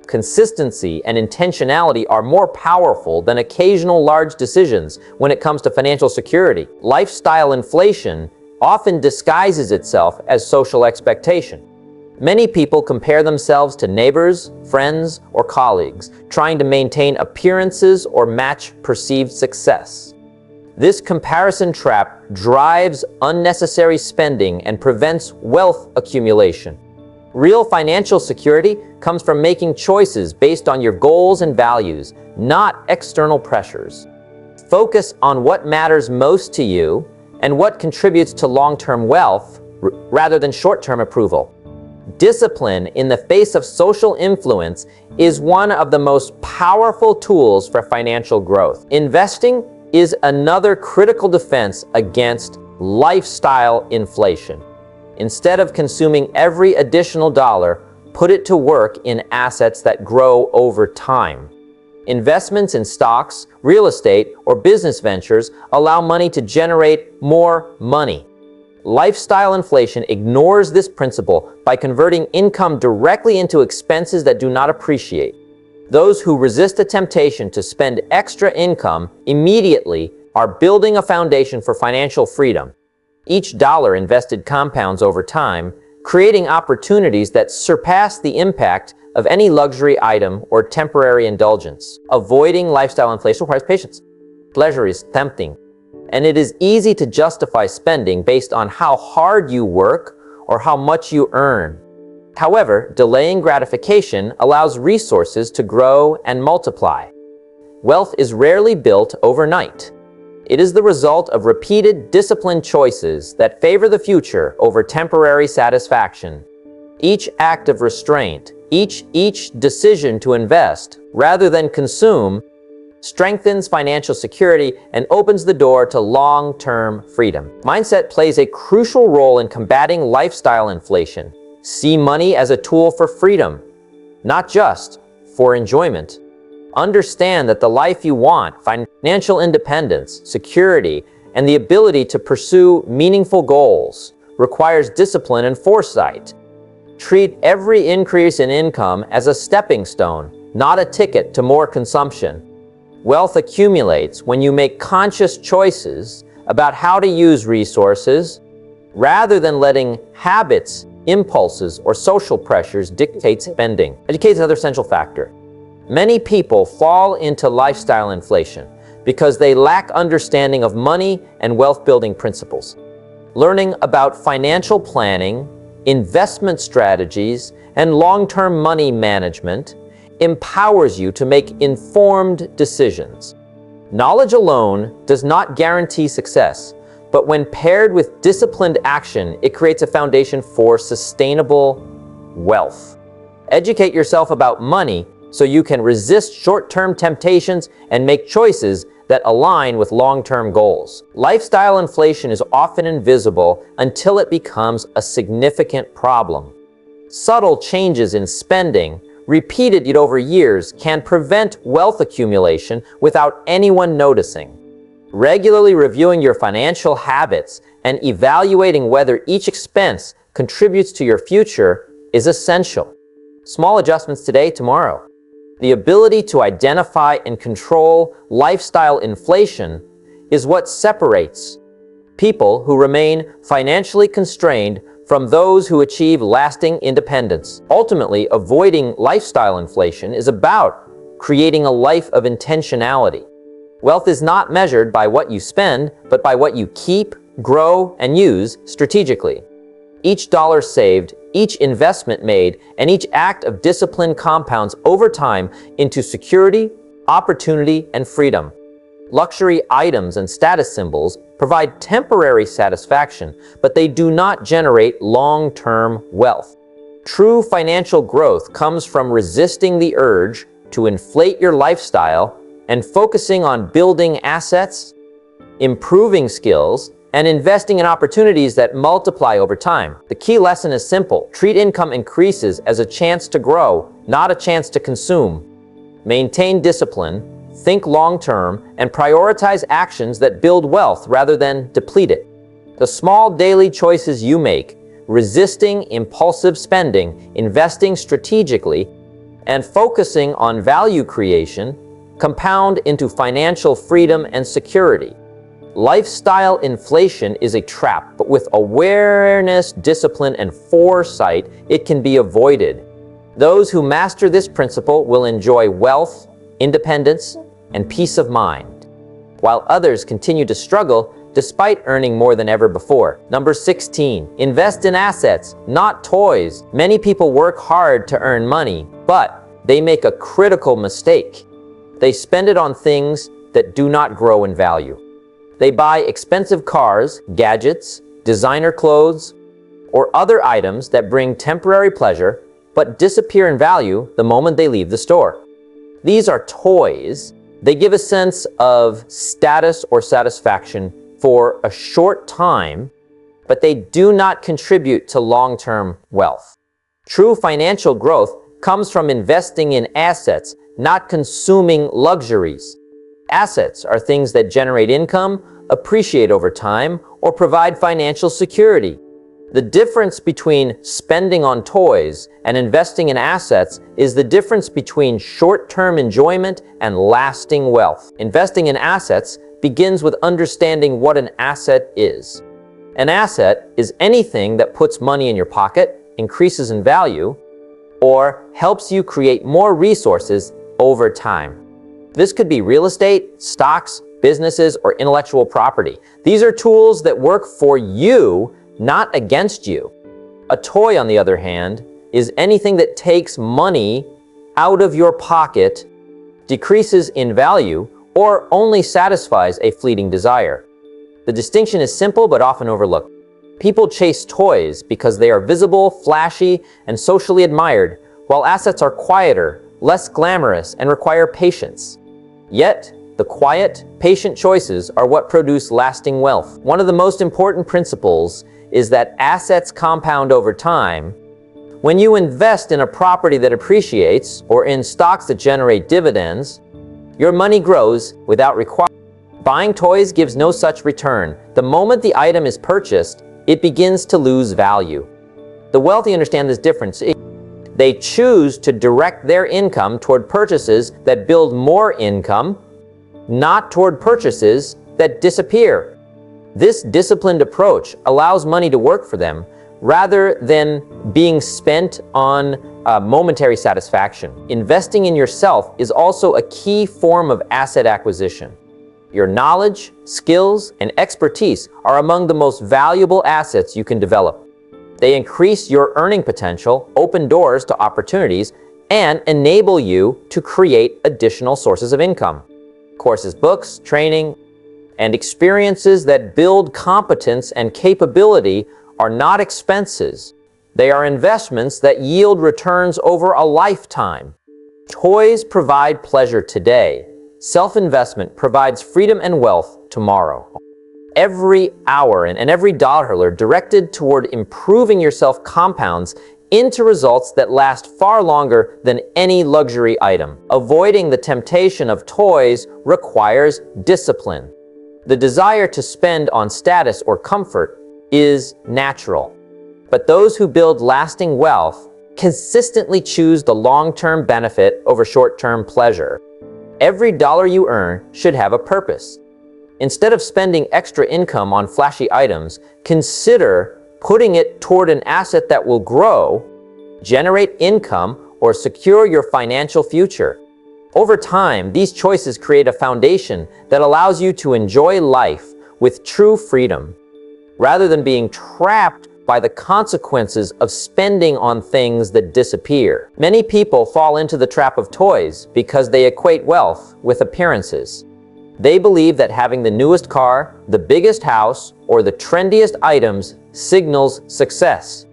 Consistency and intentionality are more powerful than occasional large decisions when it comes to financial security. Lifestyle inflation often disguises itself as social expectation. Many people compare themselves to neighbors, friends, or colleagues, trying to maintain appearances or match perceived success. This comparison trap drives unnecessary spending and prevents wealth accumulation. Real financial security comes from making choices based on your goals and values, not external pressures. Focus on what matters most to you and what contributes to long-term wealth rather than short-term approval. Discipline in the face of social influence is one of the most powerful tools for financial growth. Investing is another critical defense against lifestyle inflation. Instead of consuming every additional dollar, put it to work in assets that grow over time. Investments in stocks, real estate, or business ventures allow money to generate more money. Lifestyle inflation ignores this principle by converting income directly into expenses that do not appreciate. Those who resist the temptation to spend extra income immediately are building a foundation for financial freedom. Each dollar invested compounds over time, creating opportunities that surpass the impact of any luxury item or temporary indulgence. Avoiding lifestyle inflation requires patience. Pleasure is tempting, and it is easy to justify spending based on how hard you work or how much you earn. However, delaying gratification allows resources to grow and multiply. Wealth is rarely built overnight. It is the result of repeated disciplined choices that favor the future over temporary satisfaction. Each act of restraint, each decision to invest rather than consume, strengthens financial security and opens the door to long-term freedom. Mindset plays a crucial role in combating lifestyle inflation. See money as a tool for freedom, not just for enjoyment. Understand that the life you want, financial independence, security, and the ability to pursue meaningful goals, requires discipline and foresight. Treat every increase in income as a stepping stone, not a ticket to more consumption. Wealth accumulates when you make conscious choices about how to use resources, rather than letting habits, impulses, or social pressures dictate spending. Education is another essential factor. Many people fall into lifestyle inflation because they lack understanding of money and wealth-building principles. Learning about financial planning, investment strategies, and long-term money management empowers you to make informed decisions. Knowledge alone does not guarantee success, but when paired with disciplined action, it creates a foundation for sustainable wealth. Educate yourself about money so you can resist short-term temptations and make choices that align with long-term goals. Lifestyle inflation is often invisible until it becomes a significant problem. Subtle changes in spending, repeated over years, can prevent wealth accumulation without anyone noticing. Regularly reviewing your financial habits and evaluating whether each expense contributes to your future is essential. Small adjustments today, tomorrow. The ability to identify and control lifestyle inflation is what separates people who remain financially constrained from those who achieve lasting independence. Ultimately, avoiding lifestyle inflation is about creating a life of intentionality. Wealth is not measured by what you spend, but by what you keep, grow, and use strategically. Each dollar saved, each investment made, and each act of discipline compounds over time into security, opportunity, and freedom. Luxury items and status symbols provide temporary satisfaction, but they do not generate long-term wealth. True financial growth comes from resisting the urge to inflate your lifestyle and focusing on building assets, improving skills, and investing in opportunities that multiply over time. The key lesson is simple. Treat income increases as a chance to grow, not a chance to consume. Maintain discipline, think long-term, and prioritize actions that build wealth rather than deplete it. The small daily choices you make, resisting impulsive spending, investing strategically, and focusing on value creation, compound into financial freedom and security. Lifestyle inflation is a trap, but with awareness, discipline, and foresight, it can be avoided. Those who master this principle will enjoy wealth, independence, and peace of mind, while others continue to struggle despite earning more than ever before. Number 16, invest in assets, not toys. Many people work hard to earn money, but they make a critical mistake. They spend it on things that do not grow in value. They buy expensive cars, gadgets, designer clothes, or other items that bring temporary pleasure but disappear in value the moment they leave the store. These are toys They give a sense of status or satisfaction for a short time, but they do not contribute to long-term wealth. True financial growth comes from investing in assets, not consuming luxuries. Assets are things that generate income, appreciate over time, or provide financial security. The difference between spending on toys and investing in assets is the difference between short-term enjoyment and lasting wealth. Investing in assets begins with understanding what an asset is. An asset is anything that puts money in your pocket, increases in value, or helps you create more resources over time. This could be real estate, stocks, businesses, or intellectual property. These are tools that work for you, not against you. A toy, on the other hand, is anything that takes money out of your pocket, decreases in value, or only satisfies a fleeting desire. The distinction is simple but often overlooked. People chase toys because they are visible, flashy, and socially admired, while assets are quieter, less glamorous, and require patience. Yet, the quiet, patient choices are what produce lasting wealth. One of the most important principles is that assets compound over time. When you invest in a property that appreciates or in stocks that generate dividends, your money grows without requiring. Buying toys gives no such return. The moment the item is purchased, it begins to lose value. The wealthy understand this difference. They choose to direct their income toward purchases that build more income, not toward purchases that disappear. This disciplined approach allows money to work for them rather than being spent on momentary satisfaction. Investing in yourself is also a key form of asset acquisition. Your knowledge, skills, and expertise are among the most valuable assets you can develop. They increase your earning potential, open doors to opportunities, and enable you to create additional sources of income. Courses, books, training, and experiences that build competence and capability are not expenses. They are investments that yield returns over a lifetime. Toys provide pleasure today. Self-investment provides freedom and wealth tomorrow. Every hour and every dollar directed toward improving yourself compounds into results that last far longer than any luxury item. Avoiding the temptation of toys requires discipline. The desire to spend on status or comfort is natural, but those who build lasting wealth consistently choose the long-term benefit over short-term pleasure. Every dollar you earn should have a purpose. Instead of spending extra income on flashy items, consider putting it toward an asset that will grow, generate income, or secure your financial future. Over time, these choices create a foundation that allows you to enjoy life with true freedom, rather than being trapped by the consequences of spending on things that disappear. Many people fall into the trap of toys because they equate wealth with appearances. They believe that having the newest car, the biggest house, or the trendiest items signals success.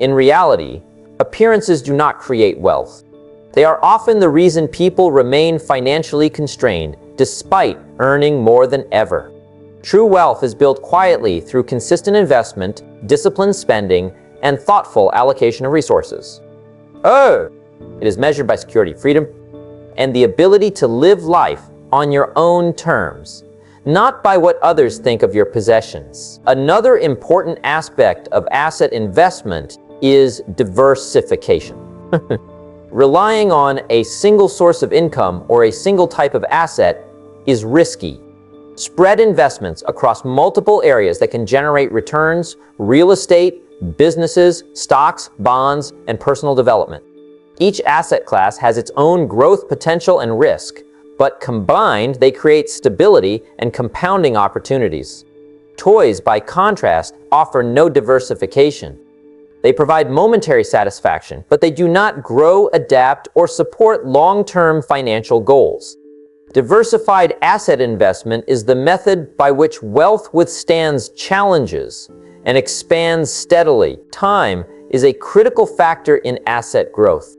In reality, appearances do not create wealth. They are often the reason people remain financially constrained despite earning more than ever. True wealth is built quietly through consistent investment, disciplined spending, and thoughtful allocation of resources. It is measured by security, freedom, and the ability to live life on your own terms, not by what others think of your possessions. Another important aspect of asset investment is diversification. Relying on a single source of income or a single type of asset is risky. Spread investments across multiple areas that can generate returns: real estate, businesses, stocks, bonds, and personal development. Each asset class has its own growth potential and risk, but combined, they create stability and compounding opportunities. Toys, by contrast, offer no diversification. They provide momentary satisfaction, but they do not grow, adapt, or support long-term financial goals. Diversified asset investment is the method by which wealth withstands challenges and expands steadily. Time is a critical factor in asset growth.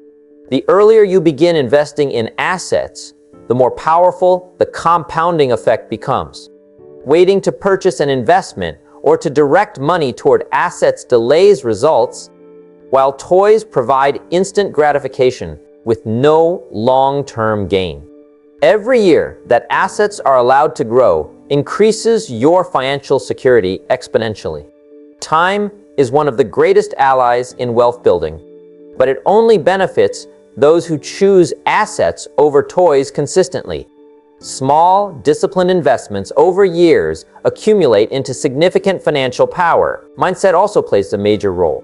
The earlier you begin investing in assets, the more powerful the compounding effect becomes. Waiting to purchase an investment or to direct money toward assets delays results, while toys provide instant gratification with no long-term gain. Every year that assets are allowed to grow increases your financial security exponentially. Time is one of the greatest allies in wealth building, but it only benefits those who choose assets over toys consistently. Small, disciplined investments over years accumulate into significant financial power. Mindset also plays a major role.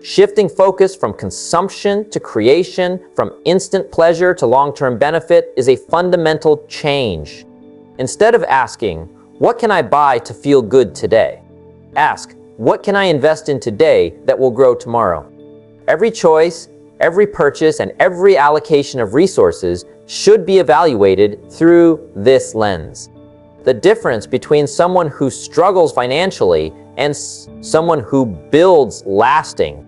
Shifting focus from consumption to creation, from instant pleasure to long-term benefit is a fundamental change. Instead of asking, "What can I buy to feel good today?" ask, "What can I invest in today that will grow tomorrow?" Every choice, every purchase, and every allocation of resources should be evaluated through this lens. The difference between someone who struggles financially and someone who builds lasting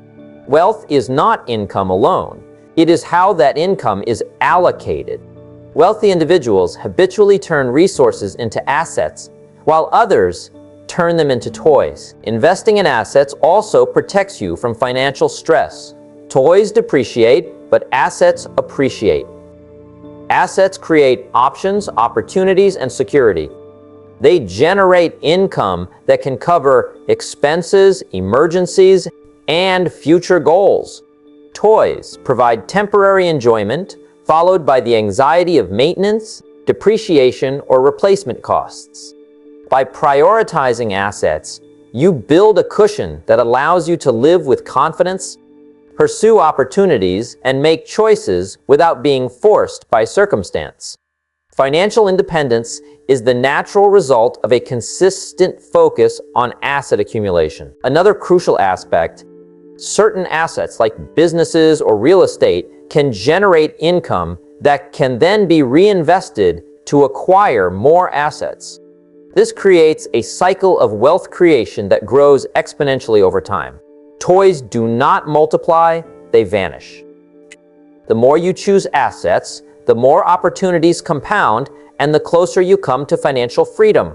wealth is not income alone. It is how that income is allocated. Wealthy individuals habitually turn resources into assets, while others turn them into toys. Investing in assets also protects you from financial stress. Toys depreciate, but assets appreciate. Assets create options, opportunities, and security. They generate income that can cover expenses, emergencies, and future goals. Toys provide temporary enjoyment, followed by the anxiety of maintenance, depreciation, or replacement costs. By prioritizing assets, you build a cushion that allows you to live with confidence, pursue opportunities, and make choices without being forced by circumstance. Financial independence is the natural result of a consistent focus on asset accumulation. Another crucial aspect, certain assets like businesses or real estate can generate income that can then be reinvested to acquire more assets. This creates a cycle of wealth creation that grows exponentially over time. Toys do not multiply, they vanish. The more you choose assets, the more opportunities compound and the closer you come to financial freedom.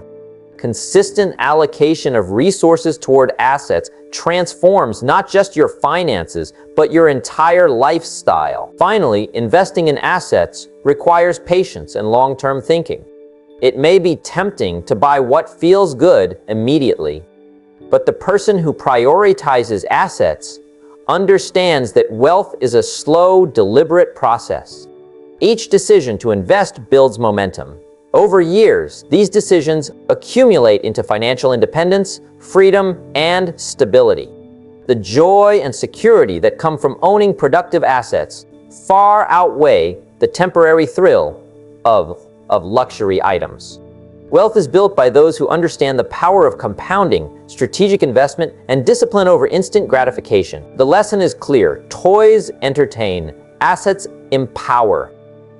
Consistent allocation of resources toward assets transforms not just your finances, but your entire lifestyle. Finally, investing in assets requires patience and long-term thinking. It may be tempting to buy what feels good immediately, but the person who prioritizes assets understands that wealth is a slow, deliberate process. Each decision to invest builds momentum. Over years, these decisions accumulate into financial independence, freedom, and stability. The joy and security that come from owning productive assets far outweigh the temporary thrill of luxury items. Wealth is built by those who understand the power of compounding, strategic investment, and discipline over instant gratification. The lesson is clear: toys entertain, assets empower.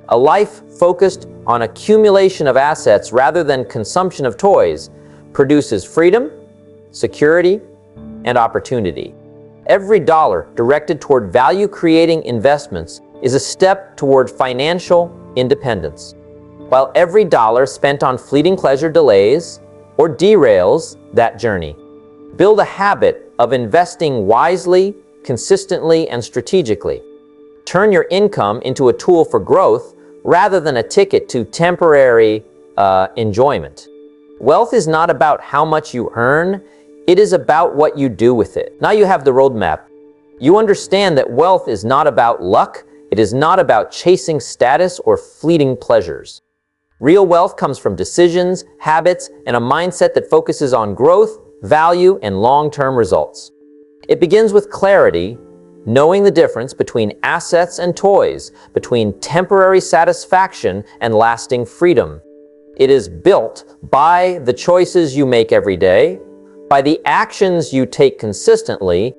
A life focused on accumulation of assets rather than consumption of toys produces freedom, security, and opportunity. Every dollar directed toward value-creating investments is a step toward financial independence, while every dollar spent on fleeting pleasure delays or derails that journey. Build a habit of investing wisely, consistently, and strategically. Turn your income into a tool for growth rather than a ticket to temporary enjoyment. Wealth is not about how much you earn, it is about what you do with it. Now you have the roadmap. You understand that wealth is not about luck, it is not about chasing status or fleeting pleasures. Real wealth comes from decisions, habits, and a mindset that focuses on growth, value, and long-term results. It begins with clarity, knowing the difference between assets and toys, between temporary satisfaction and lasting freedom. It is built by the choices you make every day, by the actions you take consistently,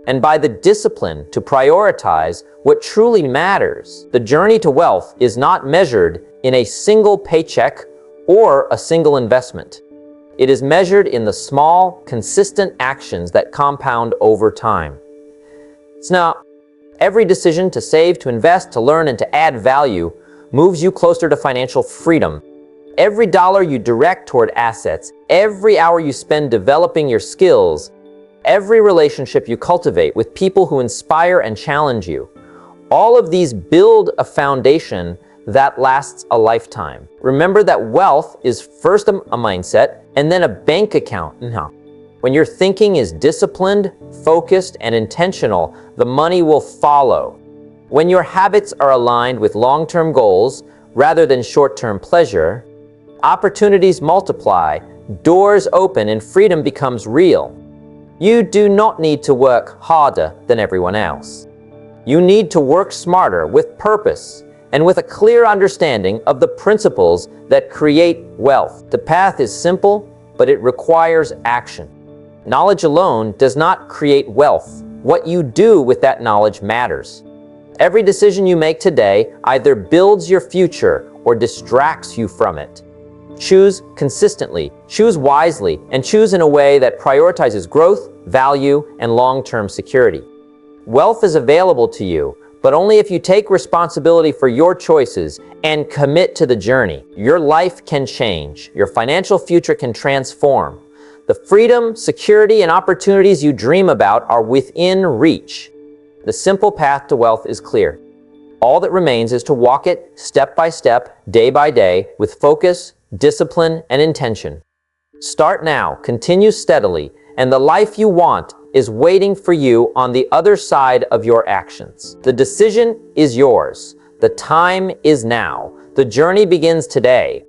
and by the discipline to prioritize what truly matters. The journey to wealth is not measured in a single paycheck or a single investment. It is measured in the small, consistent actions that compound over time. So now, every decision to save, to invest, to learn, and to add value moves you closer to financial freedom. Every dollar you direct toward assets, every hour you spend developing your skills, every relationship you cultivate with people who inspire and challenge you, all of these build a foundation that lasts a lifetime. Remember that wealth is first a mindset and then a bank account. Now, when your thinking is disciplined, focused, and intentional, the money will follow. When your habits are aligned with long-term goals rather than short-term pleasure, opportunities multiply, doors open, and freedom becomes real. You do not need to work harder than everyone else. You need to work smarter with purpose and with a clear understanding of the principles that create wealth. The path is simple, but it requires action. Knowledge alone does not create wealth. What you do with that knowledge matters. Every decision you make today either builds your future or distracts you from it. Choose consistently, choose wisely, and choose in a way that prioritizes growth, value, and long-term security. Wealth is available to you, but only if you take responsibility for your choices and commit to the journey. Your life can change. Your financial future can transform. The freedom, security, and opportunities you dream about are within reach. The simple path to wealth is clear. All that remains is to walk it step by step, day by day, with focus, discipline, and intention. Start now, continue steadily, and the life you want is waiting for you on the other side of your actions. The decision is yours. The time is now. The journey begins today.